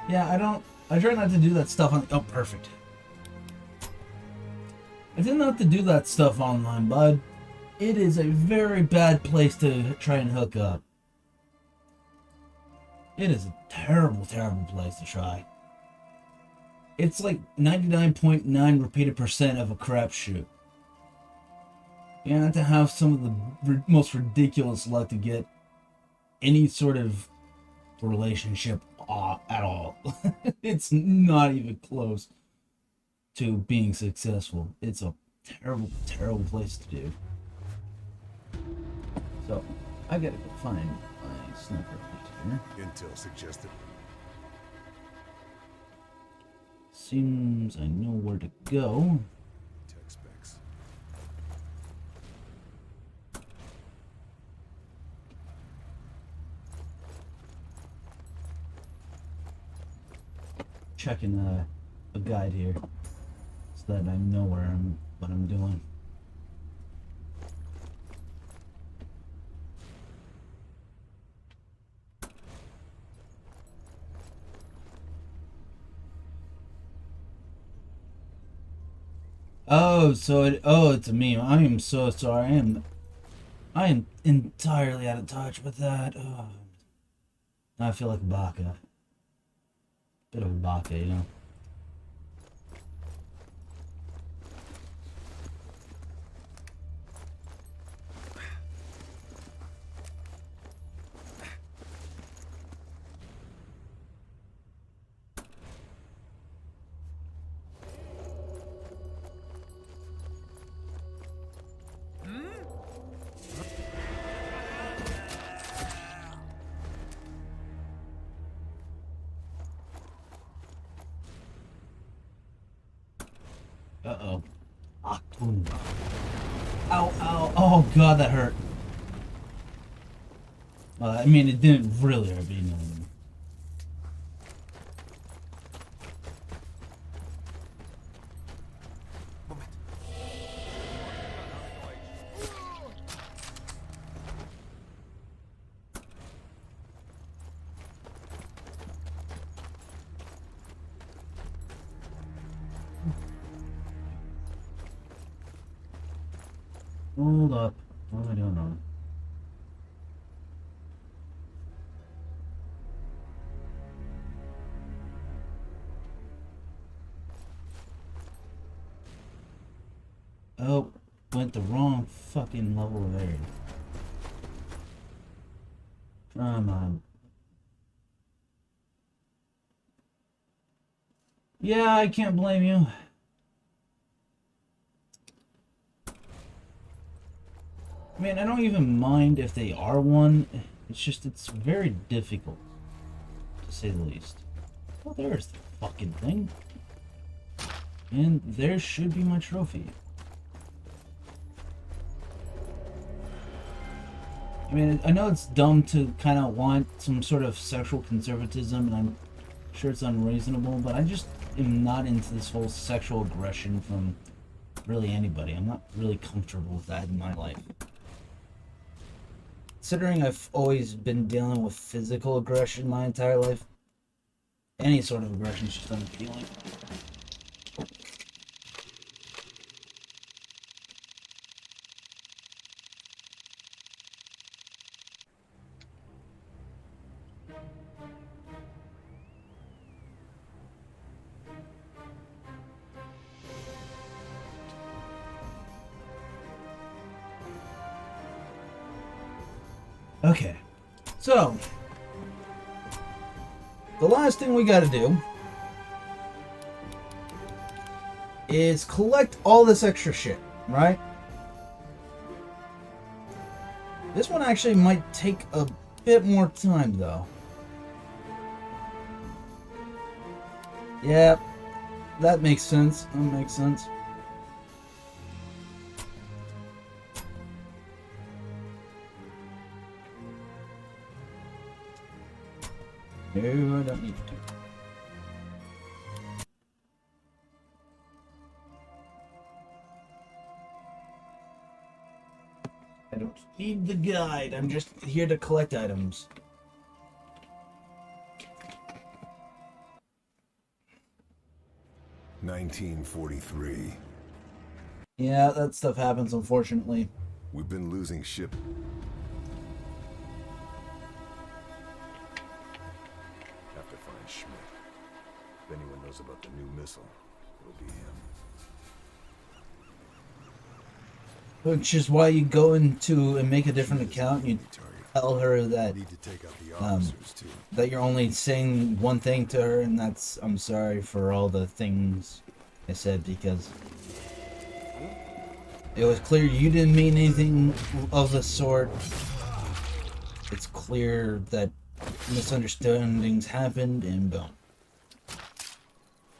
Yeah, I try not to do that stuff on, oh, perfect. I tend not to do that stuff online, bud. It is a very bad place to try and hook up. It is a terrible, terrible place to try. It's like 99.9 repeated percent of a crapshoot. You have to have some of the most ridiculous luck to get any sort of relationship at all. It's not even close to being successful. It's a terrible, terrible place to do. So, I gotta go find my sniper. here. Intel suggested. Seems I know where to go. Tech specs. Checking a guide here so that I know what I'm doing. Oh, it's a meme. I am so sorry. I am entirely out of touch with that. Oh. Now I feel like Baka. Bit of a Baka, you know. Uh-oh. Octoon. Ow, ow. Oh, God, that hurt. I mean, it didn't really hurt, but you know what I mean. Hold up. What am I doing wrong? Oh, went the wrong fucking level of area. Come on. Yeah, I can't blame you. I mean, I don't even mind if they are one. It's just, it's very difficult, to say the least. Well, there's the fucking thing. And there should be my trophy. I mean, I know it's dumb to kind of want some sort of sexual conservatism, and I'm sure it's unreasonable, but I just am not into this whole sexual aggression from really anybody. I'm not really comfortable with that in my life. Considering I've always been dealing with physical aggression my entire life, any sort of aggression is just unappealing. Okay, so the last thing we gotta do is collect all this extra shit, right? This one actually might take a bit more time, though. Yeah, that makes sense. That makes sense. No, I don't need to. I don't need the guide. I'm just here to collect items. $1943. Yeah, that stuff happens, unfortunately. We've been losing ship. Have to find Schmidt. If anyone knows about the new missile, it'll be him. Which is why you go into and make a different account and you tell her that Need to take out the officers too. that you're only saying one thing to her, and that's, I'm sorry for all the things I said, because it was clear you didn't mean anything of the sort. It's clear that misunderstandings happened, and boom.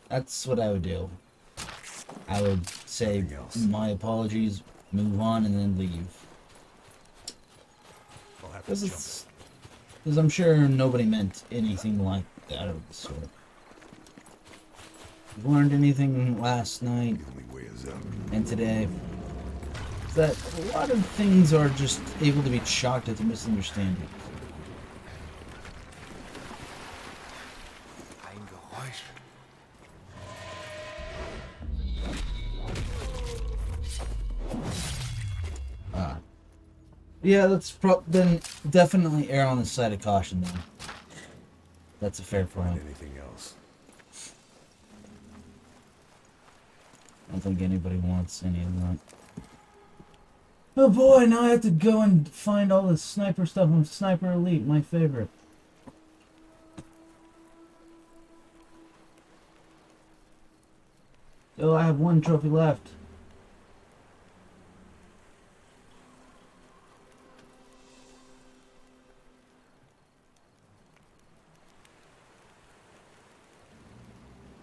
That's what I would do. I would say Anything else? my apologies, move on, and then leave. I'll have to jump Because I'm sure nobody meant anything like that of the sort. Learned anything last night it. The only way is up. and today is that a lot of things are just able to be chalked at the misunderstandings. Yeah, let's then definitely err on the side of caution then. That's a fair Find point. anything else? I don't think anybody wants any of that. Oh boy, now I have to go and find all this sniper stuff on Sniper Elite, my favorite. Oh, I have one trophy left.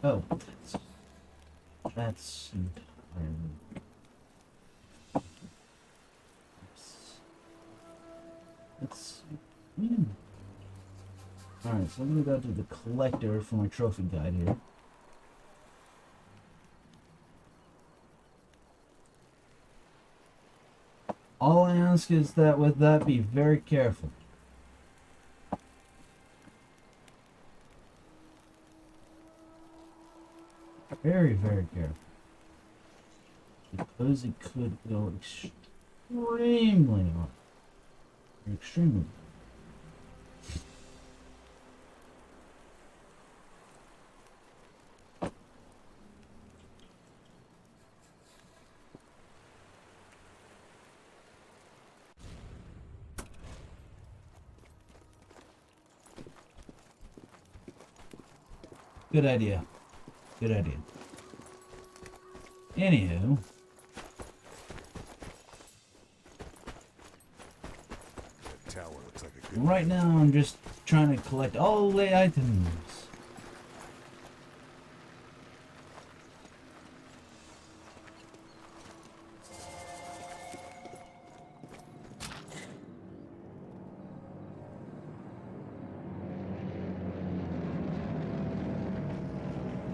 Oh, that's Alright, so I'm gonna go to the collector for my trophy guide here. All I ask is that with that, be very careful. Very, very careful. Because it could go extremely wrong. Extremely wrong. Good idea. Good idea. Anywho. That tower looks like a good Right now I'm just trying to collect all the items.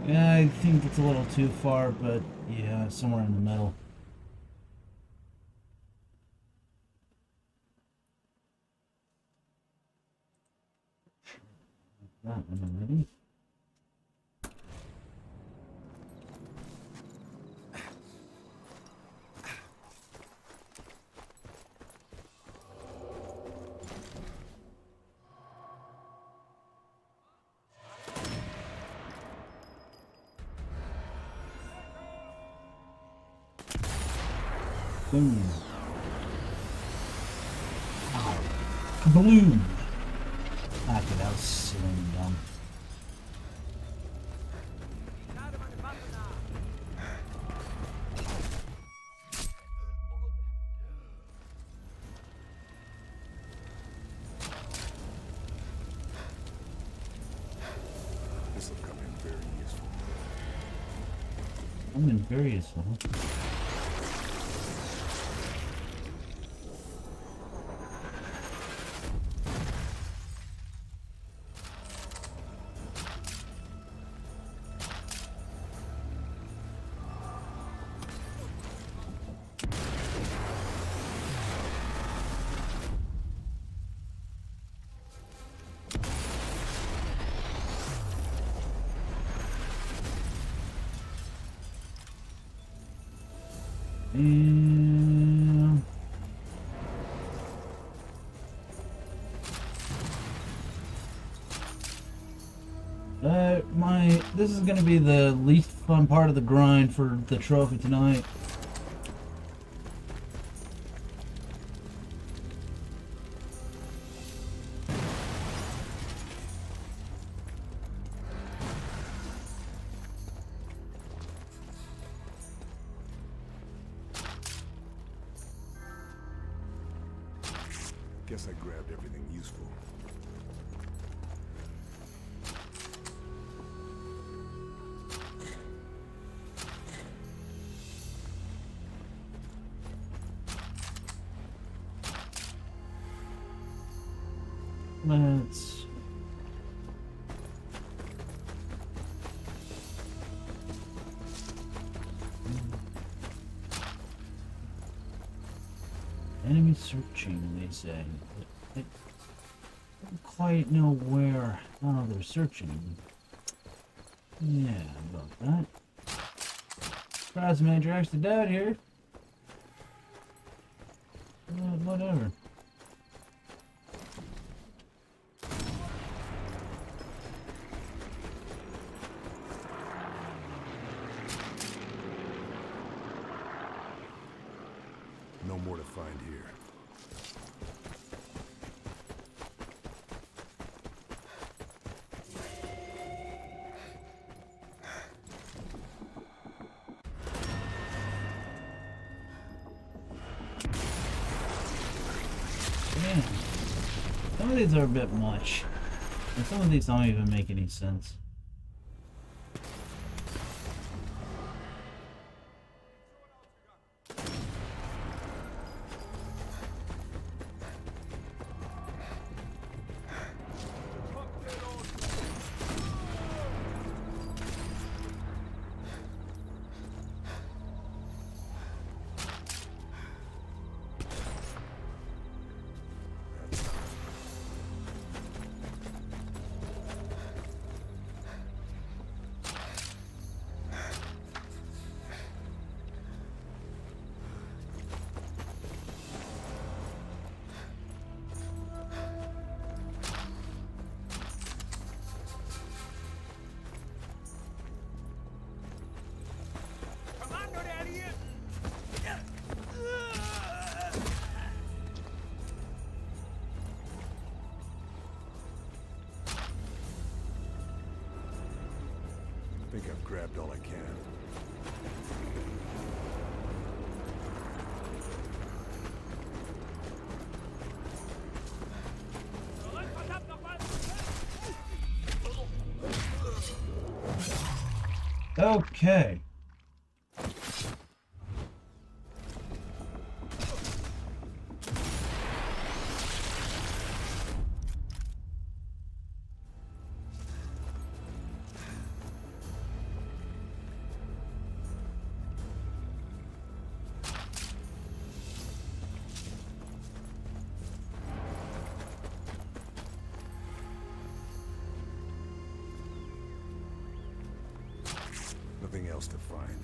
Yeah, I think it's a little too far, but yeah, somewhere in the middle. That one already. Boom. Ow. Kaboom! Okay, that was silly and dumb. This will come in very useful. I'm in very useful. And this is gonna be the least fun part of the grind for the trophy tonight. Guess I grabbed everything useful. Let's... Enemy searching, they say. I don't quite know where... Oh, they're searching. Yeah, about that. Surprise, Major actually died here. Whatever. No more to find here. Yeah. Some of these are a bit much. And some of these don't even make any sense. I think I've grabbed all I can. Okay. Nothing else to find.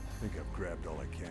I think I've grabbed all I can.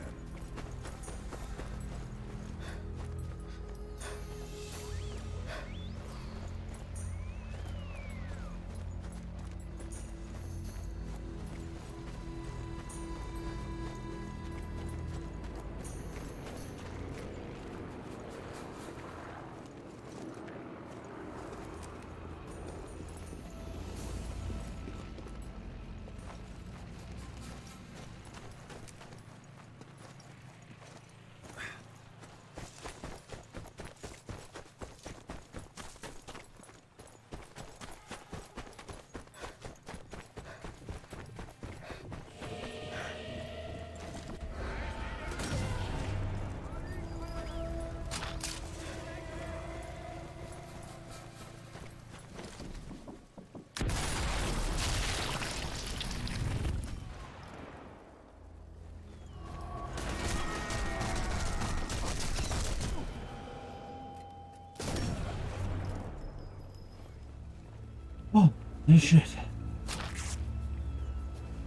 Oh, no shit.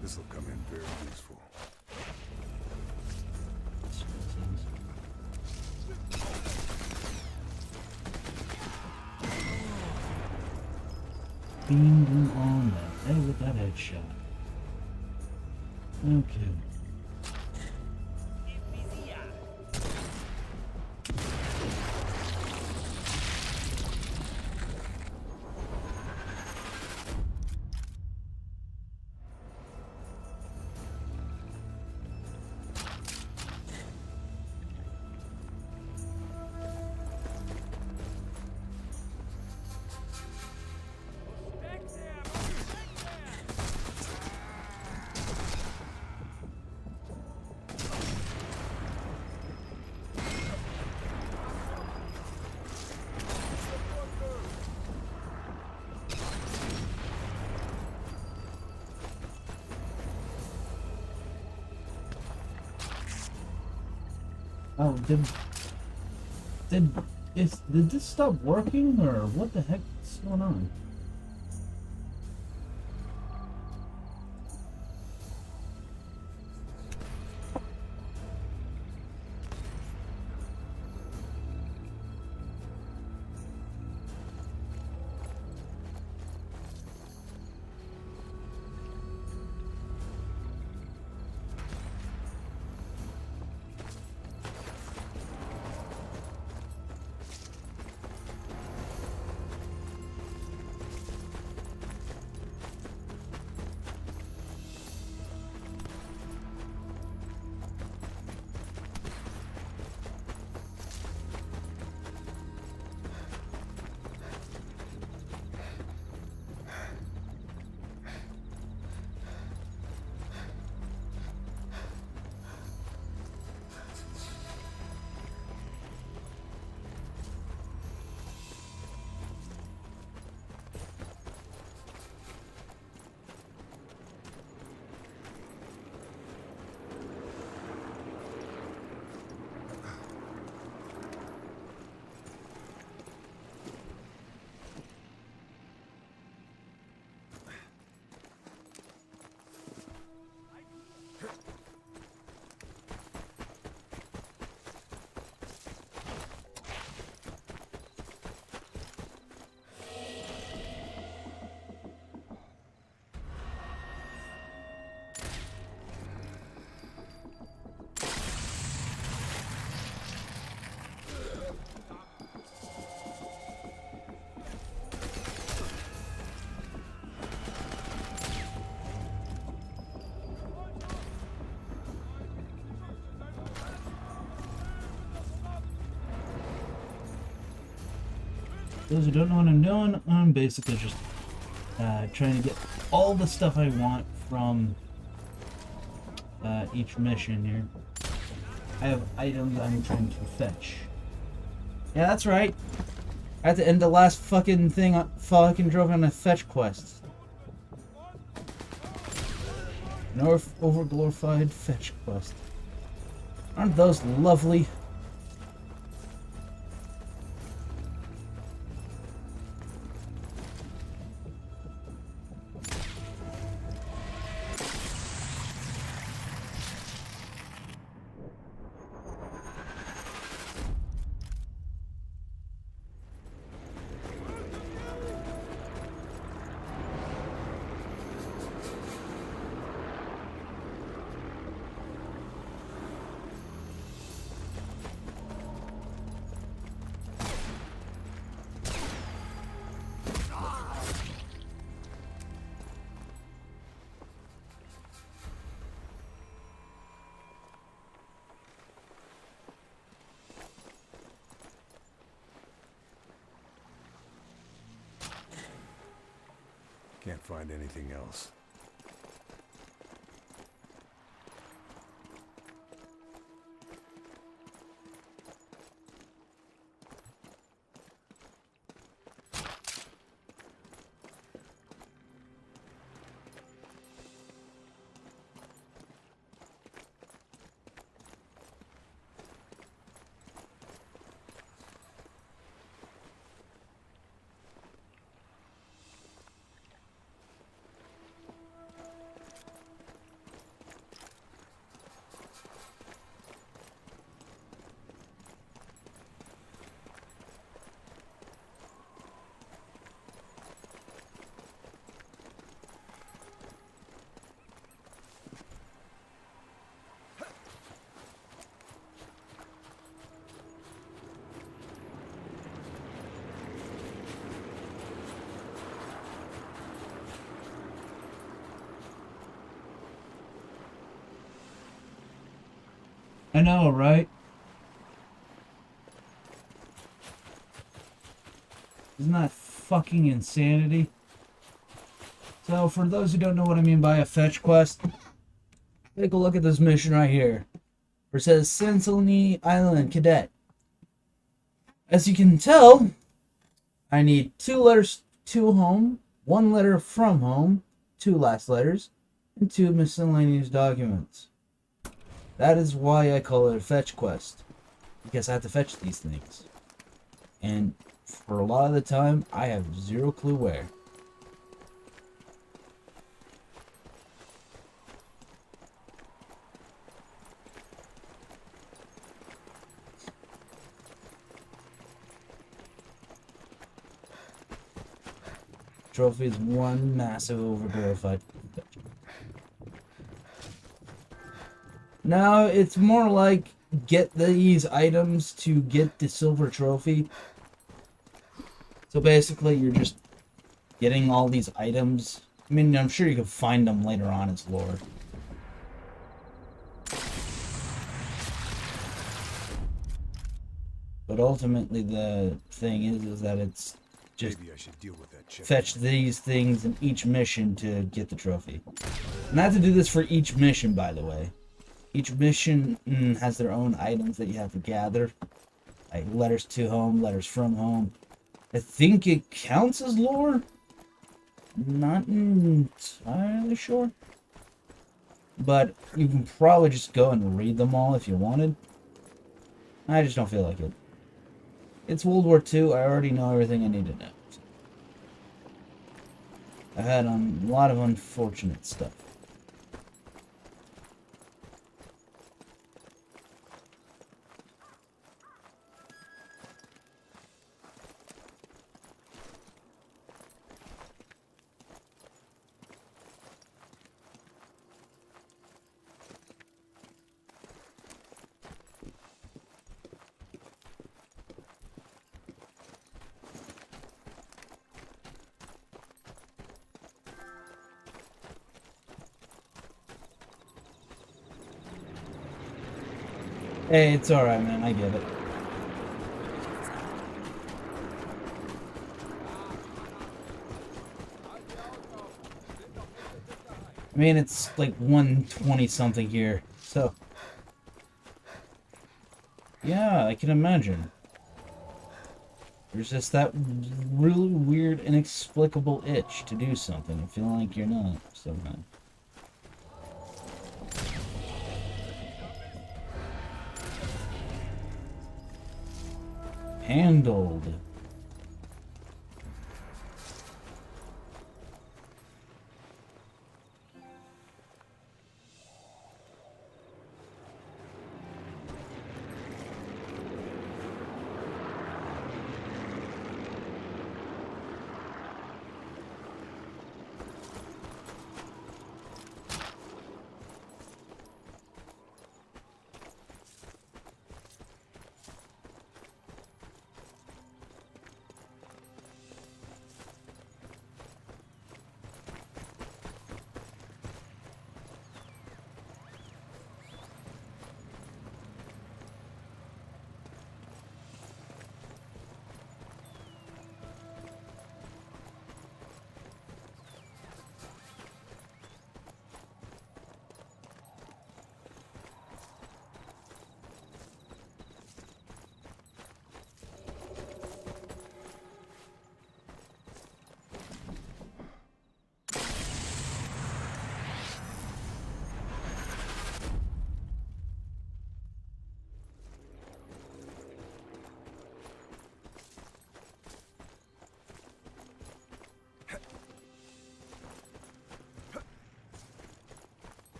This will come in very useful. Beamed him on that head with that headshot. Okay. Oh, did this stop working, or what the heck is going on? Those who don't know what I'm doing, I'm basically just trying to get all the stuff I want from each mission here. I have items I'm trying to fetch. Yeah, that's right. I had to end the last fucking thing, fucking drove on a fetch quest. An overglorified fetch quest. Aren't those lovely? Can't find anything else. I know, right? Isn't that fucking insanity? So, for those who don't know what I mean by a fetch quest, take a look at this mission right here. Where it says Sensilini Island Cadet. As you can tell, I need 2 letters to home, 1 letter from home, 2 last letters, and 2 miscellaneous documents. That is why I call it a fetch quest. because I have to fetch these things. And for a lot of the time, I have zero clue where. Trophy is one massive overdrive fight. No, it's more like get these items to get the silver trophy. So basically, you're just getting all these items. I mean, I'm sure you can find them later on as lore. But ultimately, the thing is that it's just Maybe I should deal with that chick. fetch these things in each mission to get the trophy. And I have to do this for each mission, by the way. Each mission has their own items that you have to gather. Like letters to home, letters from home. I think it counts as lore. Not entirely sure. But you can probably just go and read them all if you wanted. I just don't feel like it. It's World War II. I already know everything I need to know. I've had a lot of unfortunate stuff. Hey, it's alright, man. I get it. I mean, it's like 1:20 something here, so... Yeah, I can imagine. There's just that really weird, inexplicable itch to do something and feel like you're not somehow. Handled.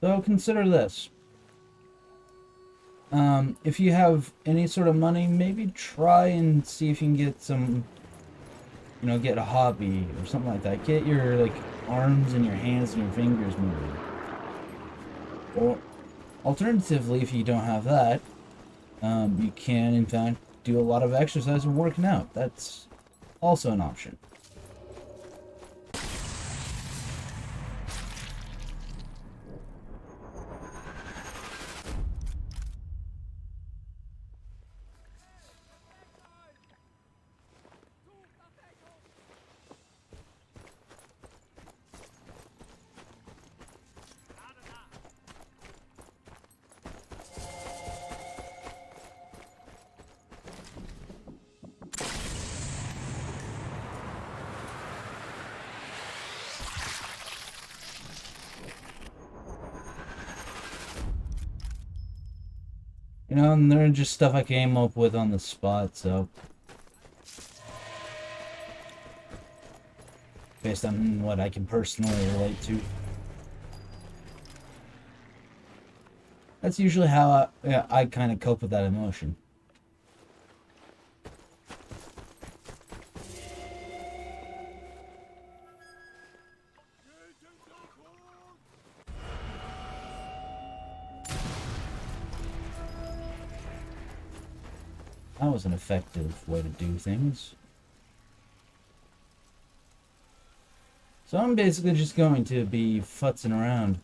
So consider this. If you have any sort of money, maybe try and see if you can get some, get a hobby or something like that. Get your, like, arms and your hands and your fingers moving. Or, alternatively, if you don't have that, you can, in fact, do a lot of exercise and working out. That's also an option. You know, and they're just stuff I came up with on the spot, so. Based on what I can personally relate to. That's usually how I kind of cope with that emotion. That was an effective way to do things. So I'm basically just going to be futzing around,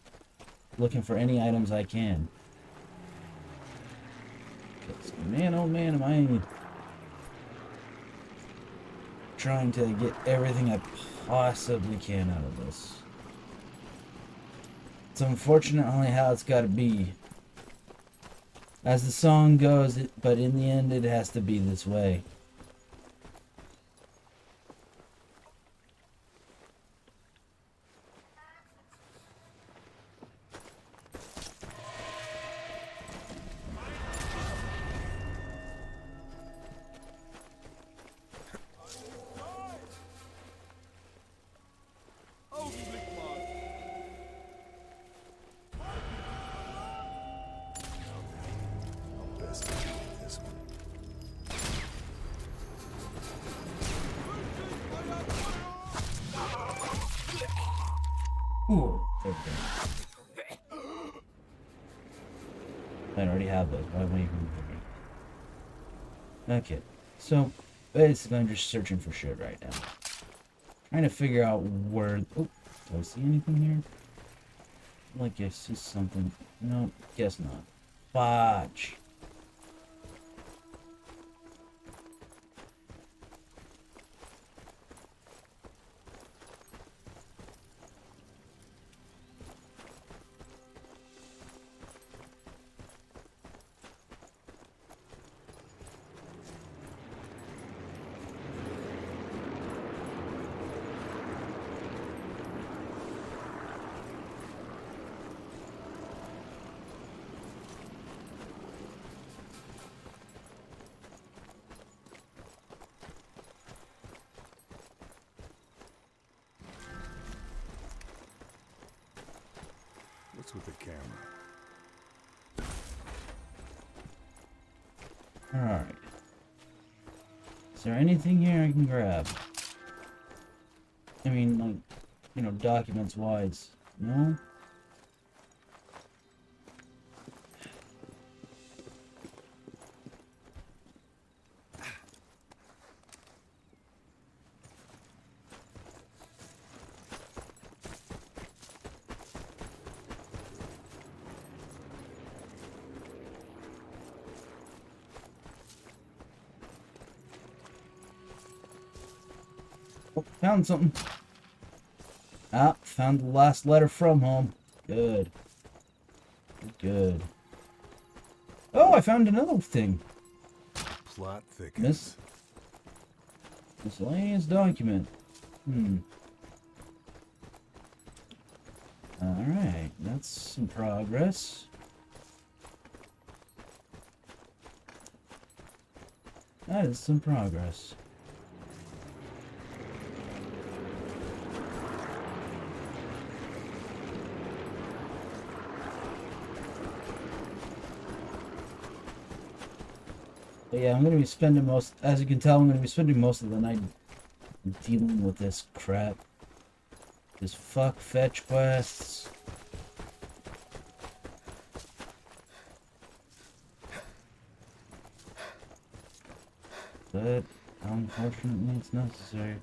looking for any items I can. Because, man, oh man, am I trying to get everything I possibly can out of this. It's unfortunately how it's got to be. As the song goes, but in the end it has to be this way. Best to deal with this one. Ooh, there we go. I already have those. Why am I even... Okay, so basically I'm just searching for shit right now. Trying to figure out where... Oh, do I see anything here? Like I see something. No, guess not. Fudge. What's with the camera? Alright. Is there anything here I can grab? I mean, like, you know, documents wise. No? Oh, found something. Ah, found the last letter from home. Good. Good. Oh, I found another thing. Plot thickens. Miscellaneous document. Alright, that's some progress. That is some progress. But yeah, I'm going to be spending most, as you can tell, I'm going to be spending most of the night dealing with this crap. This fuck fetch quests. But, unfortunately, it's necessary.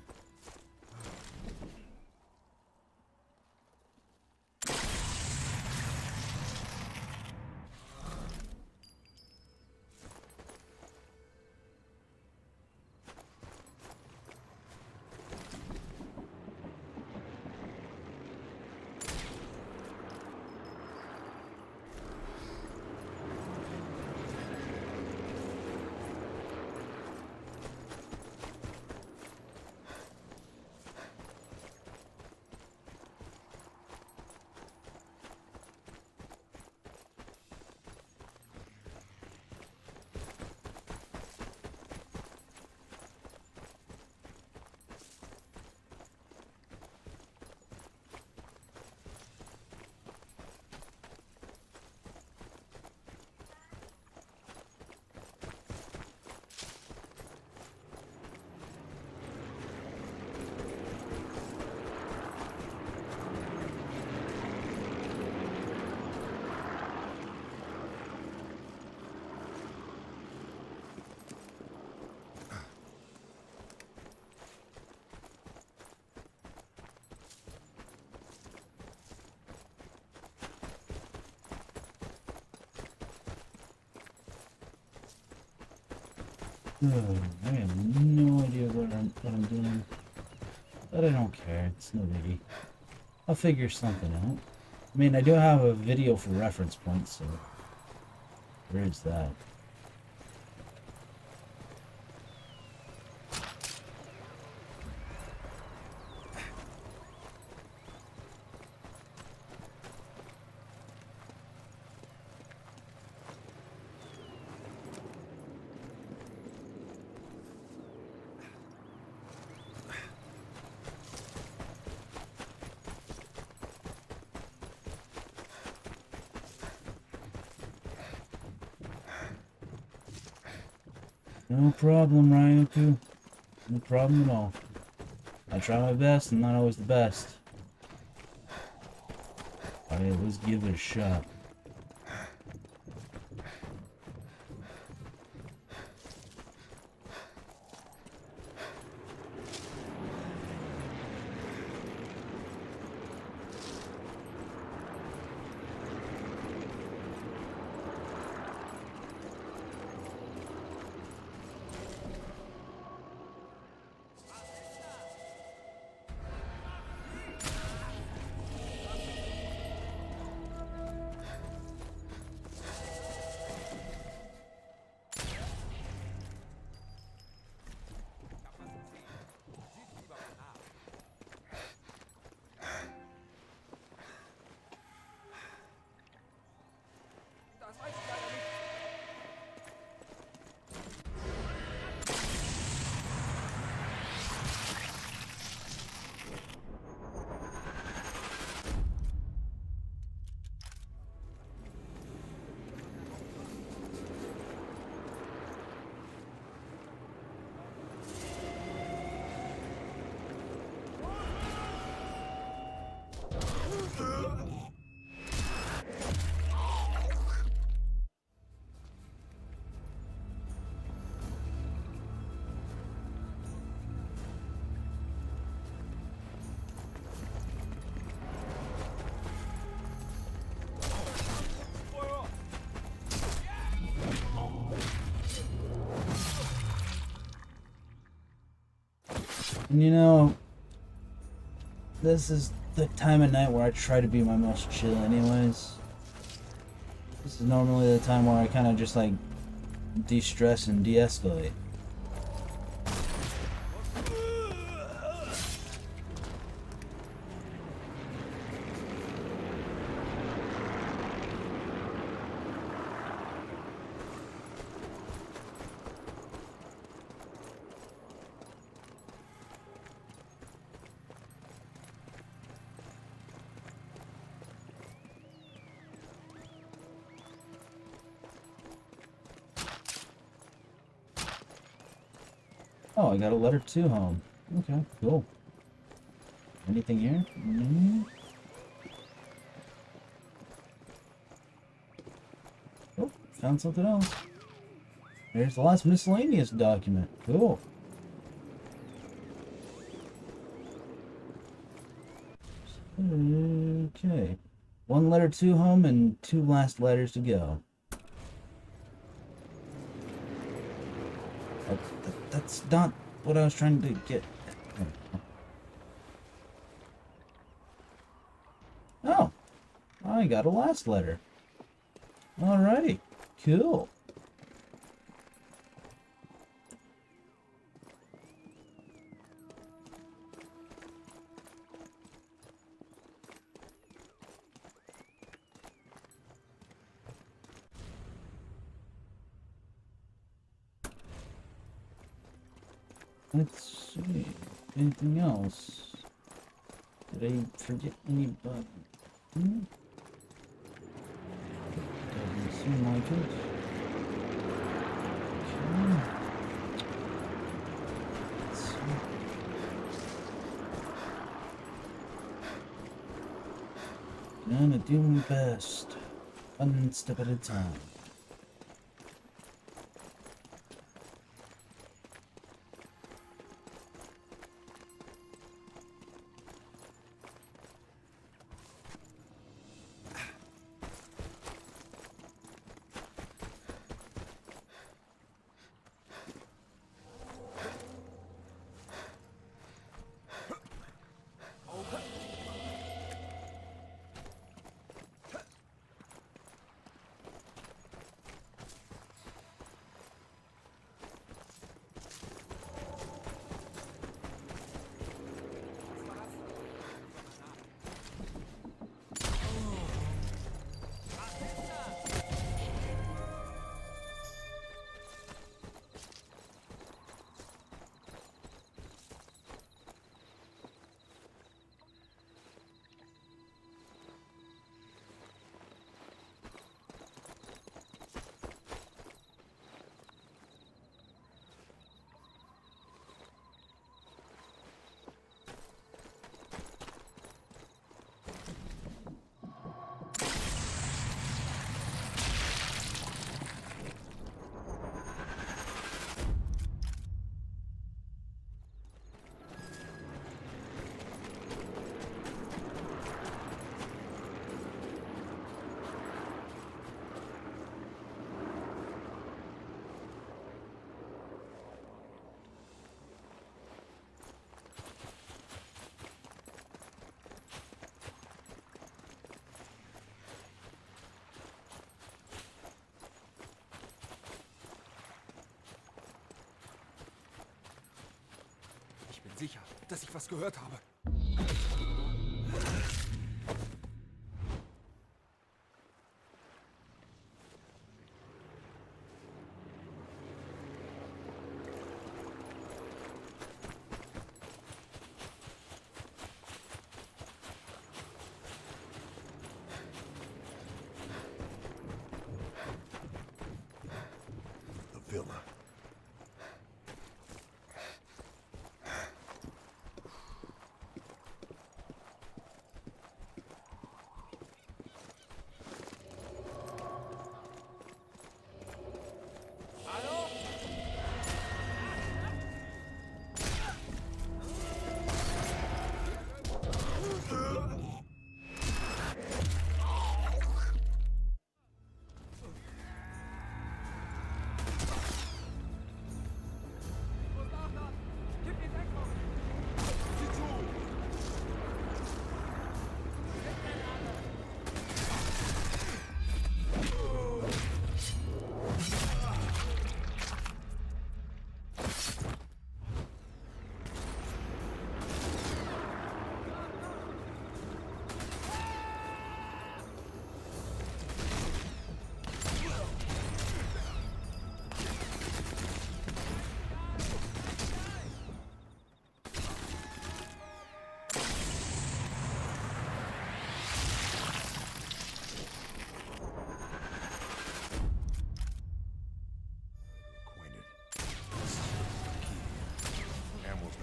I have no idea what I'm doing. But I don't care. It's no biggie. I'll figure something out. I mean, I do have a video for reference points, so there is that. No problem, Ryuku. No problem at all. I try my best, and not always the best. But I always give it a shot. And you know, this is the time of night where I try to be my most chill anyways. This is normally the time where I kind of just like de-stress and de-escalate. Oh, I got a letter to home. Okay, cool. Anything here? Oh, found something else. There's the last miscellaneous document. Cool. Okay. One letter to home and 2 last letters to go. That's not what I was trying to get. Oh, I got a last letter. Alrighty, cool. Let's see. Anything else? Did I forget anybody? Doesn't seem like it. Okay. Let's see. Gonna do my best. One step at a time. sicher, dass ich was gehört habe. The villa.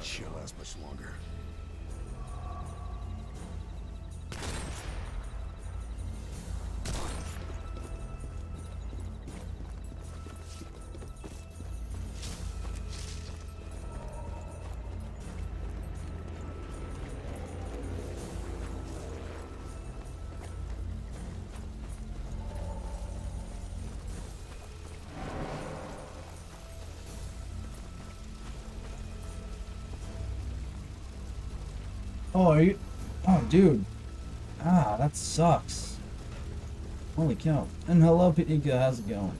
She'll last much longer. Oh, are you? Oh, dude. Ah, that sucks. Holy cow. And hello, Pika, how's it going?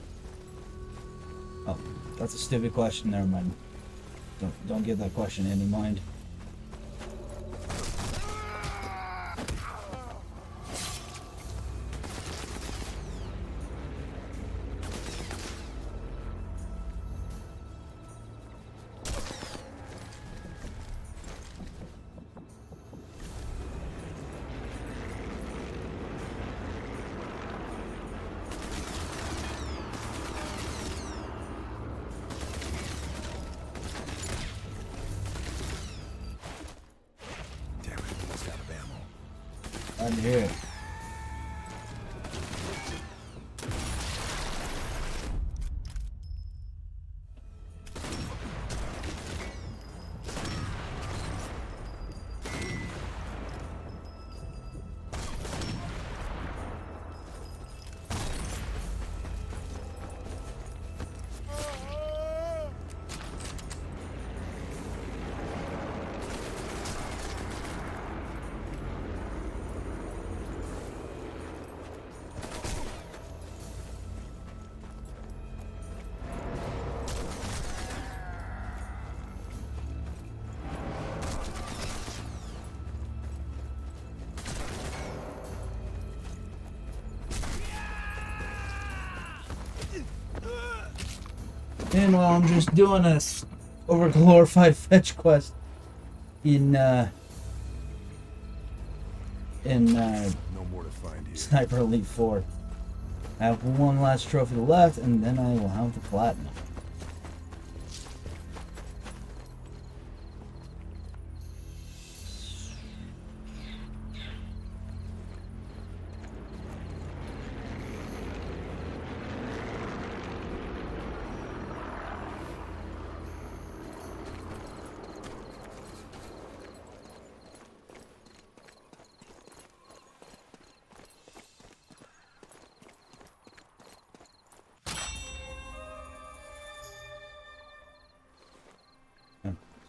Oh, that's a stupid question. Never mind. Don't give that question any mind. I hear it. And while I'm just doing a overglorified fetch quest in No more to find here. Sniper Elite 4. I have one last trophy left, and then I will have the platinum.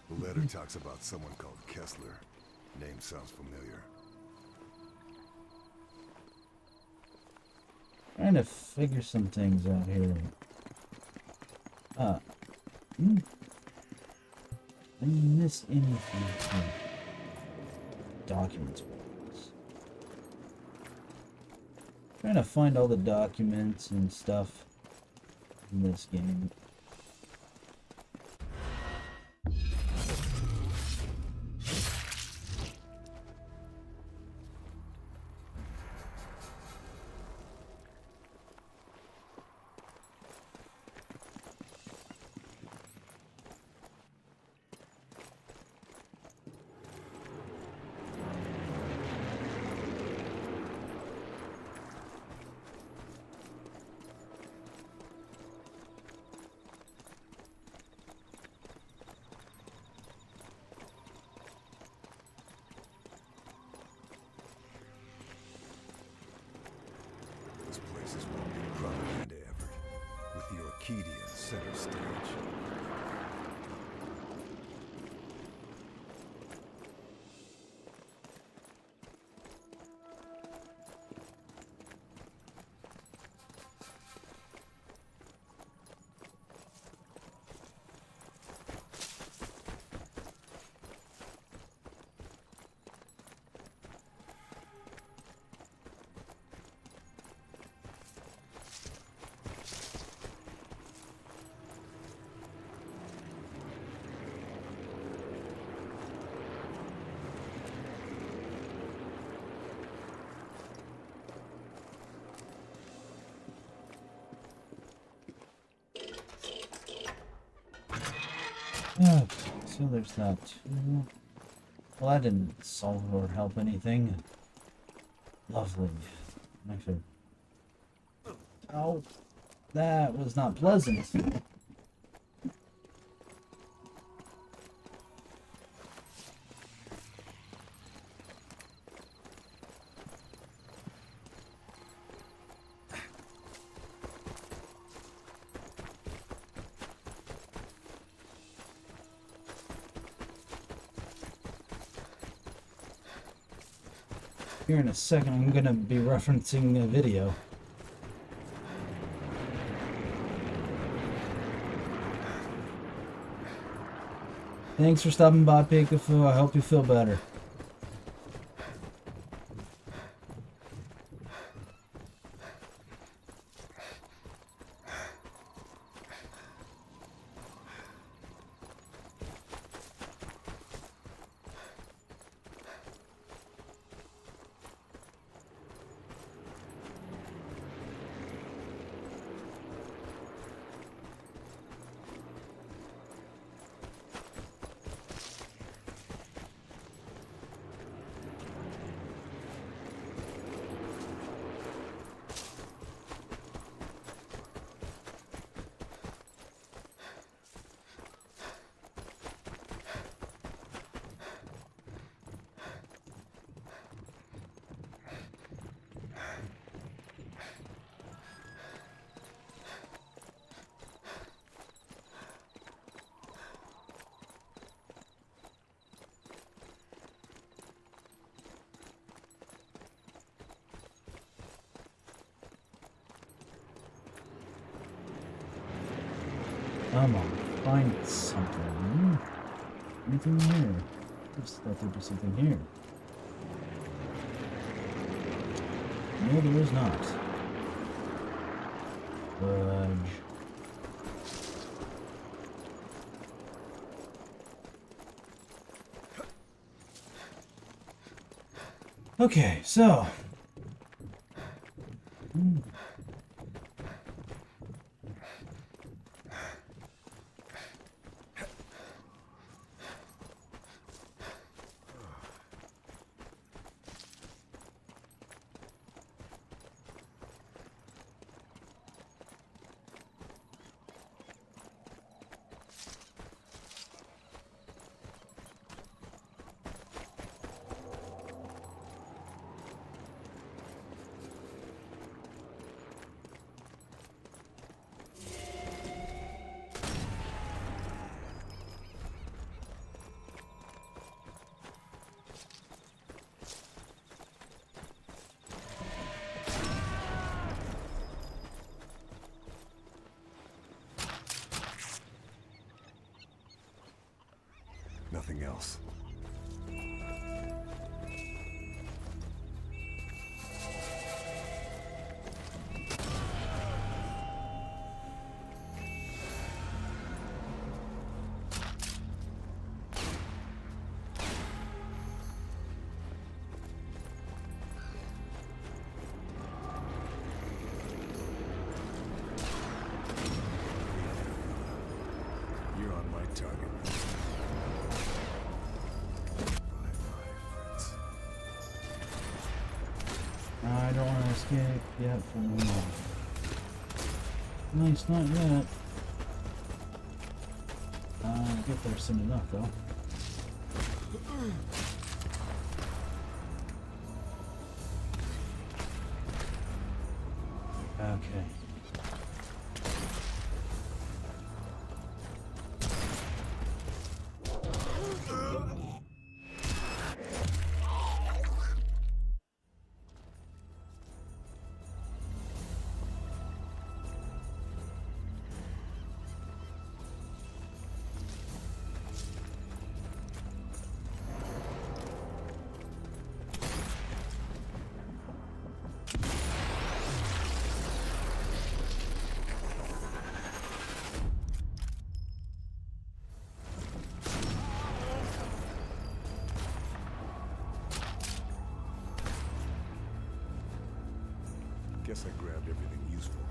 The letter talks about someone called Kessler. Name sounds familiar. Trying to figure some things out here. I didn't miss anything here. Documents. Trying to find all the documents and stuff in this game. This place is more crowded than ever, with the Orchidia center stage. Okay, so there's that too. Well, that didn't solve or help anything. Lovely. Actually, oh, that was not pleasant. Here in a second, I'm gonna be referencing a video. Thanks for stopping by, Pikafu. I hope you feel better. Come on, find something. Anything here? Just thought there'd be something here. No, there is not. Fudge. Okay, so. Nothing else. You're on my target. Fritz. I don't want to escape yet from the mob. Nice, not yet. I'll get there soon enough, though. Okay. Guess I grabbed everything useful.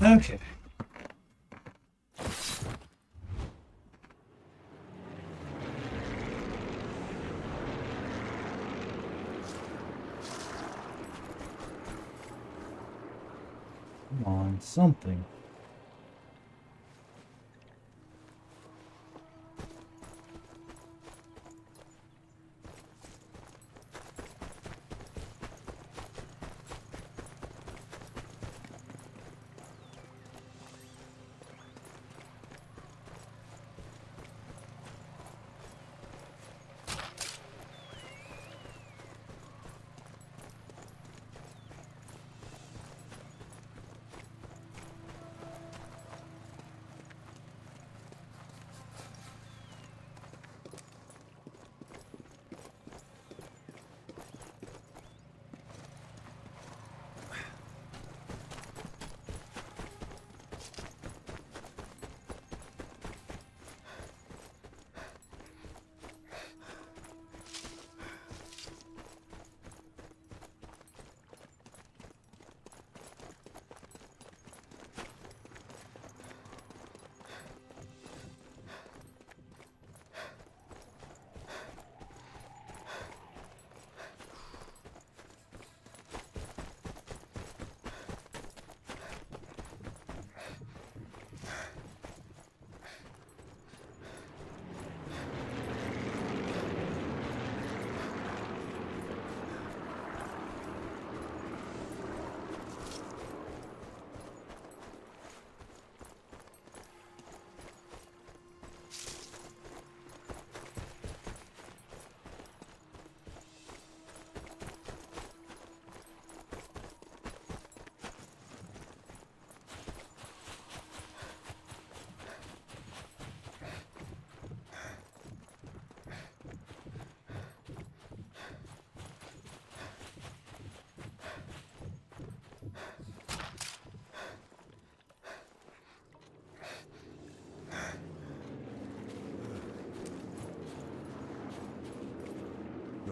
Okay. Come on, something.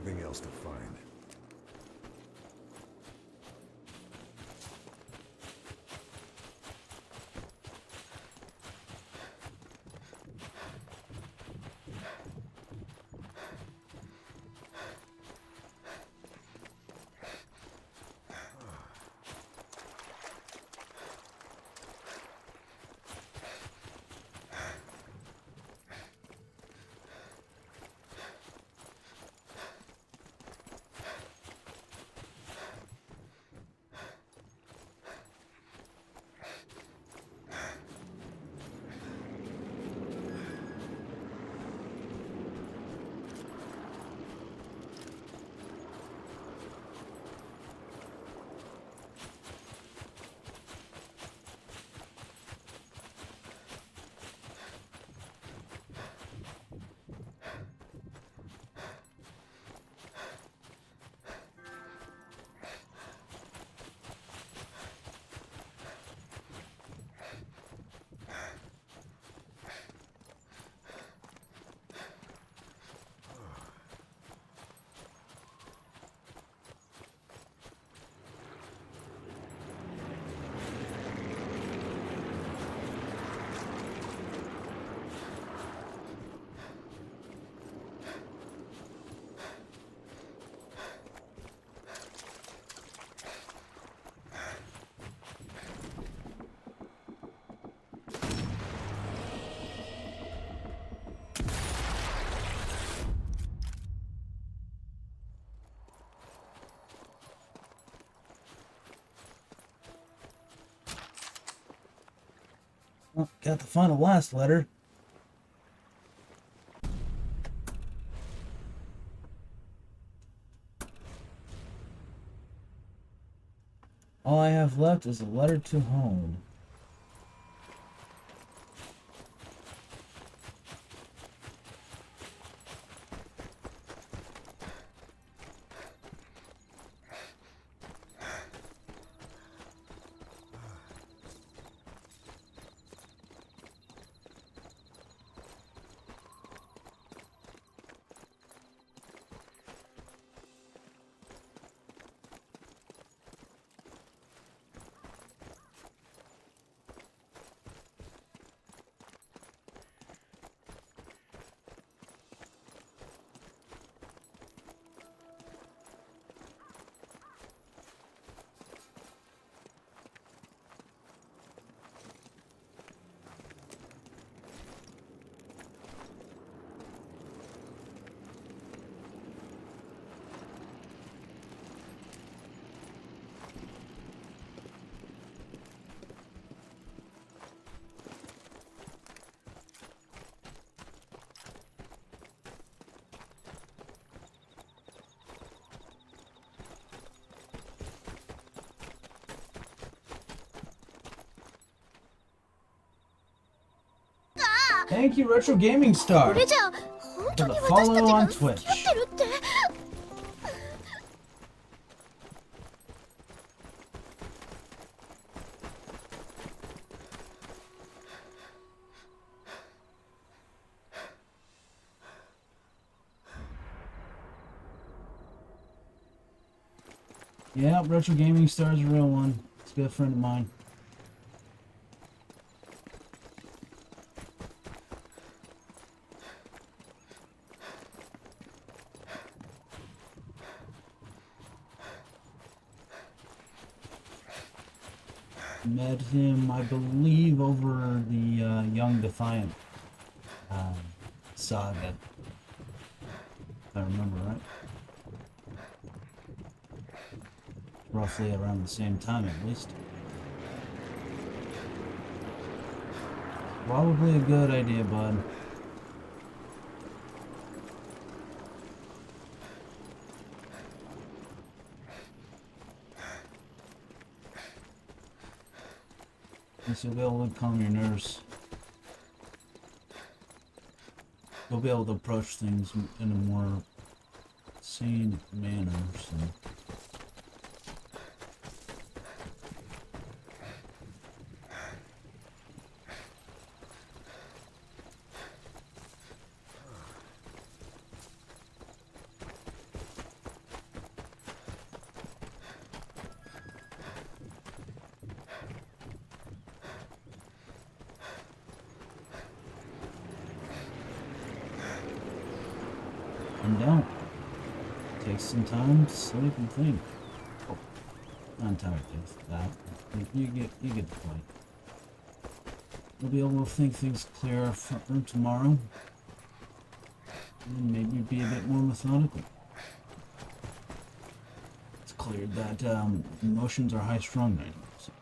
anything else to find. Oh, got to find the last letter. All I have left is a letter to home. Thank you, Retro Gaming Star, これじゃ本当に私たちが付き合ってるって。Yeah, Retro Gaming Star is a real one. It's a good friend of mine. Met him, I believe, over the Young Defiant saga. If I remember right. Roughly around the same time, at least. Probably a good idea, bud. Guess you'll be able to calm your nerves. You'll be able to approach things in a more sane manner, so. and don't. Take some time to sleep and think. Oh, not entirely that. You get the point. You'll be able to think things clearer for tomorrow. And maybe be a bit more methodical. It's clear that emotions are high strung right now. So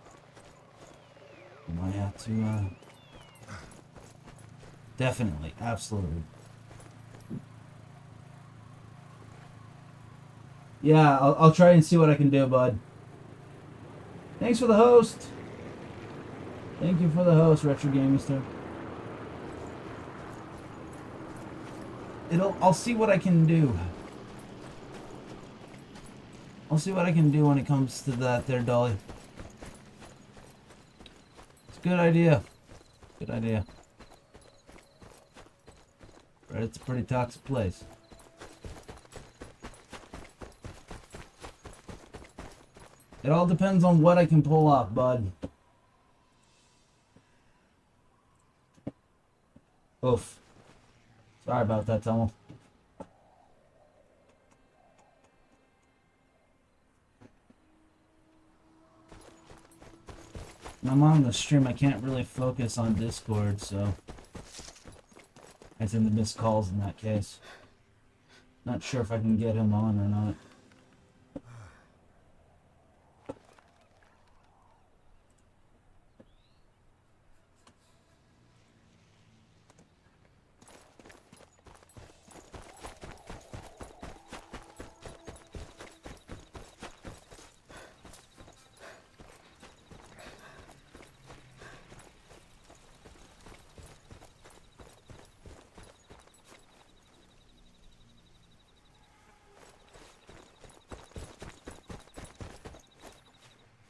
you might have to definitely, absolutely. Yeah, I'll try and see what I can do, bud. Thanks for the host. Thank you for the host, Retro Gamister. I'll see what I can do. I'll see what I can do when it comes to that there, Dolly. It's a good idea. Good idea. Reddit's a pretty toxic place. It all depends on what I can pull off, bud. Oof. Sorry about that, Tummel. When I'm on the stream, I can't really focus on Discord, so I tend to miss calls in that case. Not sure if I can get him on or not.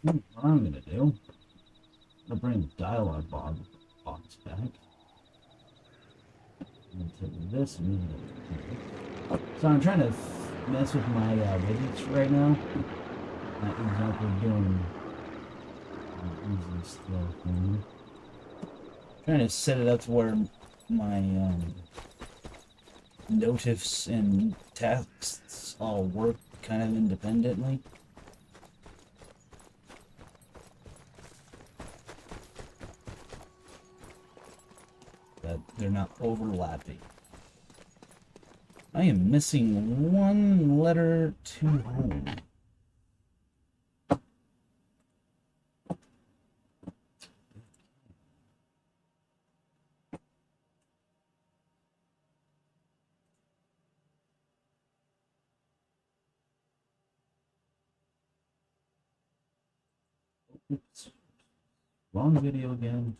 What I'm gonna do, I'll bring the dialogue box back. I'm gonna take this and move it. So I'm trying to mess with my widgets right now. Not exactly doing easy stuff. Trying to set it up to where my notifs and texts all work kind of independently. That they're not overlapping. I am missing one letter to home. Oops. Wrong video again.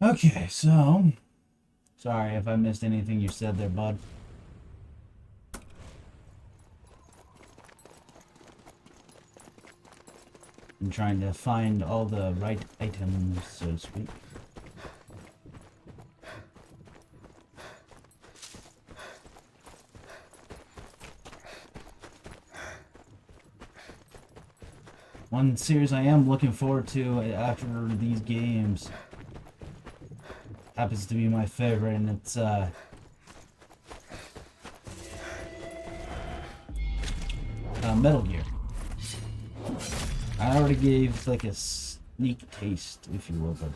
Okay, so sorry if I missed anything you said there, bud. I'm trying to find all the right items, so to speak. One series I am looking forward to after these games happens to be my favorite, and it's Metal Gear. I already gave like a sneak taste, if you will, but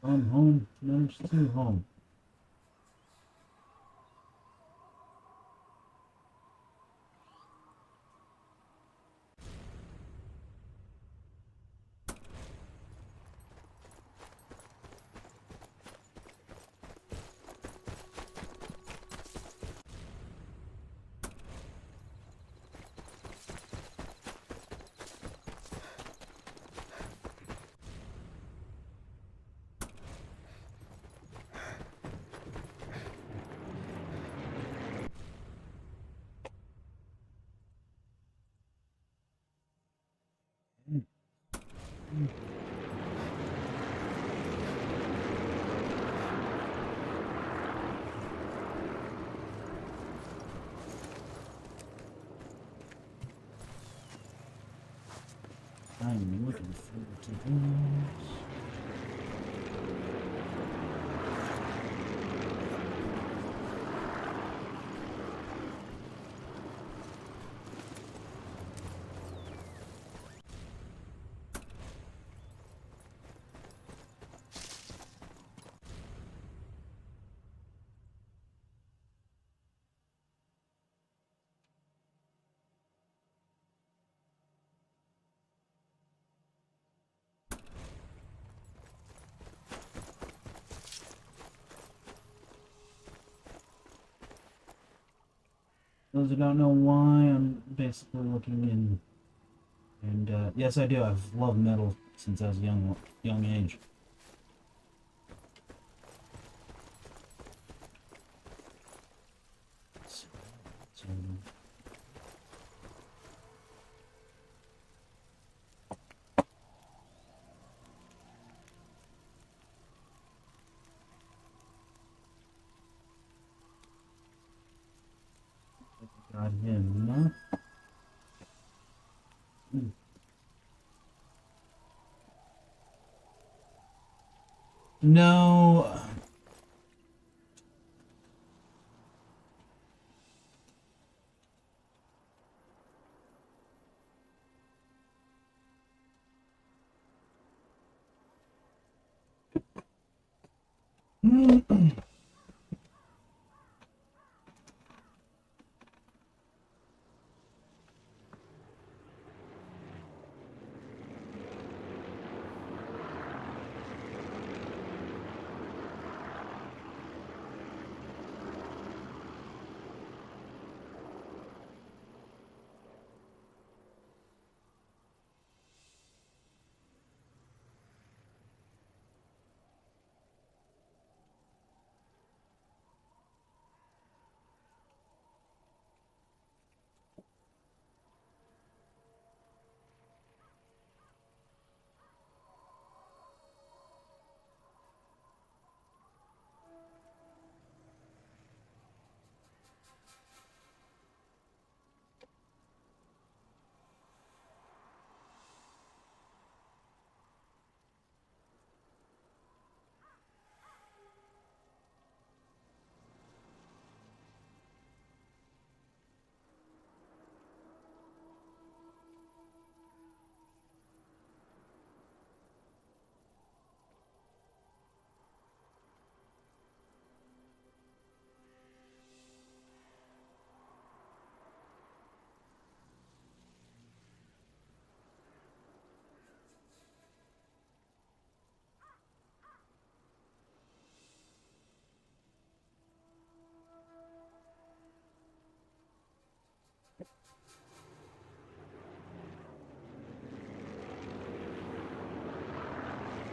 From home, manage to home. I'm looking forward to this. Those who don't know why, I'm basically looking in. And yes, I do. I've loved metal since I was young age. So, got him. No.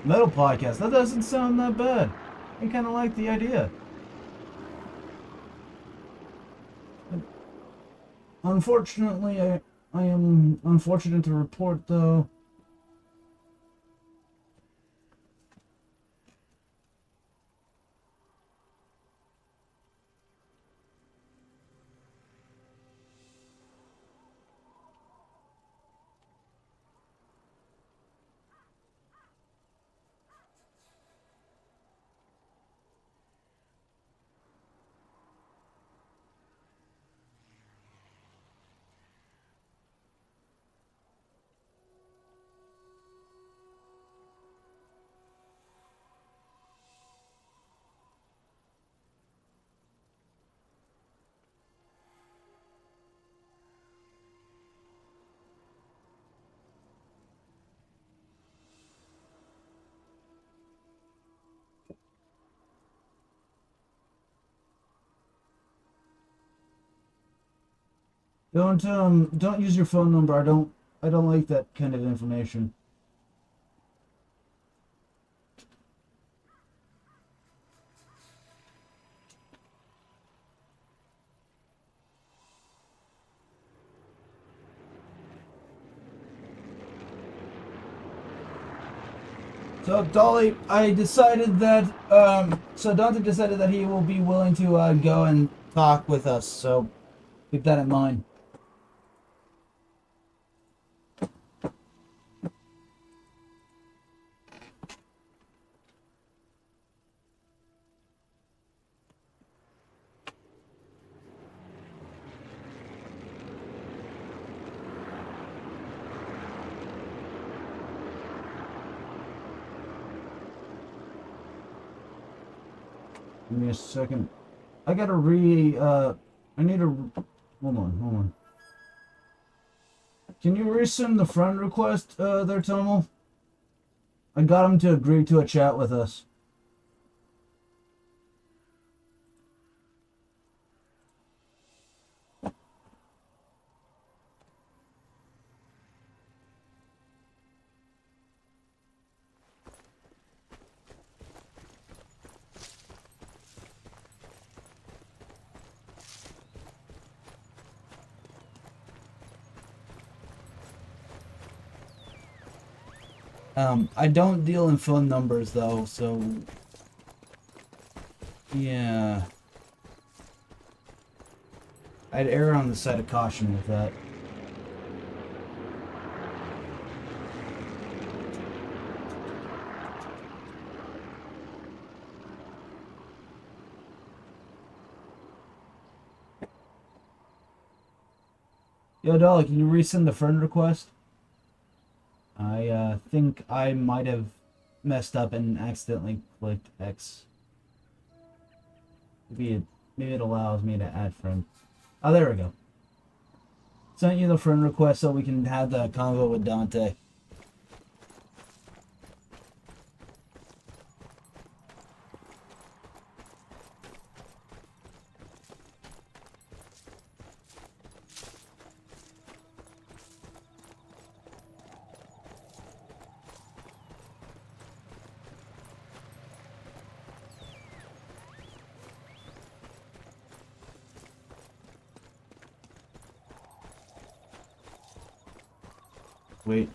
Metal podcast. That doesn't sound that bad. I kind of like the idea. Unfortunately, I am unfortunate to report, though. Don't use your phone number. I don't like that kind of information. So Dolly, I decided that so Dante decided that he will be willing to go and talk with us. So keep that in mind. Give me a second. I gotta I need to, hold on. Can you resend the friend request, there, Tomo? I got him to agree to a chat with us. I don't deal in phone numbers though, so yeah. I'd err on the side of caution with that. Yo, Dolly, can you resend the friend request? I think I might have messed up and accidentally clicked X. Maybe it allows me to add friend. Oh, there we go. Sent you the friend request so we can have the convo with Dante. Wait.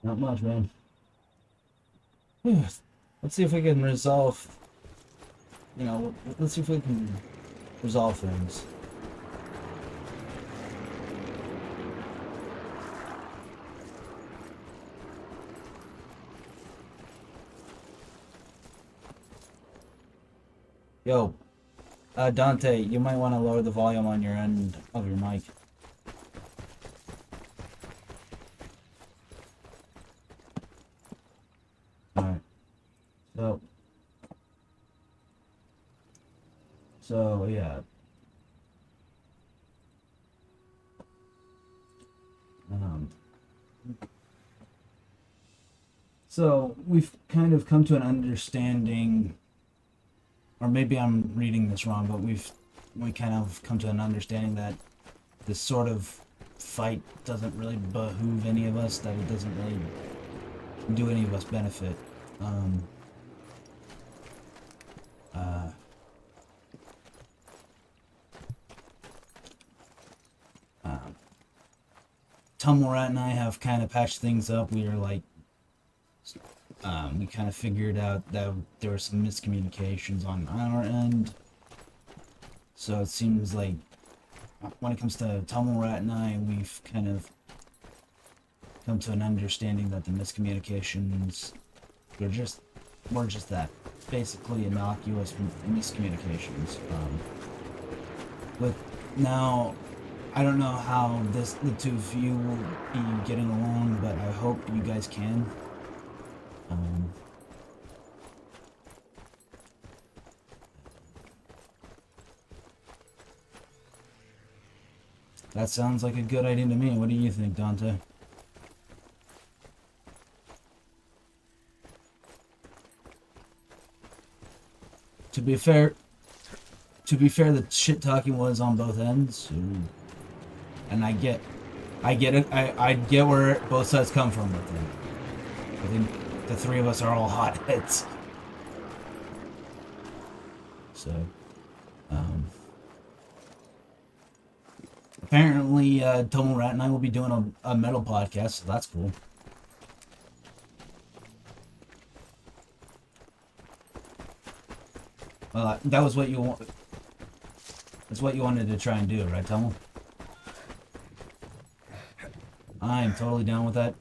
Not much, man. Let's see if we can resolve, let's see if we can resolve things. Yo, Dante, you might want to lower the volume on your end of your mic. Alright. So, yeah. So, we've kind of come to an understanding, or maybe I'm reading this wrong, but we kind of come to an understanding that this sort of fight doesn't really behoove any of us, that it doesn't really do any of us benefit. Tumblr and I have kind of patched things up. We are like, we kind of figured out that there were some miscommunications on our end. So it seems like when it comes to Tumblr and I, we've kind of come to an understanding that the miscommunications were just that, basically innocuous miscommunications. But now, I don't know how the two of you will be getting along, but I hope you guys can. That sounds like a good idea to me. What do you think, Dante? To be fair, the shit talking was on both ends, and I get it. I get where both sides come from with it. I think the three of us are all hotheads. So, apparently, Tomo Rat and I will be doing a metal podcast, so that's cool. Well, that was what you want. That's what you wanted to try and do, right, Tomo? I am totally down with that.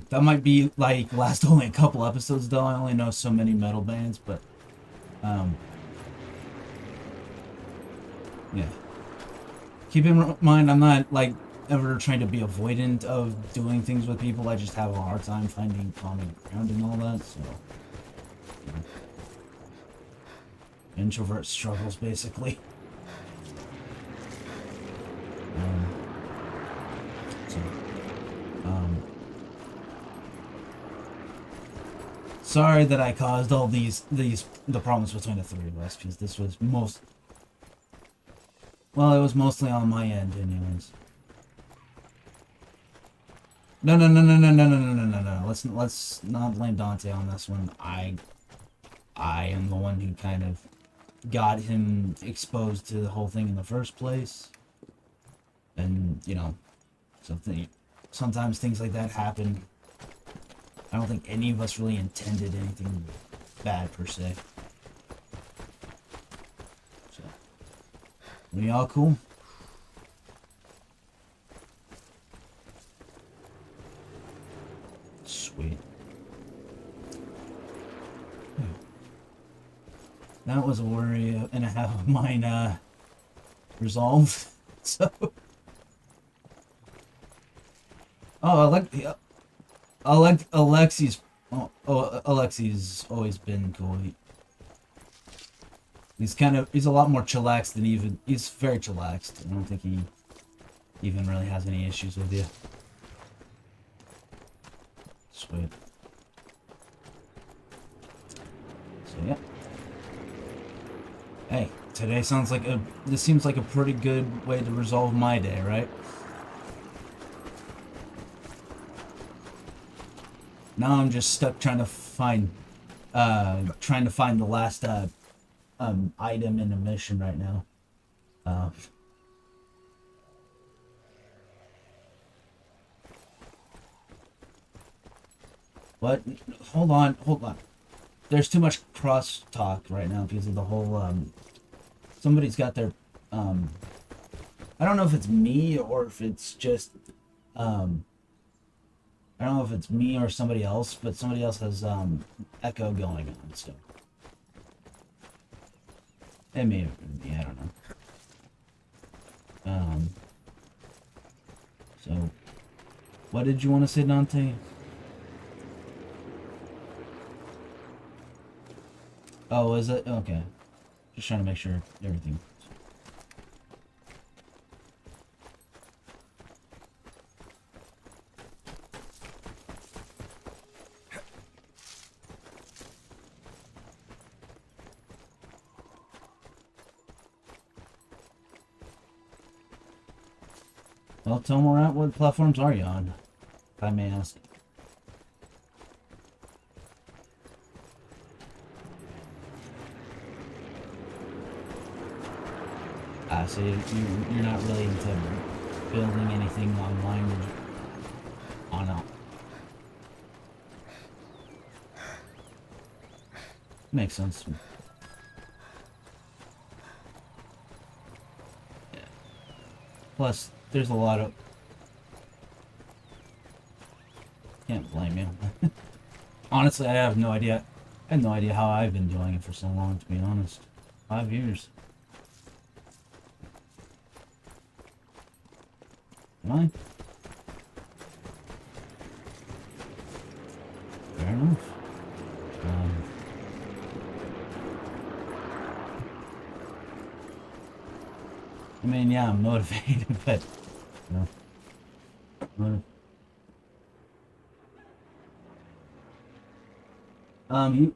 That might be like last only a couple episodes though. I only know so many metal bands, but yeah. Keep in mind, I'm not like ever trying to be avoidant of doing things with people. I just have a hard time finding common ground and all that. So introvert struggles basically. Sorry that I caused all the problems between the three of us, because this was it was mostly on my end anyways. No. Let's not blame Dante on this one. I am the one who kind of got him exposed to the whole thing in the first place. And, you know, sometimes things like that happen. I don't think any of us really intended anything bad, per se. So, we all cool? Sweet. That was a worry and a half of mine, resolved. So... Oh, Alexi's always been cool. He's a lot more chillaxed than he's very chillaxed. I don't think he even really has any issues with you. Sweet. So yeah. Hey, today this seems like a pretty good way to resolve my day, right? Now I'm just stuck trying to find the last item in the mission right now. What? Hold on. There's too much crosstalk right now because of the whole somebody's got their I don't know if it's me or if it's just I don't know if it's me or somebody else, but somebody else has echo going on, so it may have been me, I don't know. So what did you want to say, Dante? Oh, is it? Okay. Just trying to make sure everything. Well, Tomorat, what platforms are you on, if I may ask? So you're not really into building anything online or on out. Makes sense. Yeah. Plus, there's a lot of... Can't blame you. Honestly, I have no idea. I have no idea how I've been doing it for so long, to be honest. 5 years. Fine. Fair enough. I mean, yeah, I'm motivated, but you know, you.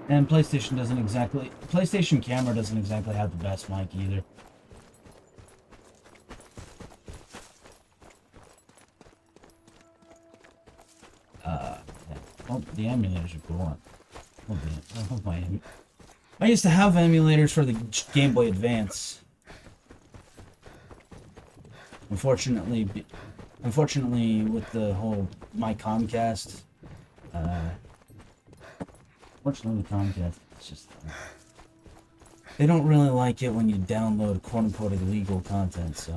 And PlayStation camera doesn't exactly have the best mic either. Yeah. Oh, the emulators are cool. I used to have emulators for the Game Boy Advance. Unfortunately, with the whole my Comcast, fortunately, Comcast, it's just they don't really like it when you download quote-unquote illegal content. So,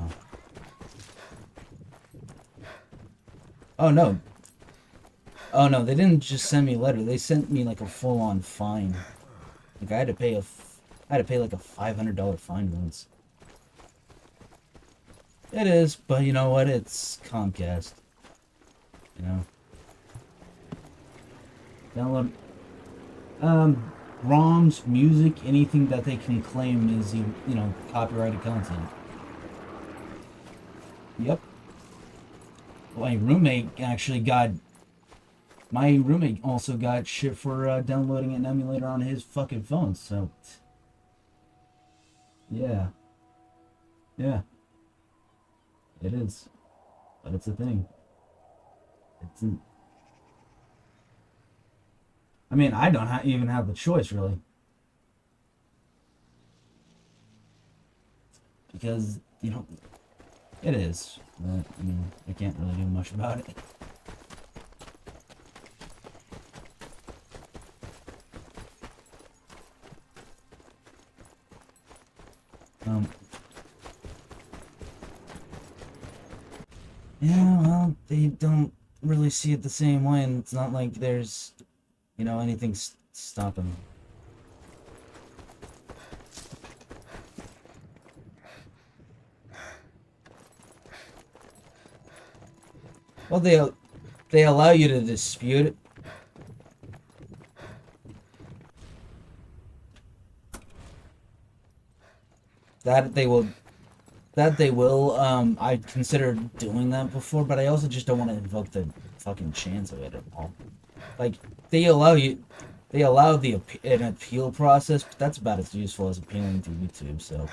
oh no, they didn't just send me a letter. They sent me like a full-on fine. Like I had to pay like a $500 fine once. It is, but you know what? It's Comcast. You know, download. ROMs, music, anything that they can claim is, you know, copyrighted content. Yep. My roommate also got shit for downloading an emulator on his fucking phone, so... Yeah. Yeah. It is. But it's a thing. I mean, I don't even have the choice, really. Because, you know, it is. But, I mean, I can't really do much about it. Yeah, well, they don't really see it the same way, and it's not like there's, you know, anything stopping them. Well, they allow you to dispute it. That they will. I considered doing that before, but I also just don't want to invoke the fucking chance of it at all. Like, they allow an appeal process, but that's about as useful as appealing to YouTube, so...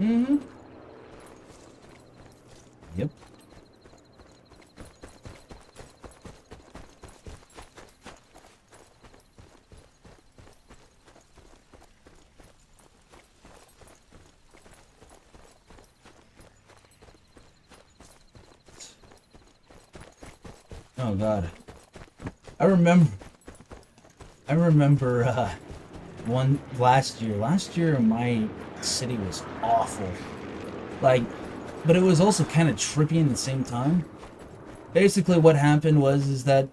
Mm-hmm. Yep. Oh god. I remember one last year my city was awful. Like, but it was also kind of trippy in the same time. Basically what happened was that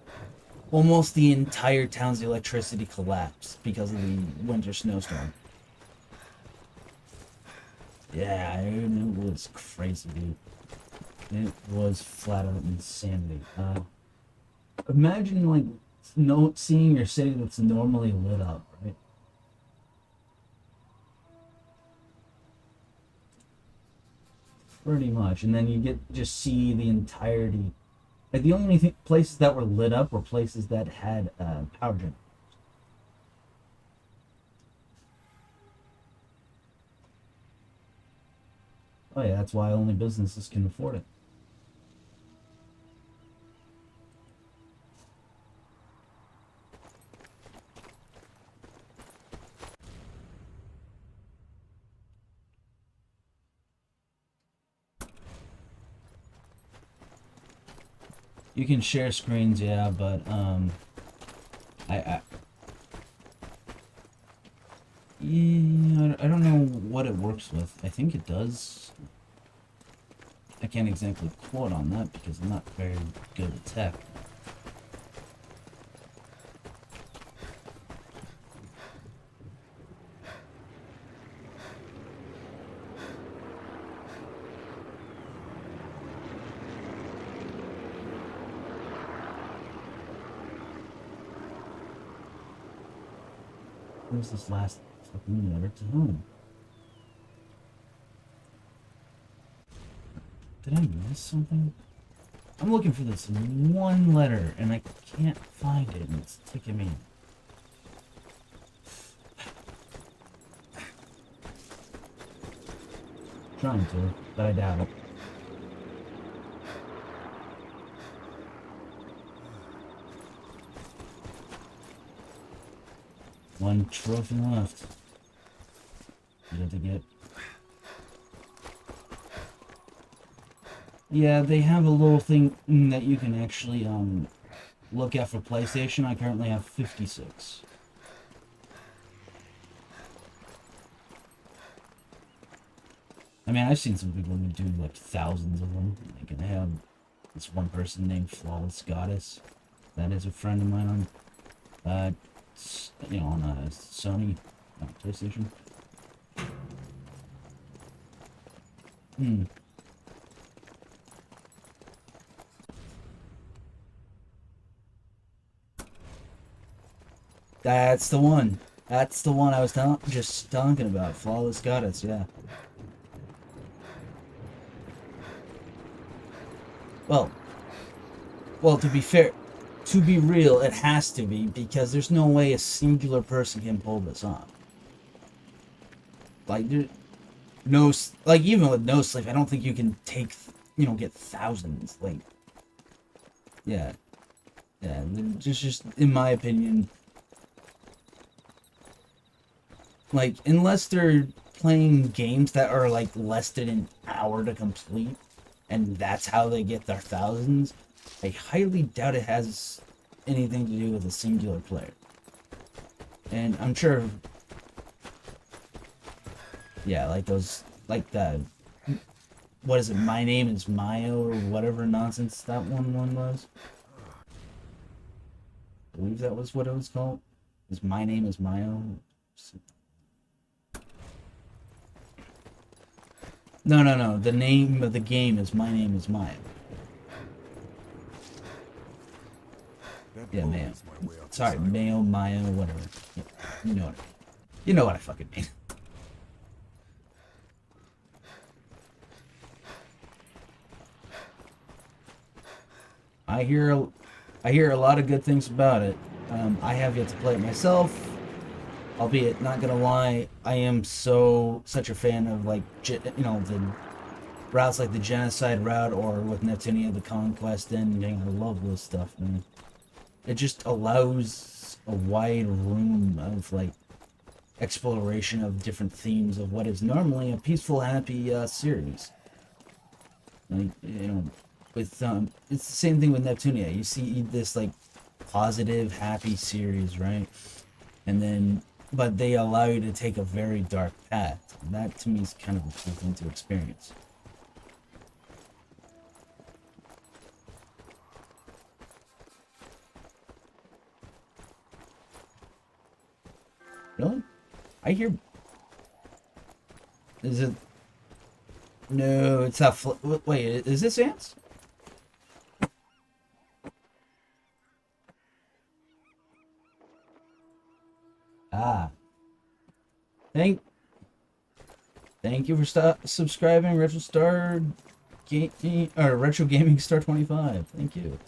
almost the entire town's electricity collapsed because of the winter snowstorm. Yeah, it was crazy, dude. It was flat out insanity. Imagine like no seeing your city that's normally lit up, right? Pretty much, and then you get just see the entirety. Like the only places that were lit up were places that had power gen. Oh yeah, that's why only businesses can afford it. You can share screens, yeah, but I yeah, I don't know what it works with. I think it does. I can't exactly quote on that because I'm not very good at tech. Where's this last fucking letter to home? Did I miss something? I'm looking for this one letter and I can't find it and it's taking me. Trying to, but I doubt it. One trophy left. Good to get. Yeah, they have a little thing that you can actually look at for PlayStation. I currently have 56. I mean, I've seen some people who do like thousands of them. Like, I have this one person named Flawless Goddess. That is a friend of mine on, you know, on a Sony PlayStation. That's the one. That's the one I was just talking about. Flawless Goddess, yeah. Well, to be fair, to be real, it has to be, because there's no way a singular person can pull this off. Like, no, like, even with no sleep, I don't think you can take, you know, get thousands. Like, yeah, just in my opinion, like, unless they're playing games that are like less than an hour to complete, and that's how they get their thousands, I highly doubt it has anything to do with a singular player. And I'm sure, yeah, like those, like the, what is it, My Name is Mayo, or whatever nonsense that one was. I believe that was what it was called. Is My Name is Mayo? No. The name of the game is My Name is Mayo. Yeah, Mayo. Sorry, Mayo, whatever. Yeah, you know what you know what I fucking mean. I hear a lot of good things about it. I have yet to play it myself. Albeit, not gonna lie, I am such a fan of, like, you know, the routes like the genocide route, or with Neptunia, the conquest ending. I love this stuff, man. It just allows a wide room of, like, exploration of different themes of what is normally a peaceful, happy series. Like, you know, with it's the same thing with Neptunia. You see this, like, positive, happy series, right? And then, but they allow you to take a very dark path. And that, to me, is kind of a cool thing to experience. Really? I hear... Is it... No, it's not... Wait, is this ants? Ah. Thank you for subscribing, Retro Gaming Star 25. Thank you.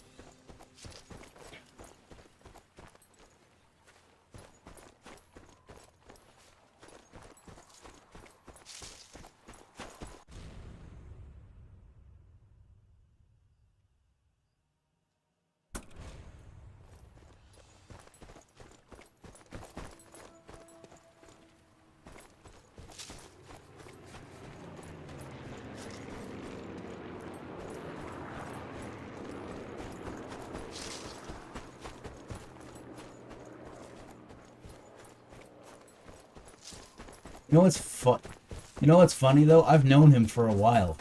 You know what's You know what's funny though? I've known him for a while.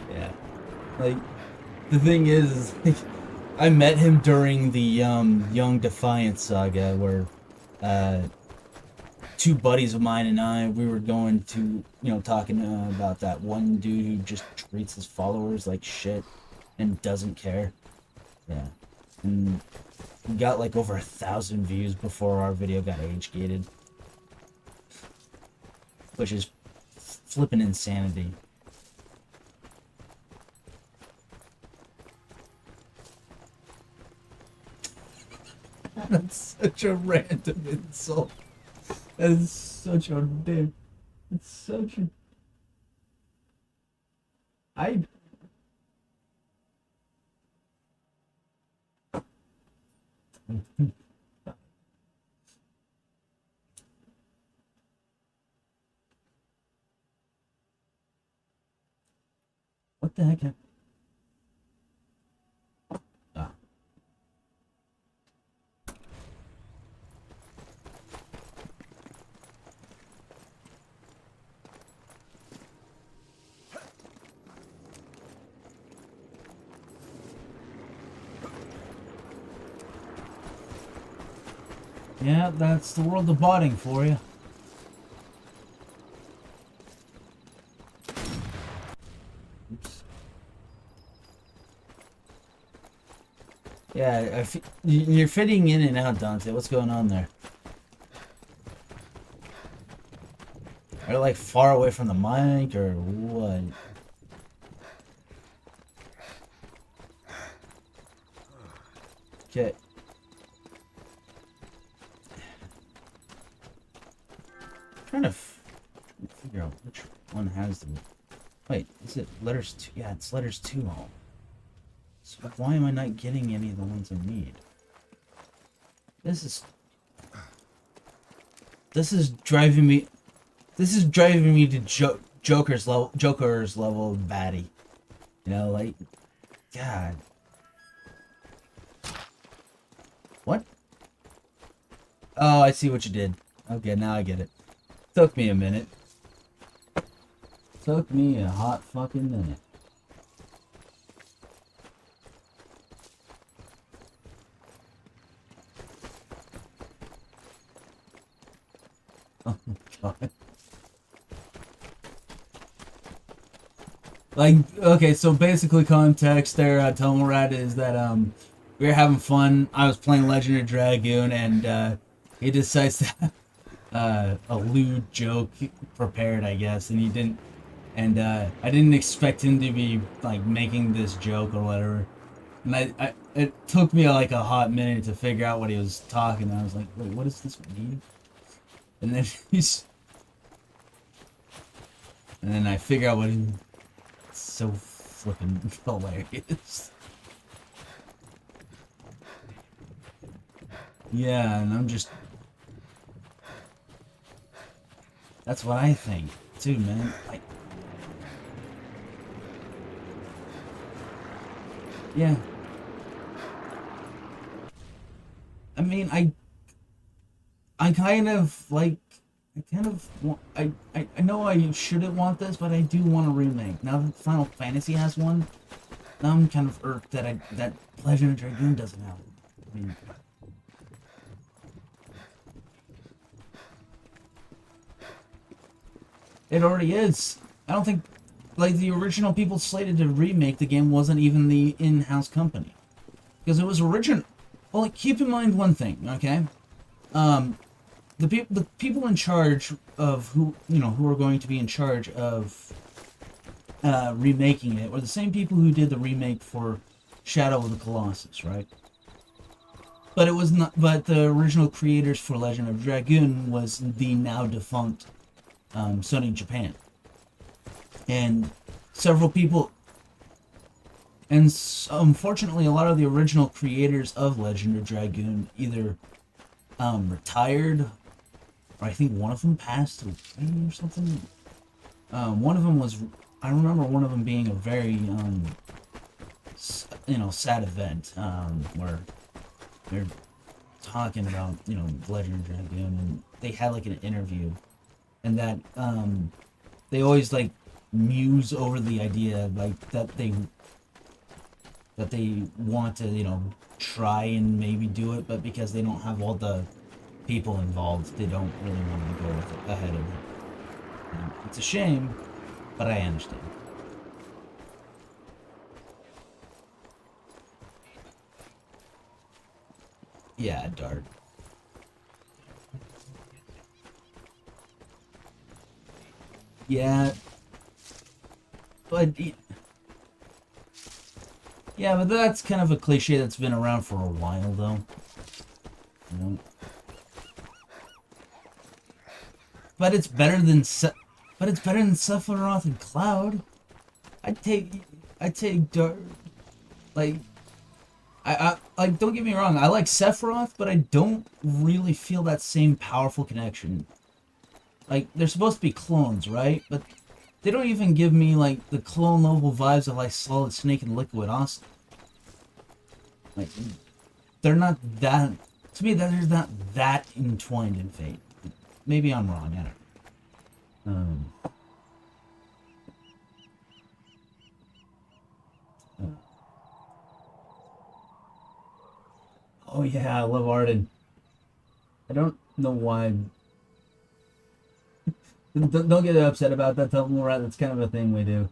Yeah. Like, the thing is, I met him during the Young Defiance saga where two buddies of mine and we were going to, talking about that one dude who just treats his followers like shit and doesn't care. Yeah. And we got like over 1,000 views before our video got age gated. Which is flippin' insanity. That's such a random insult. That is such a dick. It's such a... What the heck happened? Ah. Yeah, that's the world of botting for you. Oops. Yeah, you're fitting in and out, Dante. What's going on there? Are you like far away from the mic or what? Okay. Trying to figure out which one has them. Wait, is it letters 2? Yeah, it's letters 2 all. So why am I not getting any of the ones I need? This is driving me. This is driving me to Joker's level of baddie. You know, like, God. What? Oh, I see what you did. Okay, now I get it. Took me a minute. Took me a hot fucking minute. Oh my god. Like, okay, so basically context there, Tomorad, is that, we were having fun. I was playing Legend of Dragoon, and, he decides to have a lewd joke prepared, I guess, and he didn't, and I didn't expect him to be like making this joke or whatever, and it took me like a hot minute to figure out what he was talking. I was like, wait, what does this mean? And then and then I figure out what he. It's so flippin' hilarious. Yeah, and I'm just. That's what I think, too, man. Like, yeah. I mean, I kind of like. I kind of want. I know I shouldn't want this, but I do want a remake. Now that Final Fantasy has one, now I'm kind of irked that that Legend of Dragoon doesn't have one. I mean. It already is. I don't think like the original people slated to remake the game wasn't even the in-house company, because it was original. Well, like, keep in mind one thing, okay? The people in charge of who are going to be in charge of remaking it were the same people who did the remake for Shadow of the Colossus, right? But it was not. But the original creators for Legend of Dragoon was the now defunct Sony Japan, and several people. And unfortunately, a lot of the original creators of Legend of Dragoon either retired, or I think one of them passed away or something. One of them was. I remember one of them being a very sad event where they're talking about, Legend of Dragoon, and they had like an interview, and that they always like muse over the idea like that they want to, try and maybe do it, but because they don't have all the people involved, they don't really want to go with it ahead of it. It's a shame, but I understand. Yeah, Dart. Yeah. But... Yeah, but that's kind of a cliche that's been around for a while, though. But it's better than Sephiroth and Cloud. I'd take Dart. Like, I like, don't get me wrong, I like Sephiroth, but I don't really feel that same powerful connection. Like, they're supposed to be clones, right? But they don't even give me, like, the clone level vibes of, like, Solid Snake and Liquid Awesome. Like, they're not that... To me, they're not that entwined in fate. Maybe I'm wrong, I don't know. Oh yeah, I love Arden. I don't know why... Don't get upset about that, Tumblerat. That's kind of a thing we do.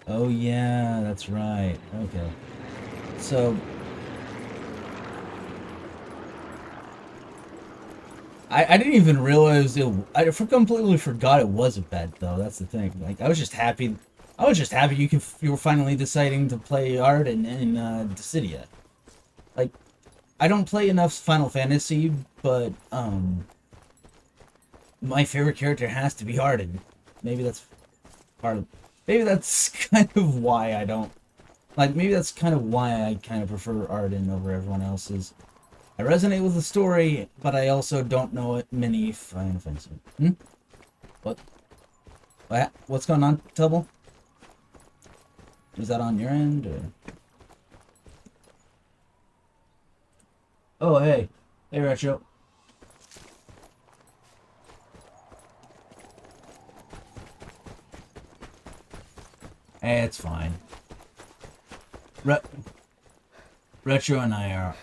Oh yeah, that's right. Okay. So... I didn't even realize I completely forgot it was a bet, though. That's the thing. Like, I was just happy you were finally deciding to play Arden in Dissidia. Like, I don't play enough Final Fantasy, but my favorite character has to be Arden. Maybe that's maybe that's kind of why I don't like. Maybe that's kind of why I kind of prefer Arden over everyone else's. I resonate with the story, but I also don't know many Final Fantasy. What? What's going on, Tubble? Is that on your end, or? Oh, hey. Hey, Retro. Hey, it's fine. Retro and I are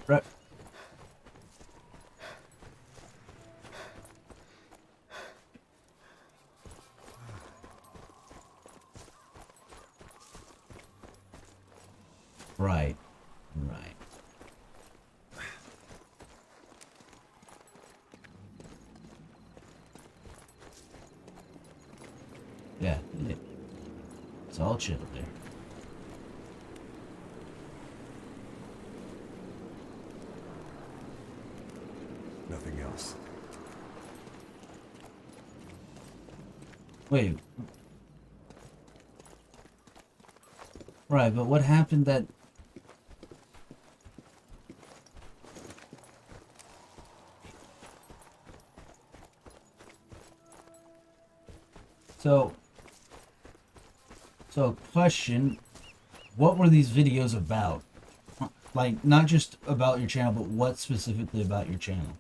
right. Yeah, it's all chill there. Nothing else. Wait. Right, but what happened that... So question, what were these videos about? Like, not just about your channel, but what specifically about your channel?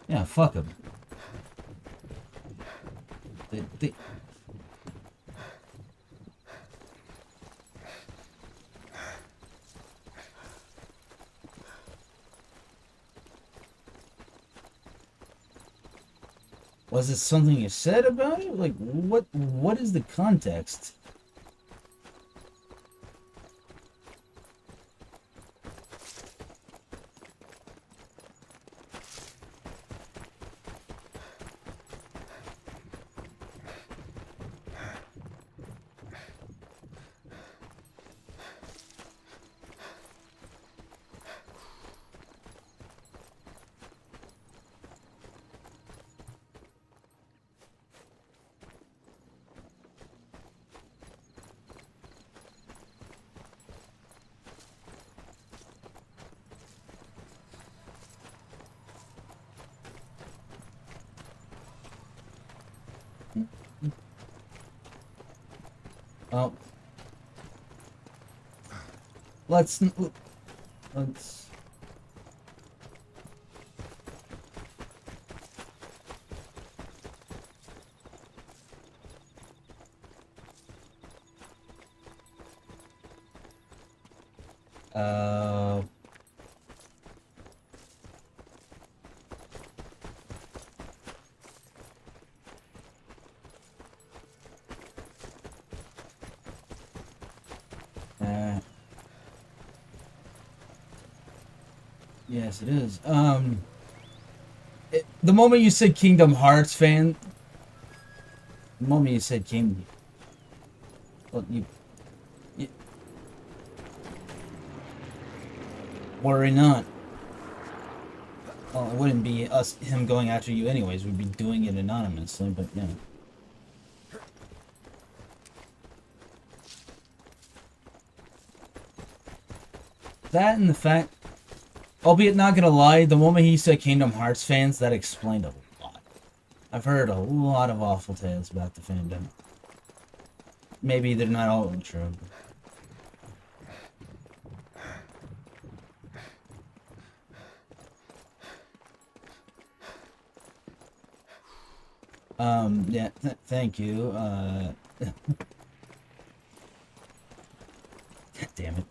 Yeah, fuck them. They... Was it something you said about it? Like, what is the context? Oh. Let's... Uh... Yes, it is. The moment you said Kingdom Hearts fan, the moment you said well, you worry not. Well, it wouldn't be him going after you anyways. We'd be doing it anonymously, but yeah. That and the fact, albeit not gonna lie, the moment he said Kingdom Hearts fans, that explained a lot. I've heard a lot of awful tales about the fandom. Maybe they're not all true. Yeah, thank you. God damn it.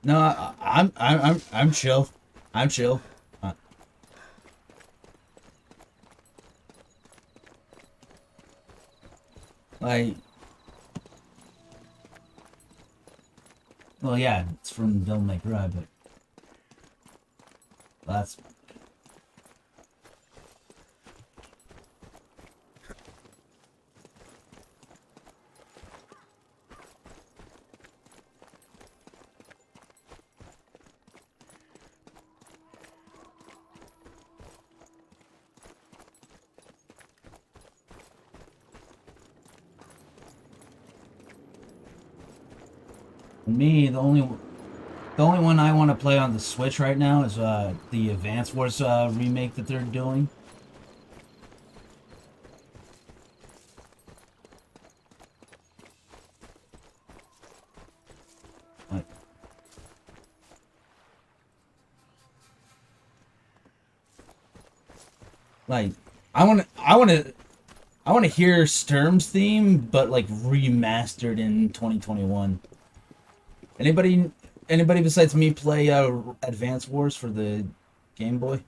No, I'm chill. I'm chill. Like, well, yeah, it's from Devil May Cry, but that's me. The only one I want to play on the Switch right now is the Advance Wars remake that they're doing. Like, I want to hear Sturm's theme, but like remastered in 2021. Anybody besides me play Advance Wars for the Game Boy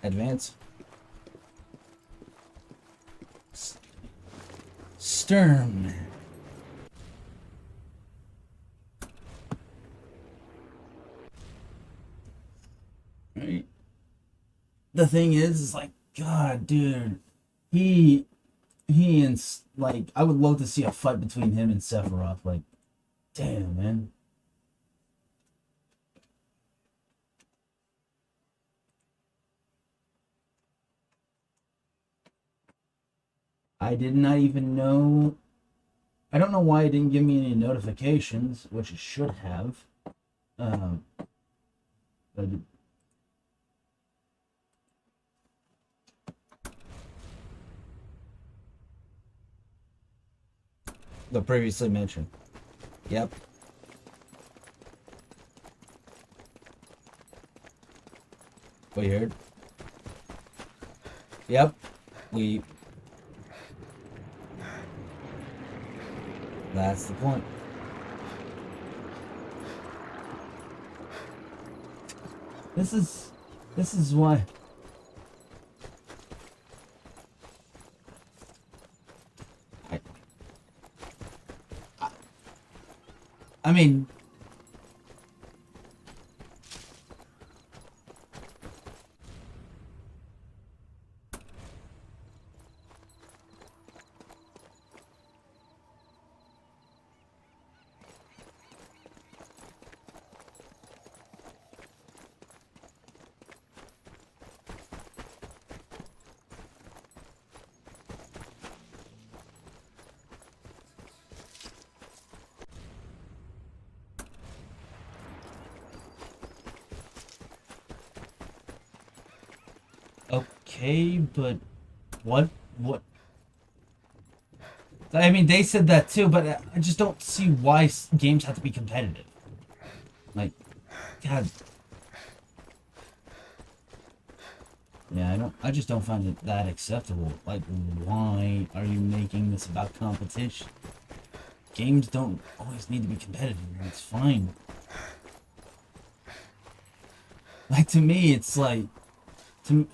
Advance? Sturm. Right. The thing is like, God, dude, he and like, I would love to see a fight between him and Sephiroth. Like, damn, man. I did not even know. I don't know why it didn't give me any notifications, which it should have. But the previously mentioned. Yep. Weird. Yep. That's the point. This is why. I mean, okay, but what? I mean, they said that too, but I just don't see why games have to be competitive. Like, God. Yeah, I just don't find it that acceptable. Like, why are you making this about competition? Games don't always need to be competitive, and it's fine. Like, to me, it's like, to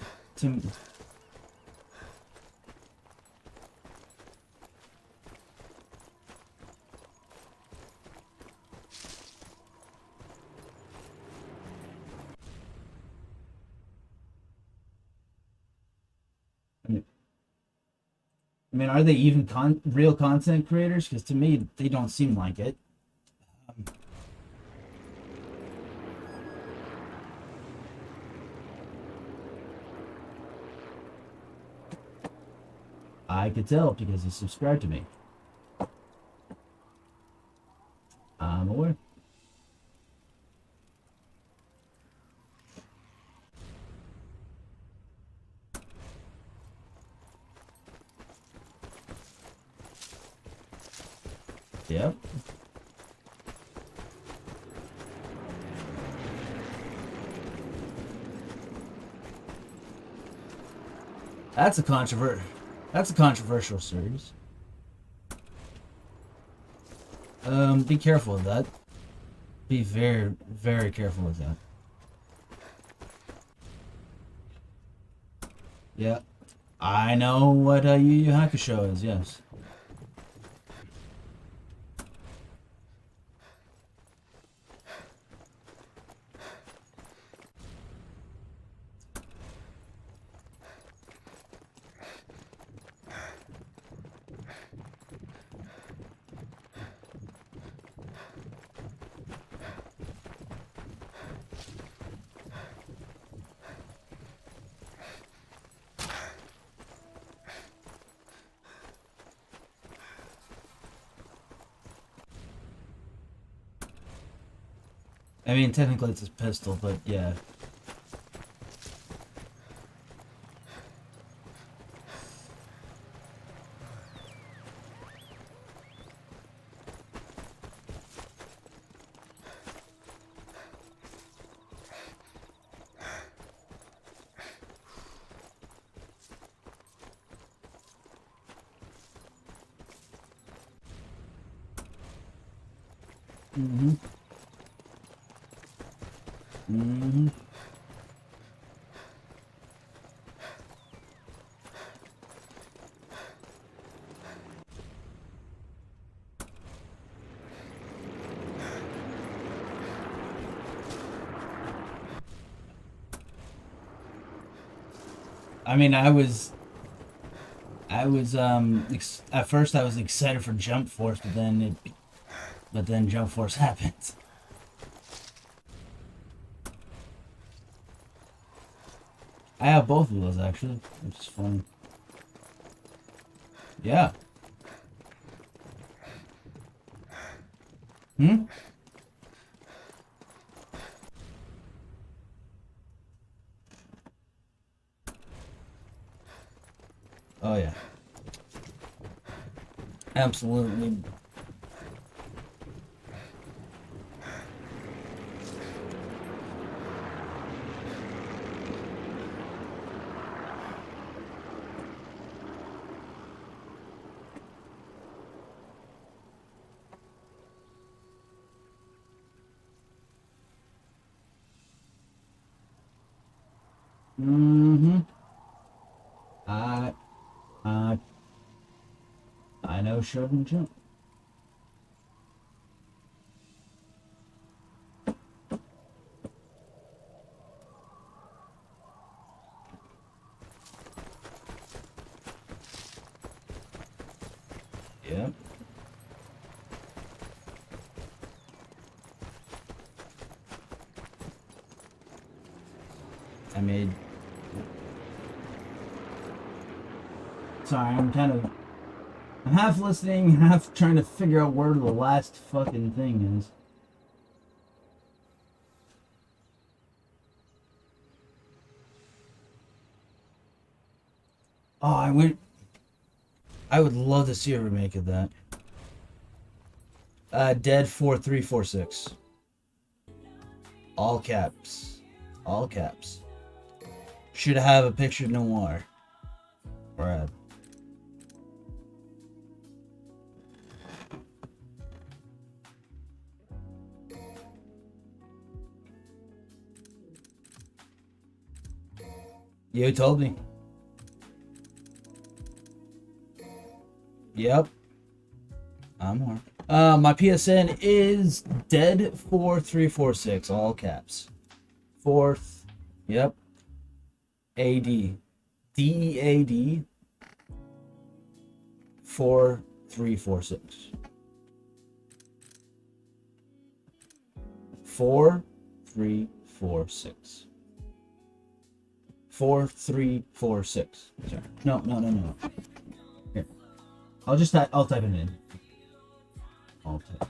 I mean, are they even real content creators? Because to me, they don't seem like it. I could tell because he subscribed to me. I'm aware. Yep. That's a controversial series. Be careful with that. Be very, very careful with that. Yeah. I know what Yu Yu Hakusho is, yes. I mean, technically it's a pistol, but yeah. Mm-hmm. Mm-hmm. I mean, at first I was excited for Jump Force, but then Jump Force happened. I have both of those actually, which is fun. Yeah. Hmm? Oh yeah. Absolutely. Mm-hmm. I, I, I know shove and jump. Yep. I made... Sorry, I'm half listening, half trying to figure out where the last fucking thing is. Oh, I would love to see a remake of that. Dead 4346. All caps. All caps. Should have a picture of Noir. Brad. You told me. Yep. I'm more. My PSN is dead4346, all caps. Fourth. Yep. AD. DEAD 4346. 4346. 4346. Sorry. No. Here. I'll type it in. I'll type.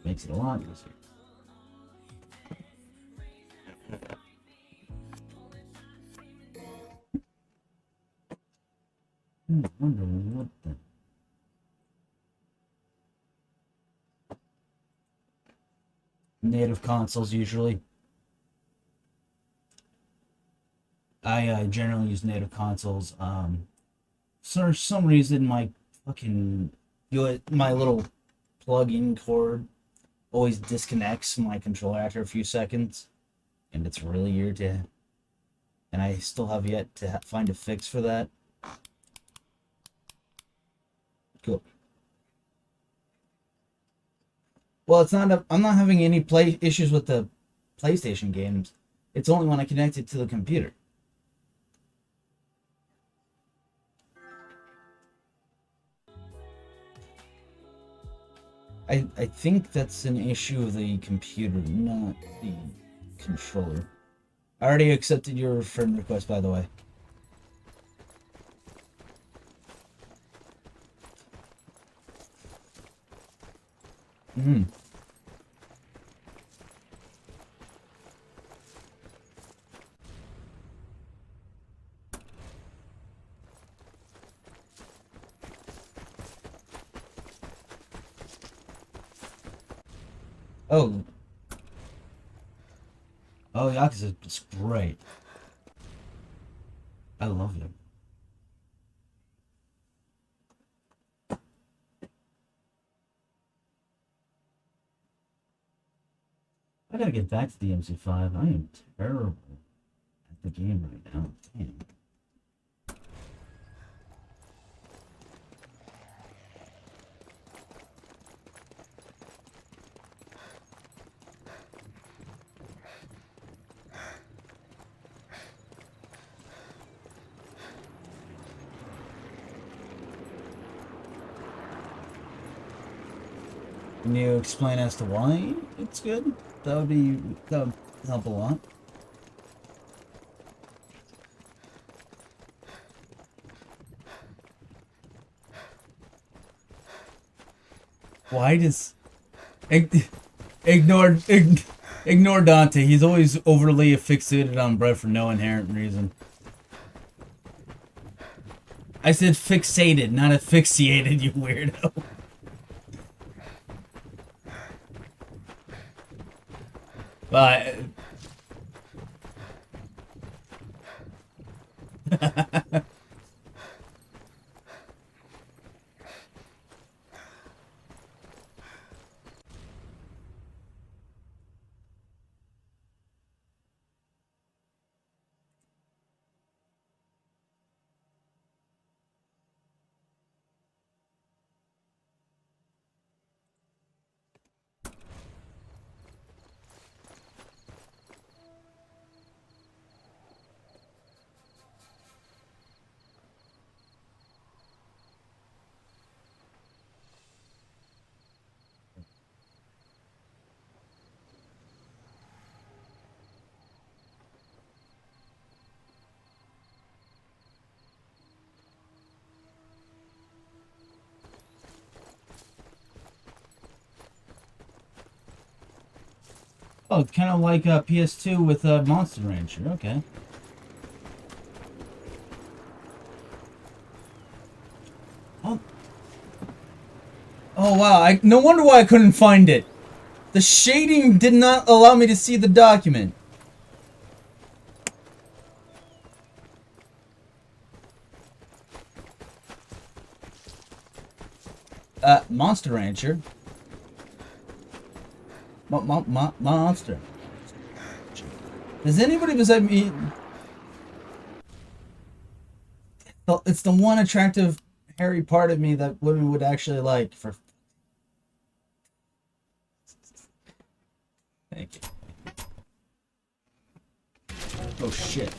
Makes it a lot easier. I wonder what the... Native consoles usually. I generally use native consoles. For some reason, my fucking my little plug-in cord always disconnects my controller after a few seconds, and it's really irritating. And I still have yet to find a fix for that. Cool. Well, it's not. I'm not having any issues with the PlayStation games. It's only when I connect it to the computer. I think that's an issue of the computer, not the controller. I already accepted your friend request, by the way. Hmm. Oh. Oh, Yakuza is great. I love him. I gotta get back to the MC5. I am terrible at the game right now. Damn. Can you explain as to why it's good? That would help a lot. Why does ignore Dante? He's always overly fixated on bread for no inherent reason. I said fixated, not asphyxiated, you weirdo. But Oh, it's kind of like PS2 with Monster Rancher. Okay. Oh. Oh wow! No wonder why I couldn't find it. The shading did not allow me to see the document. Monster Rancher. Monster. Does anybody besides me? It's the one attractive, hairy part of me that women would actually like. For thank you. Oh shit.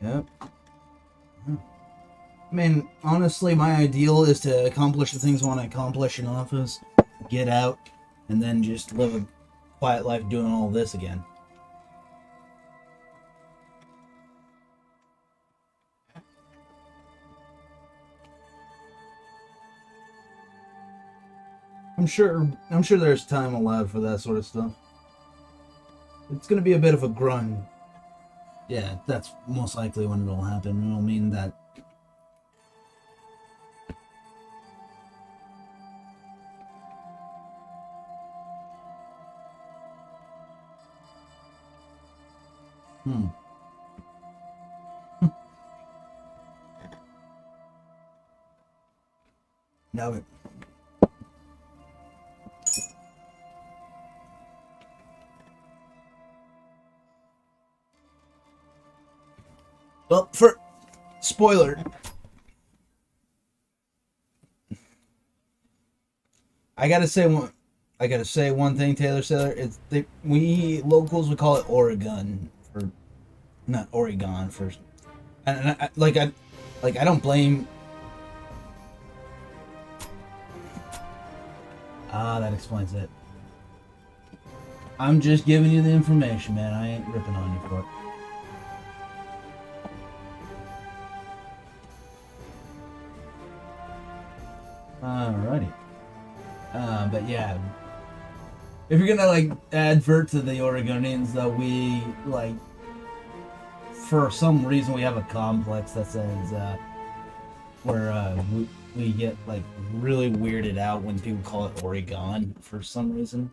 Yep. I mean, honestly, my ideal is to accomplish the things I want to accomplish in office, get out, and then just live a quiet life doing all this again. I'm sure there's time allowed for that sort of stuff. It's gonna be a bit of a grind. Yeah, that's most likely when it'll happen. It'll mean that Now it. Well, for spoiler, I gotta say one thing, Taylor Sailor. We locals would call it Oregon for, not Oregon for, and I don't blame. Ah, that explains it. I'm just giving you the information, man. I ain't ripping on you for it. Alrighty. But yeah, if you're gonna like advert to the Oregonians, though, we like, for some reason we have a complex that says where we get like really weirded out when people call it Oregon for some reason.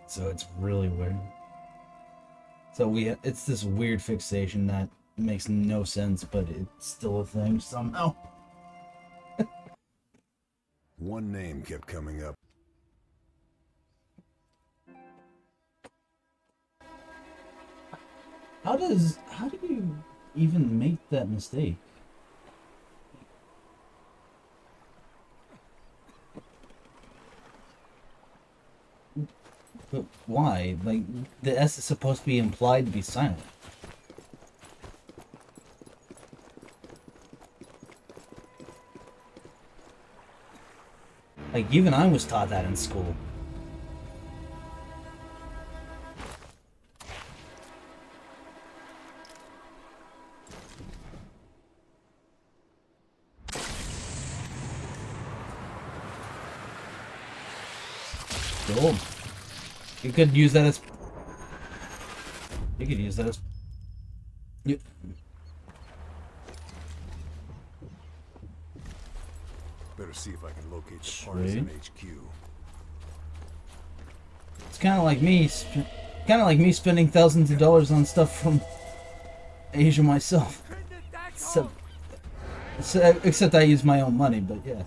So it's really weird. So it's this weird fixation that makes no sense, but it's still a thing somehow. One name kept coming up. How do you even make that mistake? But why? Like, the S is supposed to be implied to be silent. Like, even I was taught that in school. Cool. You could use that as... You could use that as... Yep. Better see if I can locate the partisan HQ. It's kind of like me spending thousands of dollars on stuff from Asia myself. Except I use my own money, but yeah.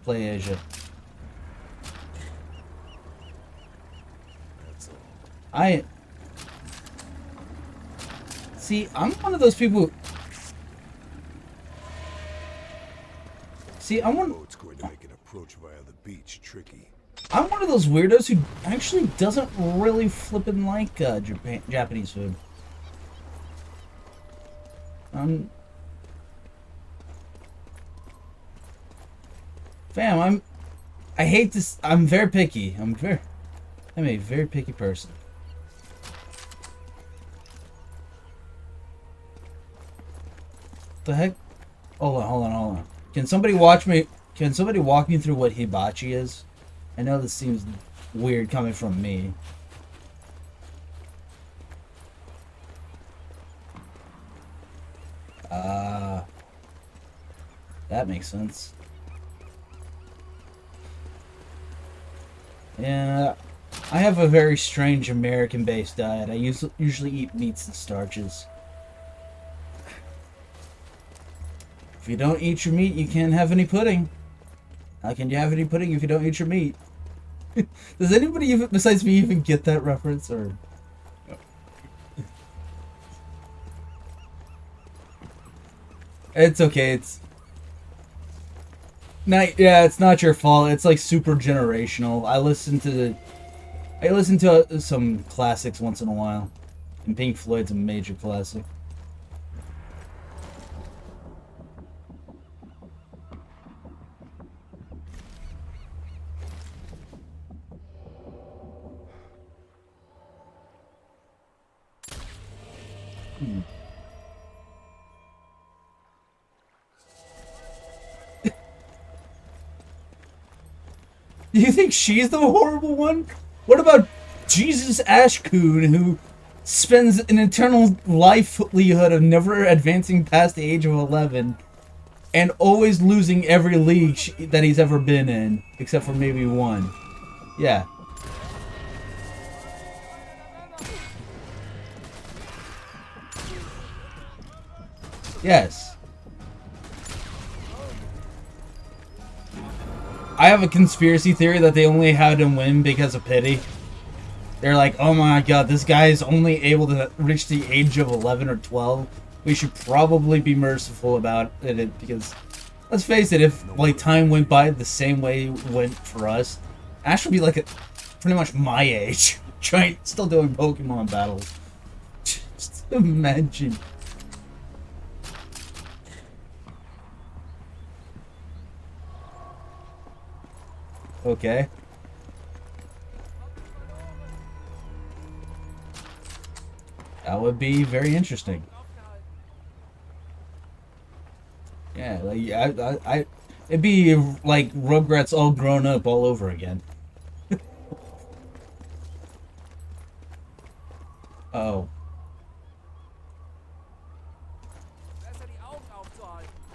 Play Asia. See, I'm one of those people who... See, I'm one... Boat's going to make an approach via the beach tricky. I'm one of those weirdos who actually doesn't really flippin' like Japanese food. Fam, I hate this. I'm very picky. I'm a very picky person. The heck? Hold on. Can somebody watch me? Can somebody walk me through what hibachi is? I know this seems weird coming from me. That makes sense. Yeah, I have a very strange American-based diet. I usually eat meats and starches. If you don't eat your meat, you can't have any pudding. How can you have any pudding if you don't eat your meat? Does anybody even, besides me, even get that reference? Or it's okay. It's not. Yeah, it's not your fault. It's like super generational. I listen to some classics once in a while, and Pink Floyd's a major classic. Do you think she's the horrible one? What about Jesus Ashcoon, who spends an eternal livelihood of never advancing past the age of 11 and always losing every league that he's ever been in, except for maybe one? Yeah. Yes. I have a conspiracy theory that they only had him win because of pity. They're like, oh my god, this guy is only able to reach the age of 11 or 12. We should probably be merciful about it because, let's face it, if like time went by the same way it went for us, Ash would be like pretty much my age, still doing Pokemon battles. Just imagine. Okay. That would be very interesting. Yeah, like it'd be like Rugrats all grown up all over again. Oh.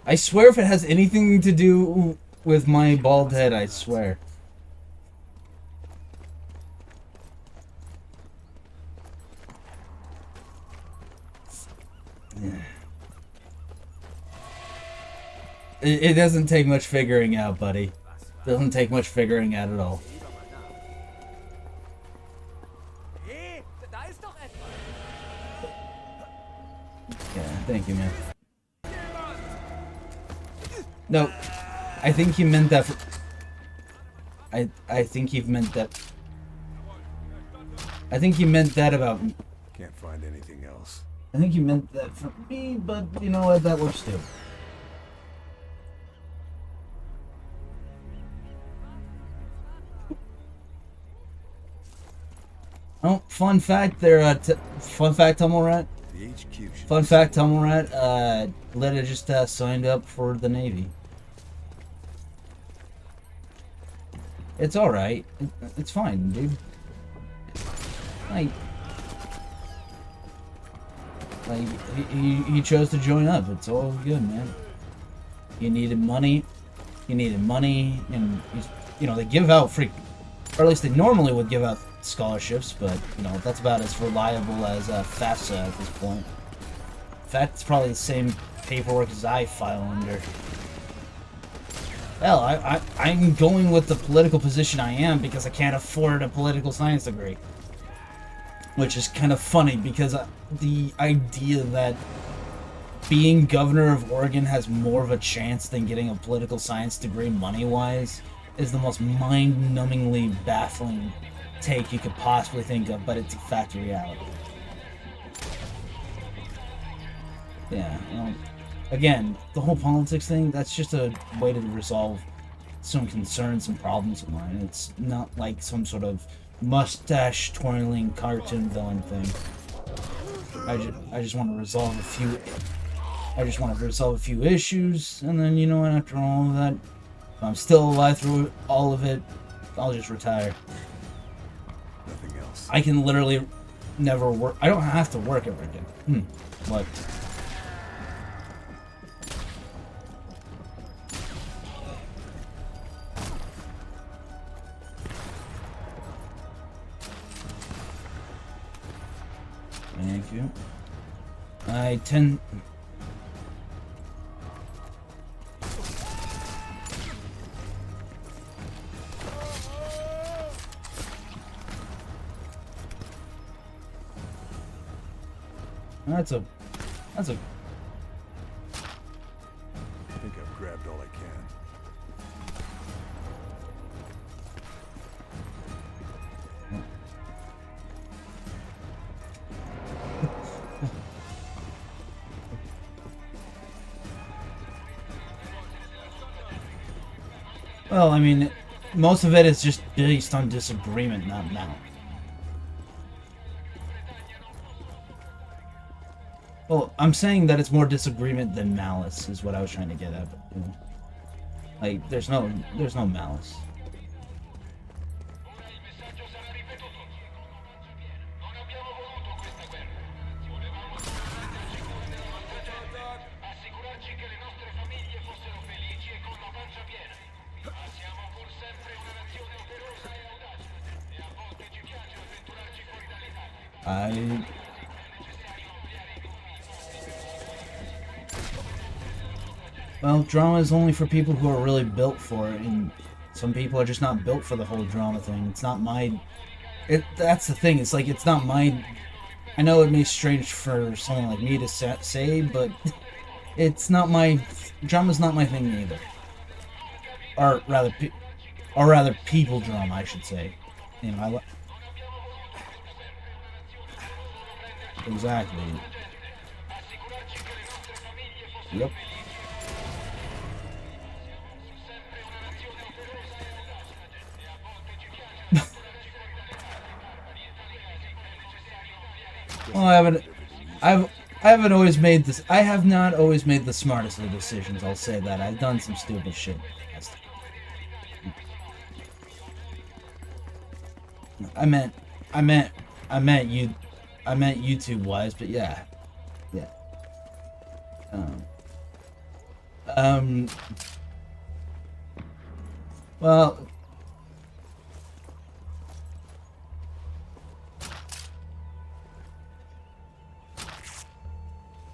I swear if it has anything to do with my bald head, I swear. It doesn't take much figuring out, buddy. Doesn't take much figuring out at all. Yeah, thank you, man. No, I think he meant that for... I think he meant that... I think he meant that about me. Can't find anything else. I think he meant that for me, but you know what? That works too. Oh, fun fact there, fun fact, Tumblerat. The HQ. Fun fact, Tumblerat, Letta just signed up for the Navy. It's alright. It's fine, dude. Like he chose to join up. It's all good, man. He needed money. and you know, they give out free, or at least they normally would give out scholarships, but you know, that's about as reliable as FAFSA at this point. In fact, it's probably the same paperwork as I file under. Well, I'm going with the political position I am because I can't afford a political science degree. Which is kind of funny because the idea that being governor of Oregon has more of a chance than getting a political science degree money-wise is the most mind-numbingly baffling take you could possibly think of, but it's a fact of reality. Yeah, again, the whole politics thing, that's just a way to resolve some concerns and problems of mine. It's not like some sort of mustache twirling cartoon villain thing. I just want to resolve a few issues, and then, you know, after all of that, if I'm still alive through all of it, I'll just retire. Nothing else. I can literally never work. I don't have to work every day. What? Thank you. I tend... That's a... I think I've grabbed all I can. Well, I mean, most of it is just based on disagreement, not now. Well, I'm saying that it's more disagreement than malice, is what I was trying to get at. But, you know, like, there's no malice. Well, drama is only for people who are really built for it, and some people are just not built for the whole drama thing. It's not my... That's the thing, it's like, it's not my... I know it may be strange for someone like me to say, but it's not my... Drama's not my thing either. Or rather, people drama, I should say. You know, Exactly. Yep. Well, I haven't always made this. I have not always made the smartest of decisions. I'll say that. I've done some stupid shit. I meant YouTube wise, but yeah. Well,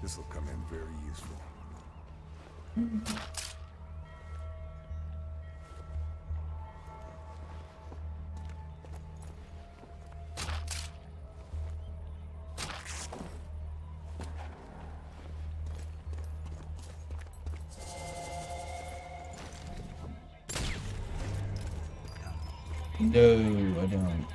This will come in very useful. no, I don't.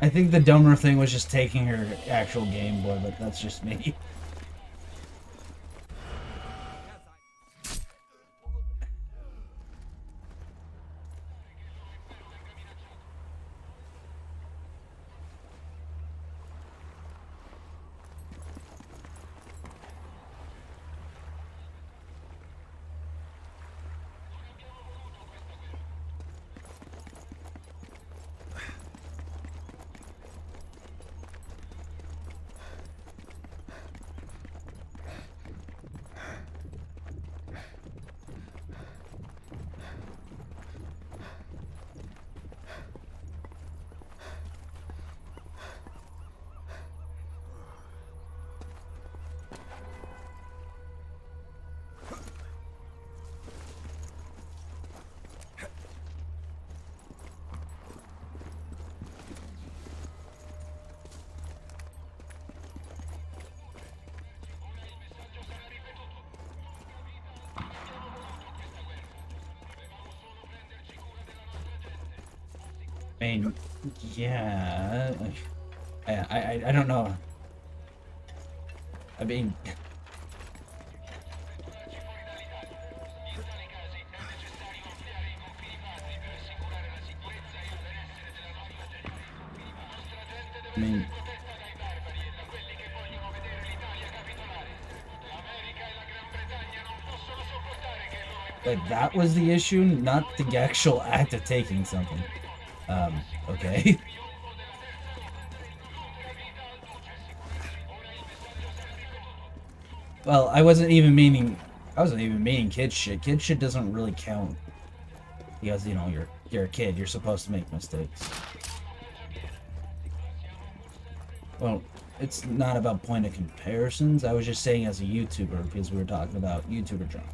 I think the dumber thing was just taking her actual Game Boy, but that's just me. I mean, yeah. I don't know. I mean, I mean, like that was the issue, not the actual act of taking something. Okay. Well, I wasn't even meaning kid shit. Kid shit doesn't really count because you're a kid. You're supposed to make mistakes. Well, it's not about point of comparisons. I was just saying as a YouTuber because we were talking about YouTuber drama.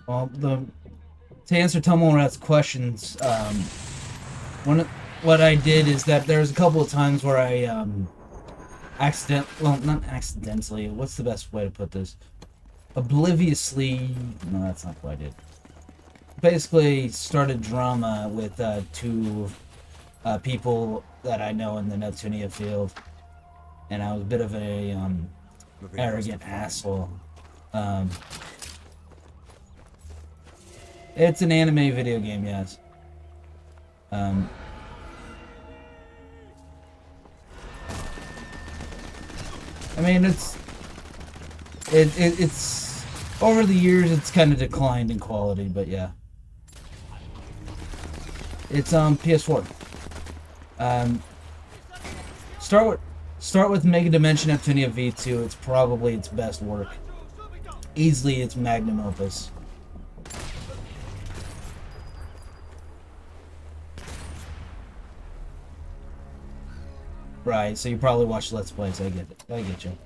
Well, to answer Tumblerat's questions, what I did is that there was a couple of times where I not accidentally. What's the best way to put this? Obliviously. No, that's not what I did. Basically, started drama with two people that I know in the Neptunia field, and I was a bit of a arrogant asshole. It's an anime video game, yes. I mean, it's over the years it's kind of declined in quality, but yeah. It's PS4. Start with Mega Dimension Neptunia V2. It's probably its best work. Easily its magnum opus. Right, so you probably watch Let's Plays. I get it. I get you.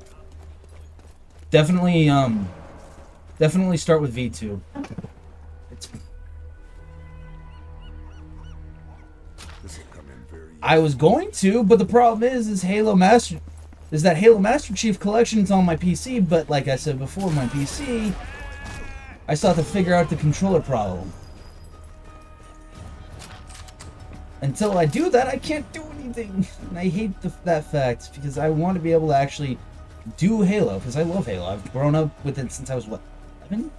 Definitely start with V2. I was going to, but the problem is that Halo Master Chief Collection's on my PC, but like I said before, my PC, I still have to figure out the controller problem. Until I do that, I can't do anything. And I hate that fact, because I want to be able to actually do Halo, because I love Halo. I've grown up with it since I was, what, 11?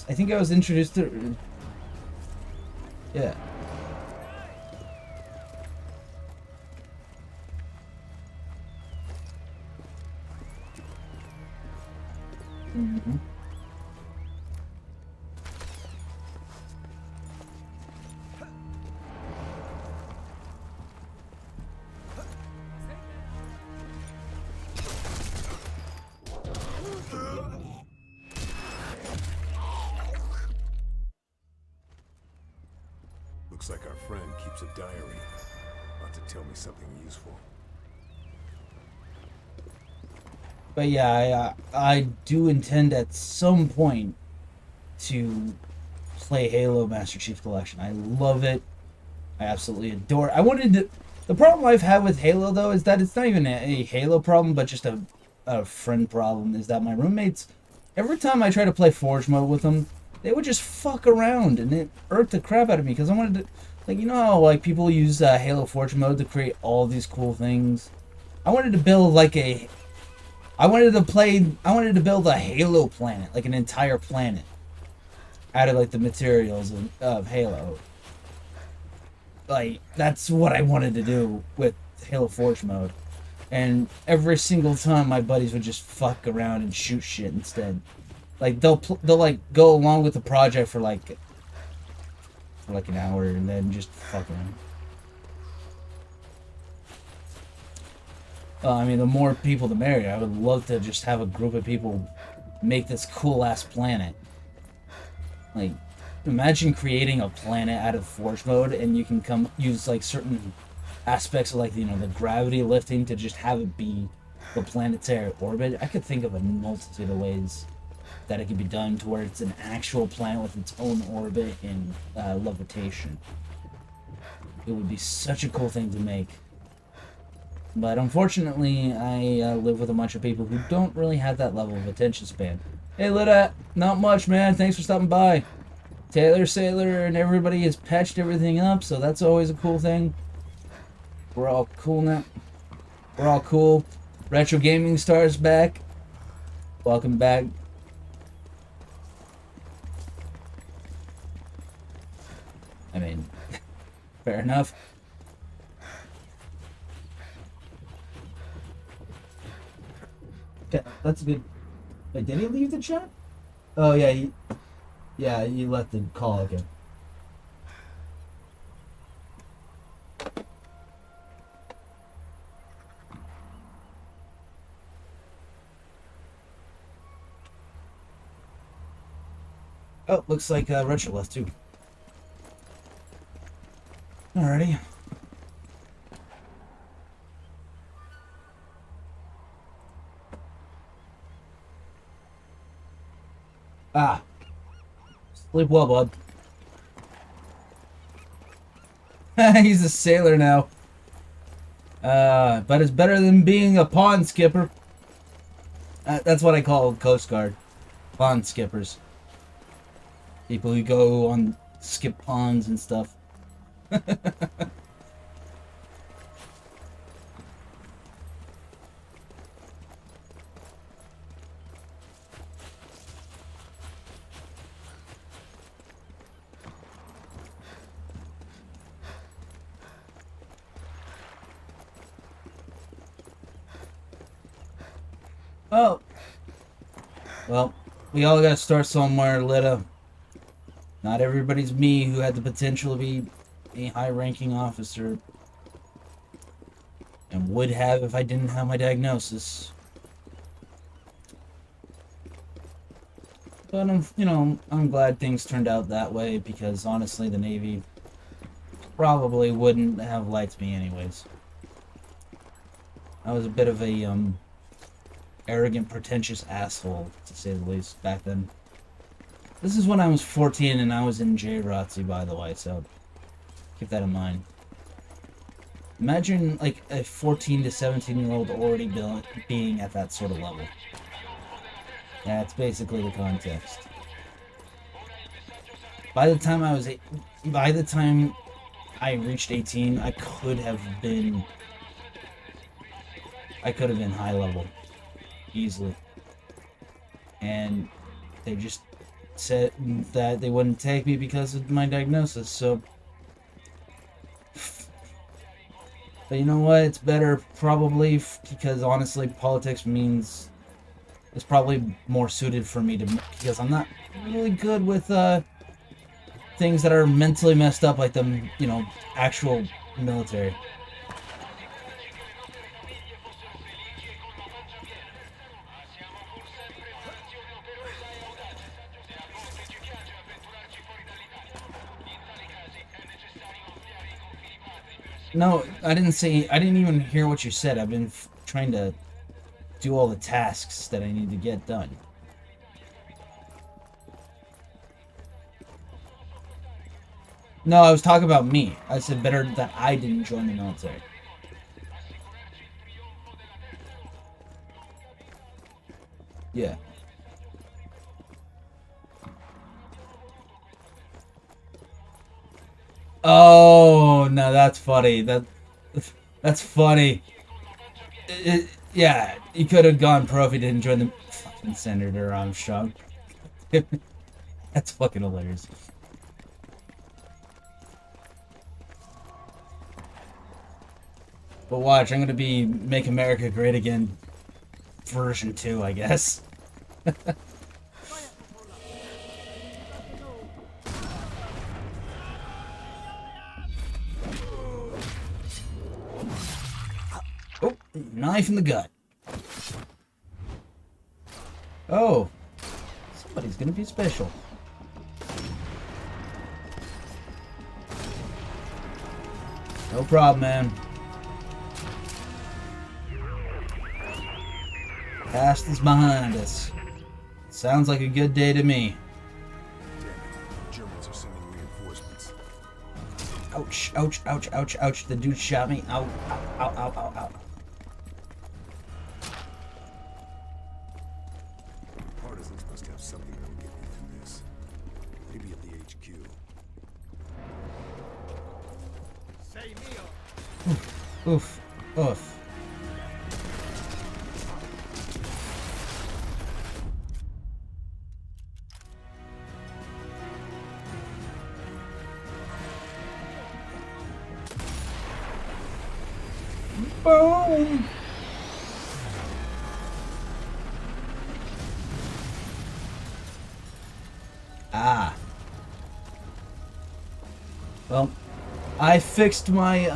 I think I was introduced to... Yeah. Mm-hmm. Looks like our friend keeps a diary. About to tell me something useful. But yeah, I do intend at some point to play Halo Master Chief Collection. I love it. I absolutely adore it. The problem I've had with Halo, though, is that it's not even a Halo problem, but just a friend problem, is that my roommates, every time I try to play Forge mode with them, they would just fuck around, and it irked the crap out of me, because I wanted to, like, you know how, like, people use Halo Forge mode to create all these cool things? I wanted to build, like, I wanted to build a Halo planet, like an entire planet, out of, like, the materials of Halo. Like, that's what I wanted to do with Halo Forge mode. And every single time, my buddies would just fuck around and shoot shit instead. Like, they'll like, go along with the project for, like an hour, and then just fuck around. I mean, the more people, the merrier. I would love to just have a group of people make this cool-ass planet. Like, imagine creating a planet out of Forge mode, and you can use, like, certain aspects of, like, you know, the gravity lifting to just have it be the planetary orbit. I could think of a multitude of ways that it could be done to where it's an actual planet with its own orbit and levitation. It would be such a cool thing to make. But unfortunately, I live with a bunch of people who don't really have that level of attention span. Hey, Lida, not much, man. Thanks for stopping by. Taylor, Sailor, and everybody has patched everything up, so that's always a cool thing. We're all cool now. We're all cool. Retro Gaming Star's back. Welcome back. I mean, fair enough. Yeah, that's good. Wait, did he leave the chat? Oh yeah, he left the call again. Oh, looks like Retro left too. Alrighty. Ah. Sleep well, bud. He's a sailor now. But it's better than being a pond skipper. That's what I call Coast Guard. Pond skippers. People who go on skip ponds and stuff. Oh. Well, we all gotta start somewhere, Lita. Not everybody's me who had the potential to be a high-ranking officer. And would have if I didn't have my diagnosis. But I'm glad things turned out that way because honestly the Navy probably wouldn't have liked me anyways. I was a bit of a arrogant, pretentious asshole, to say the least, back then. This is when I was 14 and I was in JROTC, by the way, so keep that in mind. Imagine, like, a 14 to 17-year-old already being at that sort of level. That's basically the context. By the time I reached 18, I could have been high level. Easily. And they just said that they wouldn't take me because of my diagnosis, so... But you know what? It's better probably because honestly politics means it's probably more suited for me because I'm not really good with things that are mentally messed up like the, actual military. No, I didn't even hear what you said. I've been trying to do all the tasks that I need to get done. No, I was talking about me. I said better that I didn't join the military. Yeah. Oh, no, that's funny. That's funny. Yeah, he could have gone pro if he didn't join the fucking Senator Armstrong. That's fucking hilarious. But watch, I'm gonna be Make America Great Again version 2, I guess. Knife in the gut. Oh. Somebody's gonna be special. No problem, man. Past is behind us. Sounds like a good day to me. Damn it. Germans are sending reinforcements. Ouch, ouch, ouch, ouch, ouch. The dude shot me. Ow, ow, ow, ow, ow, ow. Partisans must have something that will get me through this. Maybe at the HQ. Oof, oof. Boom! Ah. Well, I fixed my,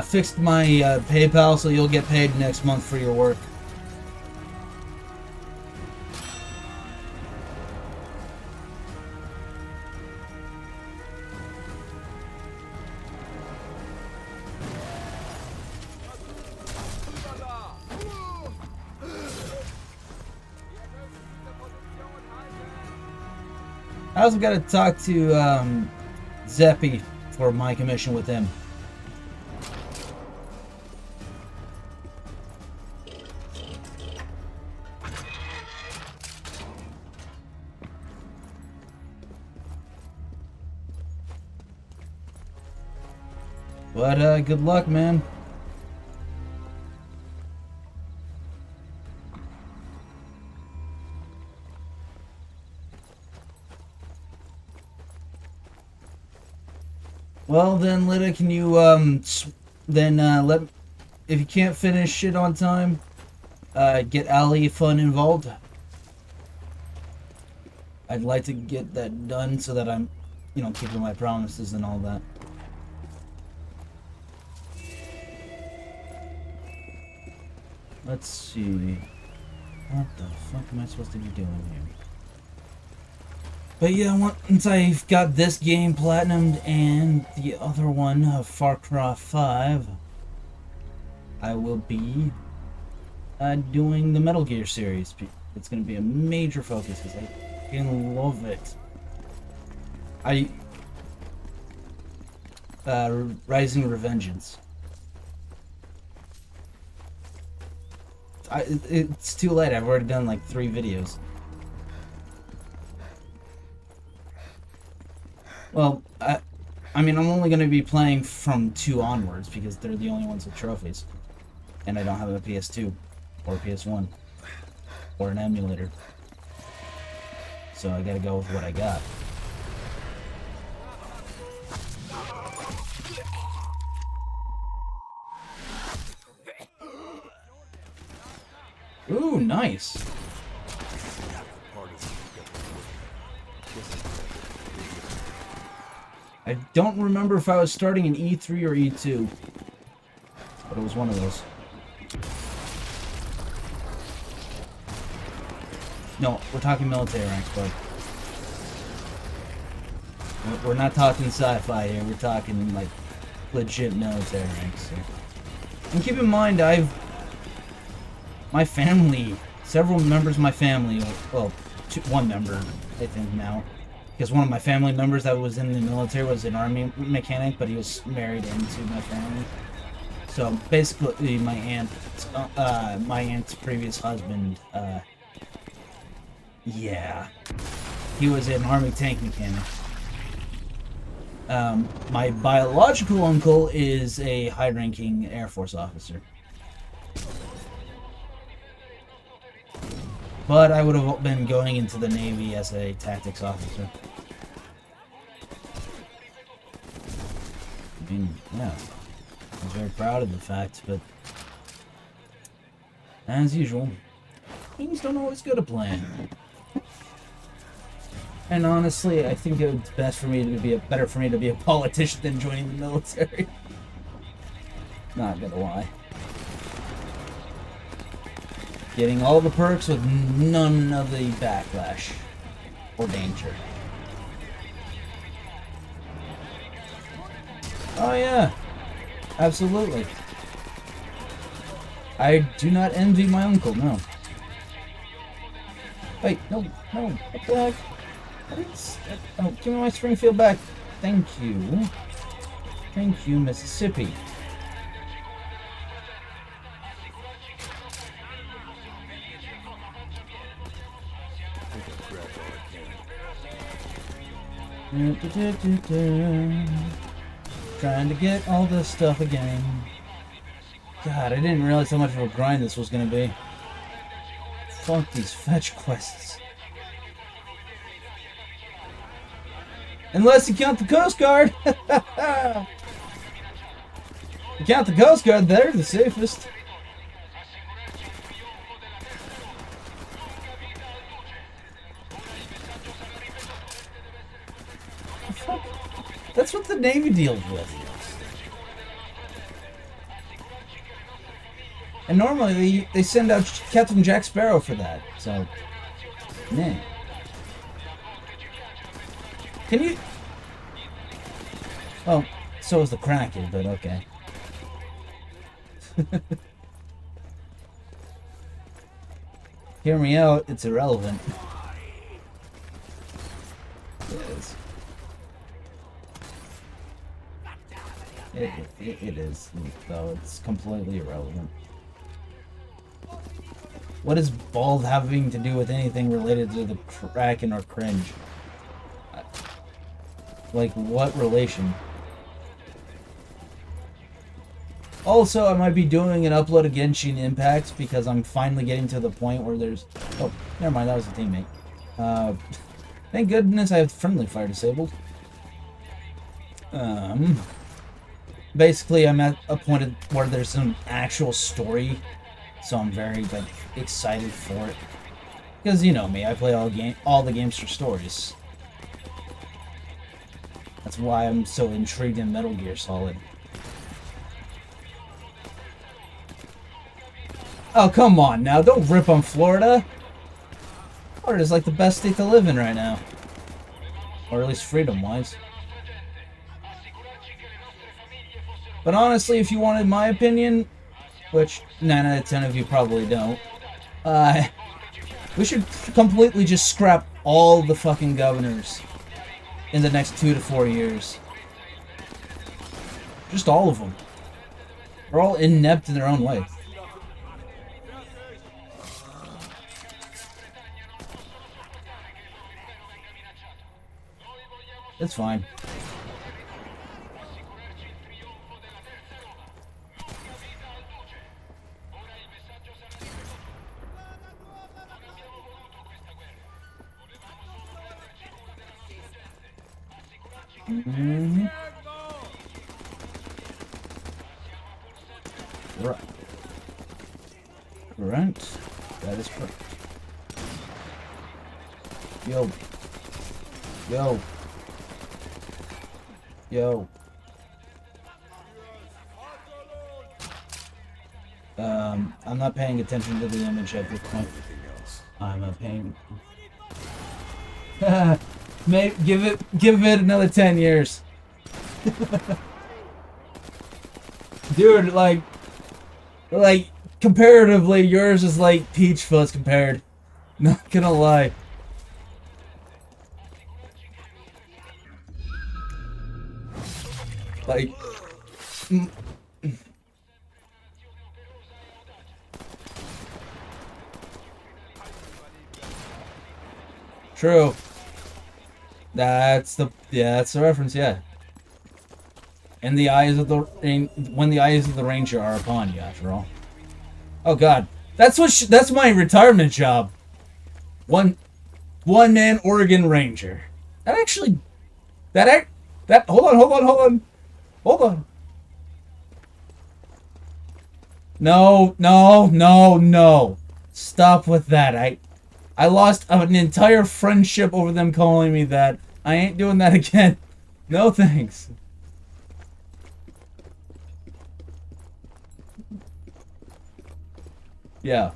fixed my PayPal, so you'll get paid next month for your work. I also got to talk to Zeppy for my commission with him. But good luck, man. Well then, Lita, can you let, if you can't finish it on time, get Ali Fun involved. I'd like to get that done so that I'm, you know, keeping my promises and all that. Let's see. What the fuck am I supposed to be doing here? But yeah, once I've got this game platinumed and the other one, Far Cry 5, I will be doing the Metal Gear series. It's going to be a major focus because I fucking love it. Rising Revengeance. It's too late. I've already done like 3 videos. Well, I mean, I'm only going to be playing from 2 onwards because they're the only ones with trophies. And I don't have a PS2 or a PS1 or an emulator. So I gotta go with what I got. Ooh, nice. I don't remember if I was starting in E3 or E2, but it was one of those. No, we're talking military ranks, bud. We're not talking sci-fi here, we're talking, like, legit military ranks here. And keep in mind, my family, several members of my family, well, one member, I think now, because one of my family members that was in the military was an army mechanic, but he was married into my family. So basically, my aunt's previous husband, yeah, he was an army tank mechanic. My biological uncle is a high-ranking Air Force officer. But I would have been going into the Navy as a tactics officer. I mean, yeah. I was very proud of the fact, but as usual, things don't always go to plan. And honestly, I think it's better for me to be a politician than joining the military. Not gonna lie. Getting all the perks with none of the backlash or danger. Oh yeah, absolutely. I do not envy my uncle, no. Wait, no, what the heck? Oh, give me my Springfield back. Thank you. Thank you, Mississippi. Trying to get all this stuff again. God, I didn't realize how much of a grind this was gonna be. Fuck these fetch quests. Unless you count the Coast Guard! You count the Coast Guard, they're the safest. That's what the Navy deals with. And normally they send out Captain Jack Sparrow for that, so... Man. Can you... Oh, so is the Kraken, but okay. Hear me out, it's irrelevant. It is, though. It's completely irrelevant. What is bald having to do with anything related to the Kraken or cringe? Like, what relation? Also, I might be doing an upload of Genshin Impact because I'm finally getting to the point where there's... Oh, never mind, that was a teammate. Thank goodness I have friendly fire disabled. Basically, I'm at a point where there's some actual story, so I'm very like excited for it. Because you know me, I play all the games for stories. That's why I'm so intrigued in Metal Gear Solid. Oh, come on now, don't rip on Florida. Florida is like the best state to live in right now. Or at least freedom-wise. But honestly, if you wanted my opinion, which 9 out of 10 of you probably don't, we should completely just scrap all the fucking governors in the next 2 to 4 years. Just all of them. They're all inept in their own way. It's fine. Mm-hmm. Right. Correct. That is correct. Yo. Yo. Yo. I'm not paying attention to the image at this point. I'm not paying. Maybe give it another 10 years. Dude, like comparatively, yours is like Peach Fuzz compared. Not gonna lie. Like, true. That's the reference, yeah. And the eyes of when the eyes of the ranger are upon you, after all. Oh God, that's my retirement job. One man Oregon Ranger. That actually, hold on. No. Stop with that. I lost an entire friendship over them calling me that. I ain't doing that again. No thanks. Yeah.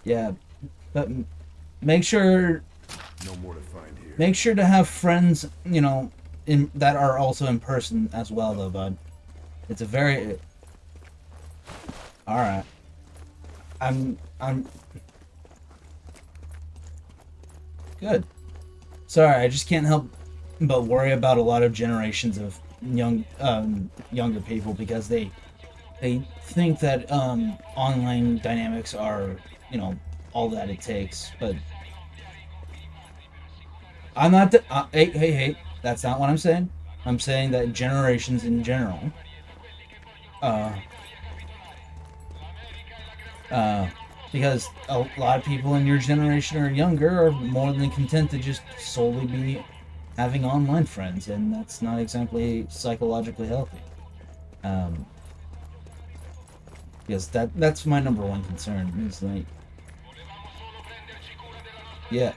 Yeah, but make sure No more to find here. make sure to have friends, you know, in that are also in person as well, though, bud. It's a very all right. I'm good. Sorry, I just can't help but worry about a lot of generations of younger people because they think that online dynamics are, you know, all that it takes. But I'm not. Hey, that's not what I'm saying. I'm saying that generations in general, uh, because a lot of people in your generation or younger are more than content to just solely be having online friends, and that's not exactly psychologically healthy. Um, because that's my number one concern. Is like, yeah,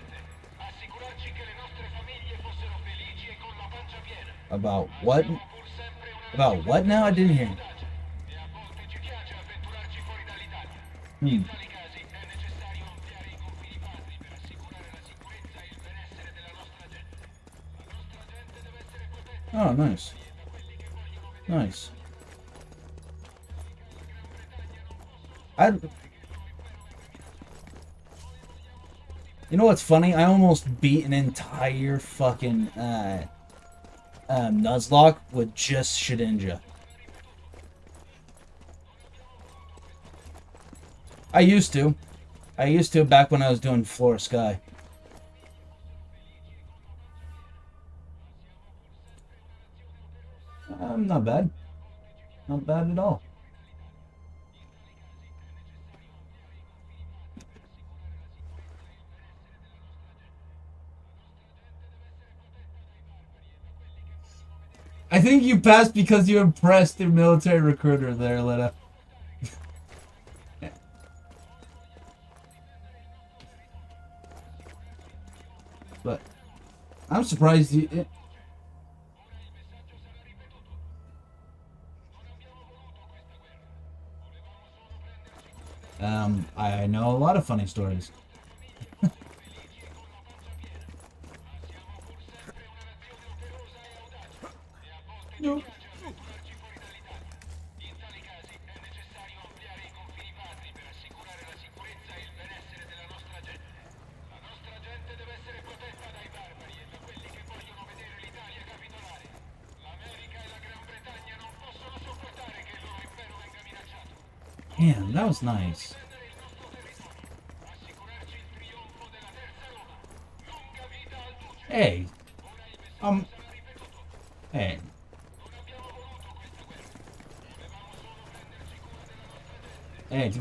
about what? About what now? I didn't hear. Hmm. Oh, nice. Nice. I. You know what's funny? I almost beat an entire fucking Nuzlocke with just Shedinja. I used to. I used to back when I was doing Floor Sky. Not bad. Not bad at all. I think you passed because you impressed the military recruiter there, Letta. But I'm surprised you. I know a lot of funny stories. No. Man, that was nice. Hey. Hey. Hey, to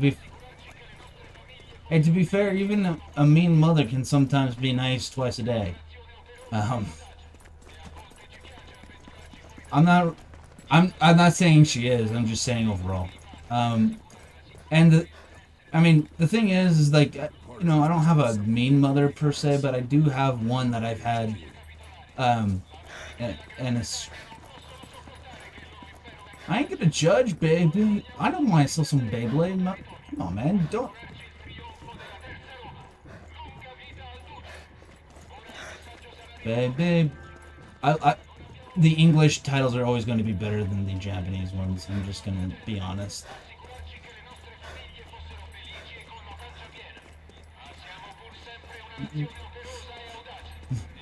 be fair, even a mean mother can sometimes be nice twice a day. Um, I'm not saying she is. I'm just saying overall. And I mean, the thing is like, you know, I don't have a mean mother per se, but I do have one that I've had, and it's. I ain't gonna judge, baby. I don't mind still some Beyblade. No, come on, man, don't. Babe. The English titles are always going to be better than the Japanese ones. I'm just going to be honest.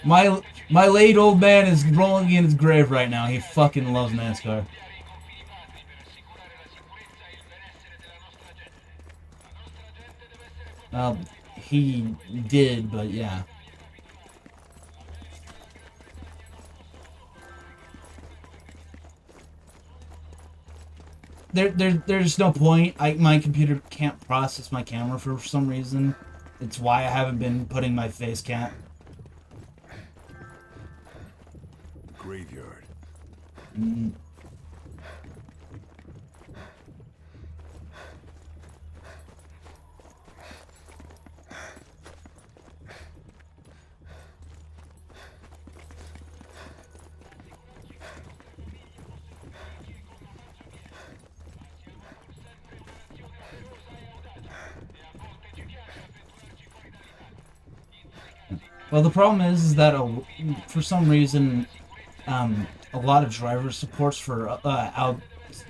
My late old man is rolling in his grave right now. He fucking loves NASCAR. He did, but yeah. There's no point. My computer can't process my camera for some reason. It's why I haven't been putting my face cam. Graveyard. Well, the problem is that for some reason, a lot of driver supports for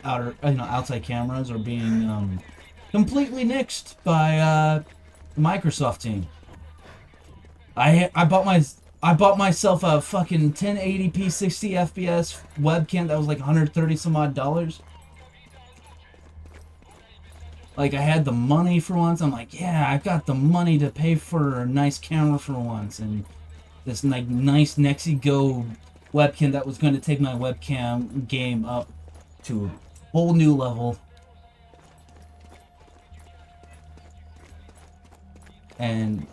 outside cameras are being completely nixed by the Microsoft team. I bought myself a fucking 1080p 60 FPS webcam that was like 130 some odd dollars. Like, I had the money for once. I'm like, yeah, I've got the money to pay for a nice camera for once. And this like nice Nexi Go webcam that was going to take my webcam game up to a whole new level. And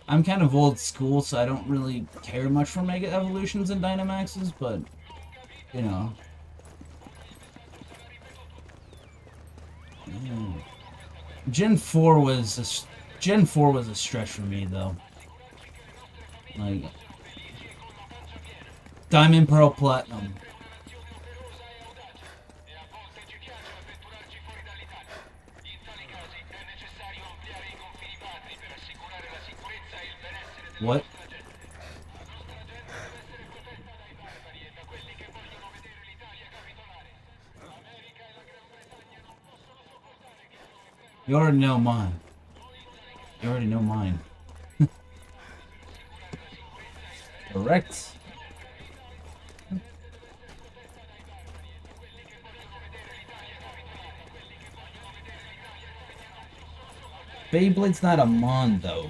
I'm kind of old school, so I don't really care much for Mega Evolutions and Dynamaxes, but, you know. Gen 4 was a stretch for me, though. Like, Diamond, Pearl, Platinum. What? You already know mine. You already know mine. Correct. Beyblade's not a mon, though.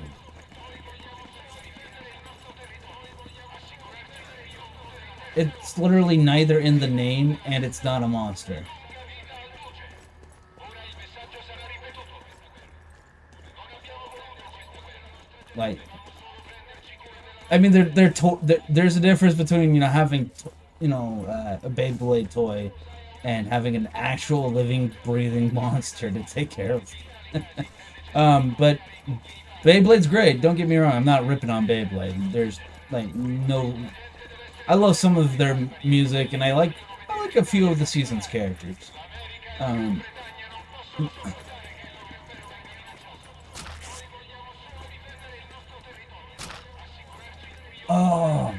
It's literally neither in the name, and it's not a monster. Like, I mean, there's a difference between, you know, having, you know, a Beyblade toy and having an actual living, breathing monster to take care of. But Beyblade's great. Don't get me wrong. I'm not ripping on Beyblade. There's like no. I love some of their music, and I like a few of the season's characters. Oh,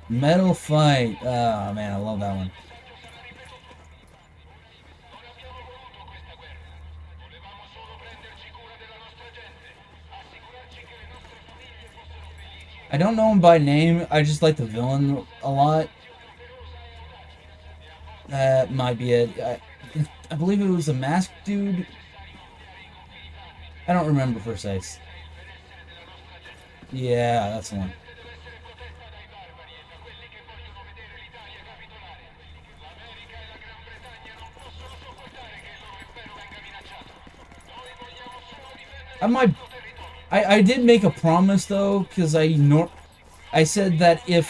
Metal Fight. Oh man, I love that one. I don't know him by name. I just like the villain a lot. That might be it. I believe it was a masked dude. I don't remember precise. Yeah, that's the one. I did make a promise though, because I said that if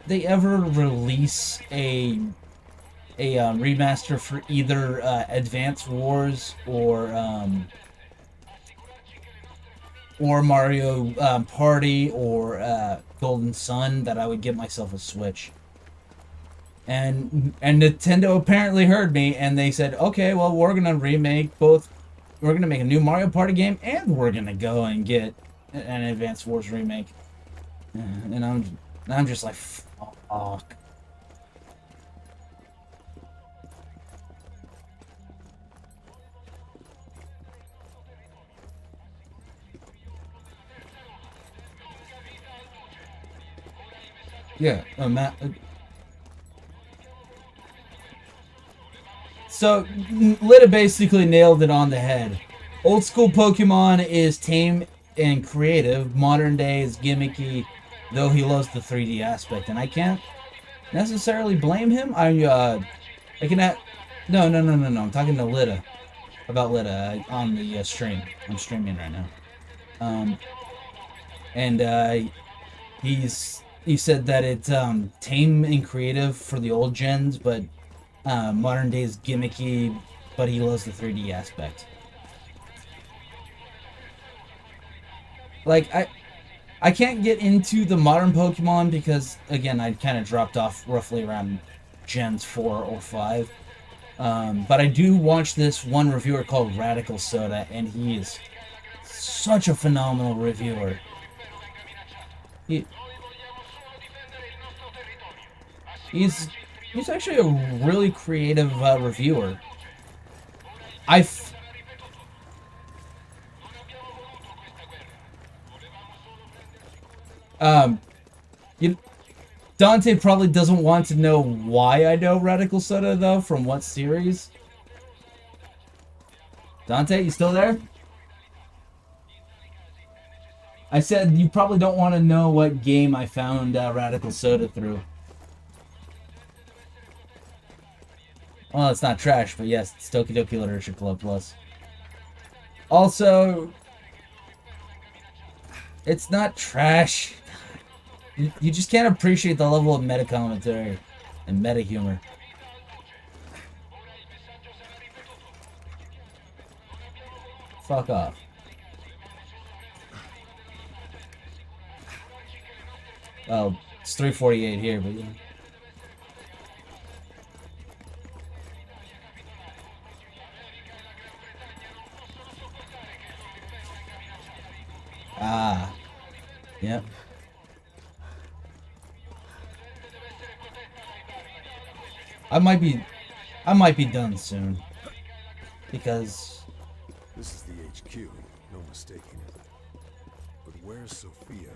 they ever release a remaster for either Advance Wars or Mario Party or Golden Sun, that I would get myself a Switch. And Nintendo apparently heard me, and they said, okay, well, we're gonna remake both. We're gonna make a new Mario Party game, and we're gonna go and get an Advance Wars remake. And I'm just like, fuck. Yeah, so, Lita basically nailed it on the head. Old school Pokemon is tame and creative. Modern day is gimmicky, though he loves the 3D aspect. And I can't necessarily blame him. I can no. I'm talking to Lita. About Lita on the stream. I'm streaming right now. And he said that it's tame and creative for the old gens, but modern day is gimmicky, but he loves the 3D aspect. Like, I can't get into the modern Pokemon because, again, I kind of dropped off roughly around Gens 4 or 5. But I do watch this one reviewer called Radical Soda, and he is such a phenomenal reviewer. He's actually a really creative reviewer. Dante probably doesn't want to know why I know Radical Soda, though, from what series. Dante, you still there? I said you probably don't want to know what game I found Radical Soda through. Well, it's not trash, but yes, it's Toki Doki Literature Club Plus. Also, it's not trash. You just can't appreciate the level of meta commentary and meta humor. Fuck off. Well, it's 3:48 here, but yeah. Ah. Yep. I might be done soon. Because This is the HQ, no mistaking it. But where's Sophia?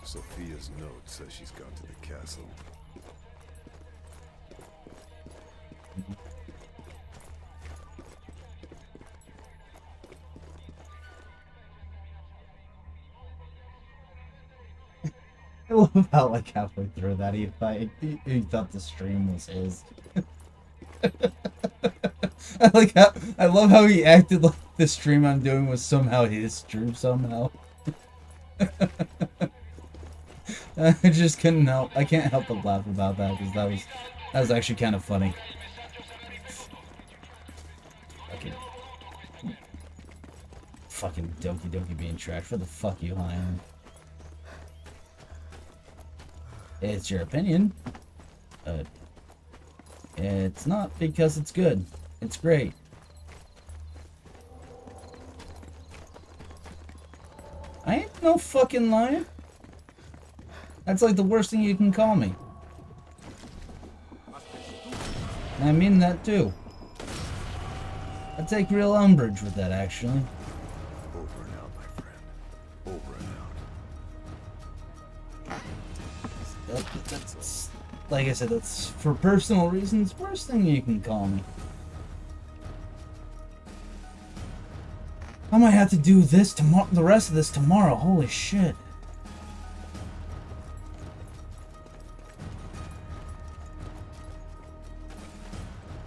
Sophia's note says she's gone to the castle. I love how, like, halfway through that, he thought the stream was his. I love how he acted like the stream I'm doing was somehow his stream somehow. I just couldn't help. I can't help but laugh about that because that was actually kind of funny. Fucking Doki Doki being trash. What the fuck you hiring? It's your opinion. It's not because it's good. It's great. I ain't no fucking liar. That's like the worst thing you can call me. And I mean that too. I take real umbrage with that, actually. Over and out, my friend. Over and out. That's, like I said, that's for personal reasons, worst thing you can call me. I might have to do this tomorrow, the rest of this tomorrow. Holy shit.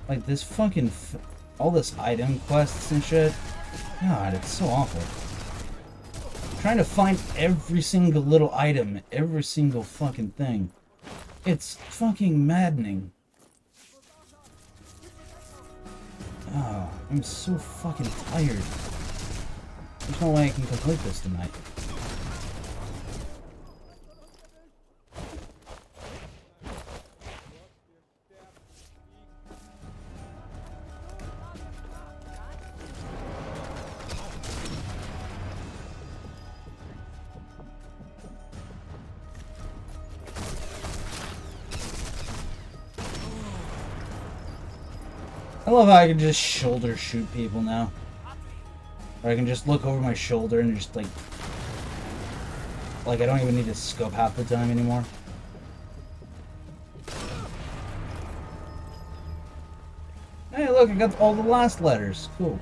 Like this fucking, all this item quests and shit. God, it's so awful. Trying to find every single little item, every single fucking thing. It's fucking maddening. Oh, I'm so fucking tired. There's no way I can complete this tonight. I love how I can just shoulder shoot people now. Or I can just look over my shoulder and just like I don't even need to scope half the time anymore. Hey look, I got all the last letters. Cool.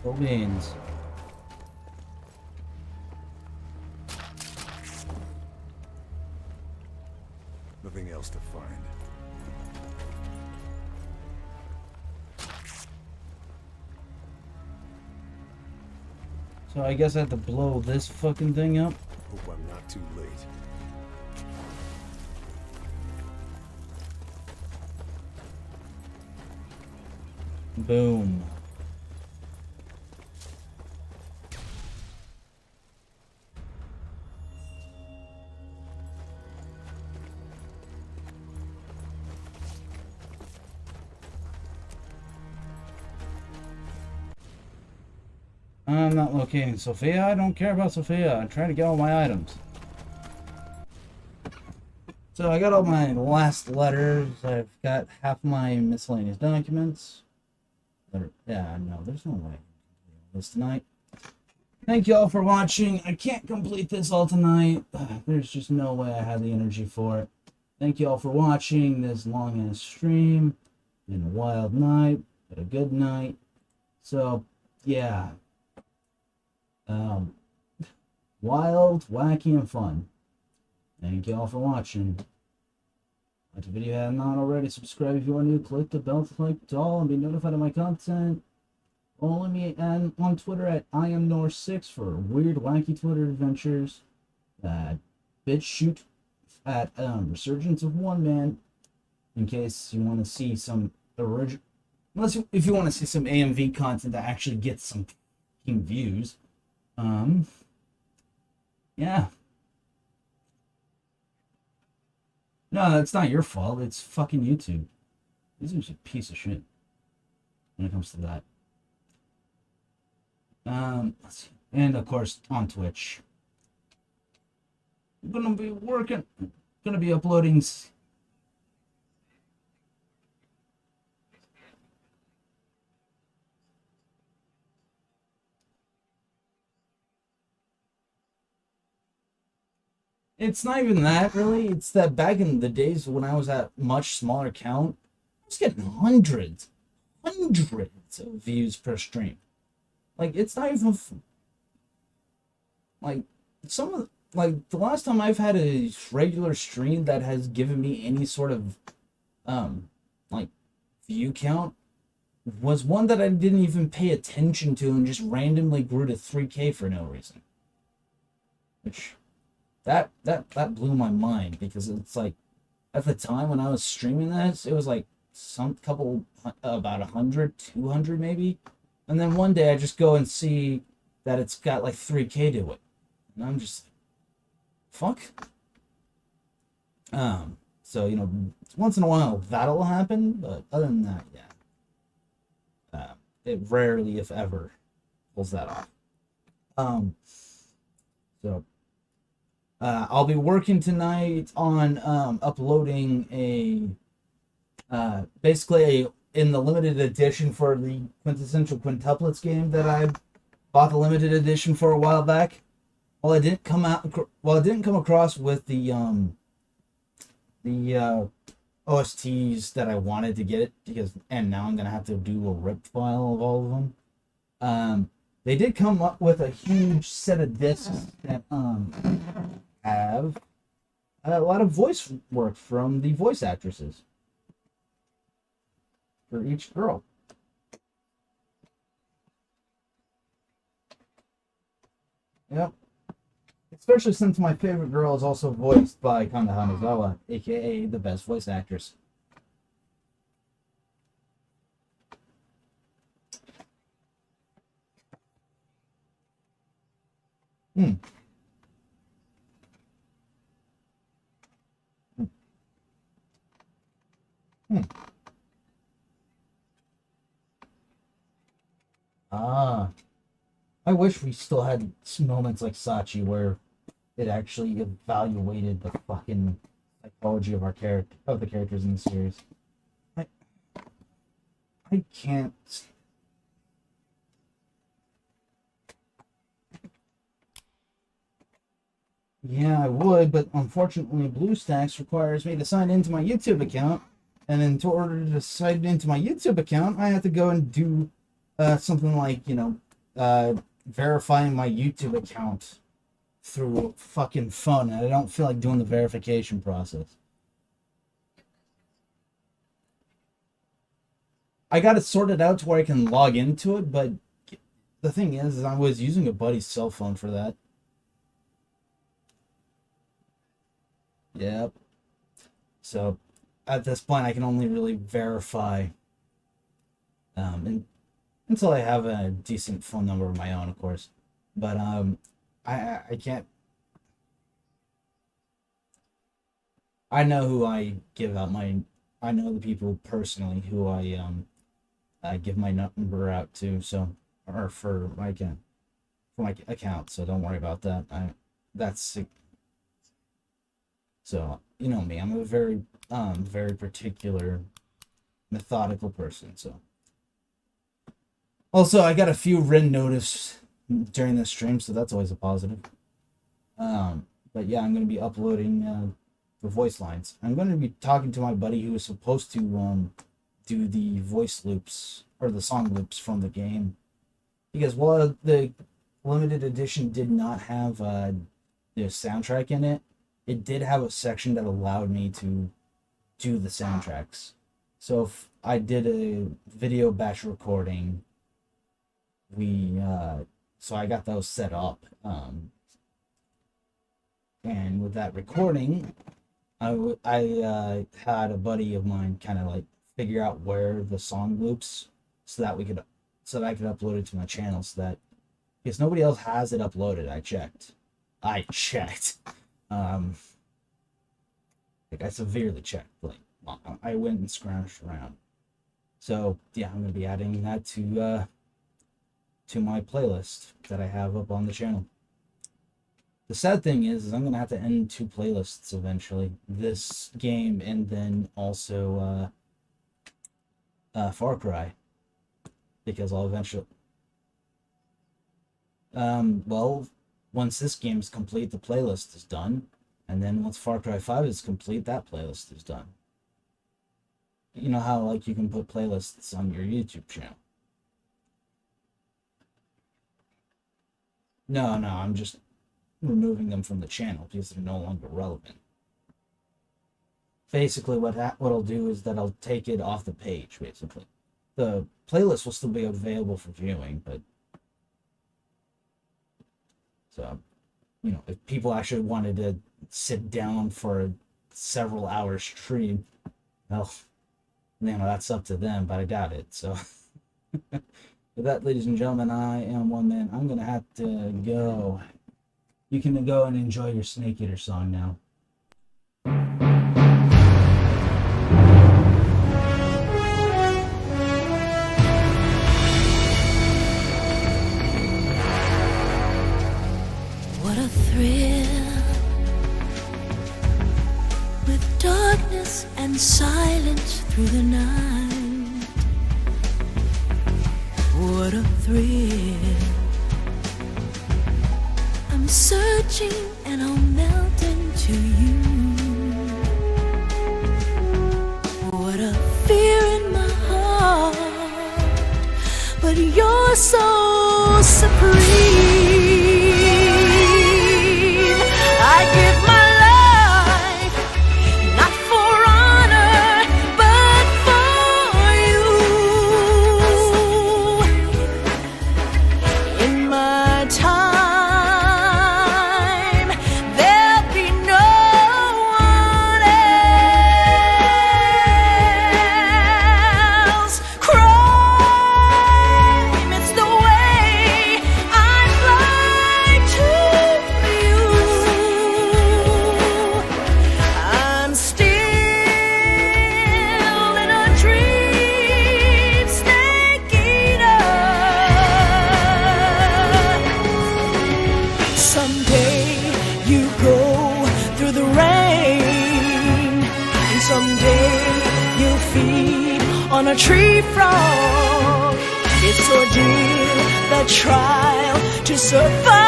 Cool beans. Nothing else to find. So I guess I have to blow this fucking thing up. Hope I'm not too late. Boom. I'm not locating Sophia. I don't care about Sophia. I'm trying to get all my items. So I got all my last letters. I've got half my miscellaneous documents. Yeah, no, there's no way I can complete this tonight. Thank you all for watching. I can't complete this all tonight. There's just no way I have the energy for it. Thank you all for watching this long-ass stream. Been a wild night, but a good night. So, yeah. Wild, wacky, and fun. Thank you all for watching. Like the video if you have not already, subscribe if you are new, click the bell to click all and be notified of my content. Follow me on Twitter at IamNor6 for weird, wacky Twitter adventures. BitChute at Resurgence of OneMan, in case you want to see some original, if you want to see some AMV content that actually gets some views. Yeah. No, that's not your fault. It's fucking YouTube. YouTube's a piece of shit when it comes to that. Let's see. And of course on Twitch. I'm gonna be gonna be uploading. It's not even that, really. It's that back in the days when I was at much smaller count, I was getting hundreds of views per stream. Like, it's not even like the last time I've had a regular stream that has given me any sort of like view count was one that I didn't even pay attention to and just randomly grew to 3K for no reason. Which that blew my mind, because it's like, at the time when I was streaming this, it was like about 100, 200 maybe. And then one day I just go and see that it's got like 3K to it. And I'm just like, fuck. So, you know, once in a while that'll happen, but other than that, yeah. It rarely, if ever, pulls that off. I'll be working tonight on uploading basically in the limited edition for the quintessential quintuplets game that I bought the limited edition for a while back. Well, it didn't come across with the OSTs that I wanted to get it, and now I'm gonna have to do a rip file of all of them. They did come up with a huge set of discs that have a lot of voice work from the voice actresses for each girl. Yep. Especially since my favorite girl is also voiced by Kanda Hanazawa, aka the best voice actress. I wish we still had moments like Sachi where it actually evaluated the fucking psychology of the characters in the series. I can't. Yeah, I would, but unfortunately BlueStacks requires me to sign into my YouTube account, and in order to sign into my YouTube account, I have to go and do something like, you know, verifying my YouTube account through fucking phone, and I don't feel like doing the verification process. I got it sorted out to where I can log into it, but the thing is I was using a buddy's cell phone for that. Yep. So, at this point, I can only really verify, until I have a decent phone number of my own, of course. But, I can't... I know who I give out my... I know the people personally who I give my number out to, so... Or for my account, so don't worry about that. That's... So, you know me, I'm a very particular, methodical person, so... Also, I got a few written notice during the stream, so that's always a positive. But yeah, I'm going to be uploading the voice lines. I'm going to be talking to my buddy who was supposed to do the voice loops, or the song loops from the game. Because while the limited edition did not have the soundtrack in it, it did have a section that allowed me to do the soundtracks. So if I did a video batch recording, so I got those set up, and with that recording, I had a buddy of mine kind of like figure out where the song loops, so that I could upload it to my channel, so that, because nobody else has it uploaded. I checked. Like, I severely checked. Like, I went and scrounged around. So yeah, I'm gonna be adding that to my playlist that I have up on the channel. The sad thing is I'm gonna have to end 2 playlists eventually. This game and then also Far Cry, because I'll eventually. Well, once this game is complete, the playlist is done, and then once Far Cry 5 is complete, that playlist is done. You know how like you can put playlists on your YouTube channel. No, I'm just removing them from the channel because they're no longer relevant. Basically, what I'll do is that I'll take it off the page, basically. The playlist will still be available for viewing, but... So, you know, if people actually wanted to sit down for a several hour stream, well, you know, that's up to them, but I doubt it, so... With that, ladies and gentlemen, I am OneMan. I'm gonna have to go. You can go and enjoy your Snake Eater song now. What a thrill, with darkness and silence through the night. What a thrill. I'm searching and I'll melt into you. What a fear in my heart, but you're so supreme. I give my life, not for honor, but for you. In my time, there'll be no one else. Crime, it's the way I fly to you. I'm still in a dream, snake eater. Someday you go through the rain, and someday you'll feed on a tree frog. It's ordeal, the trial to survive.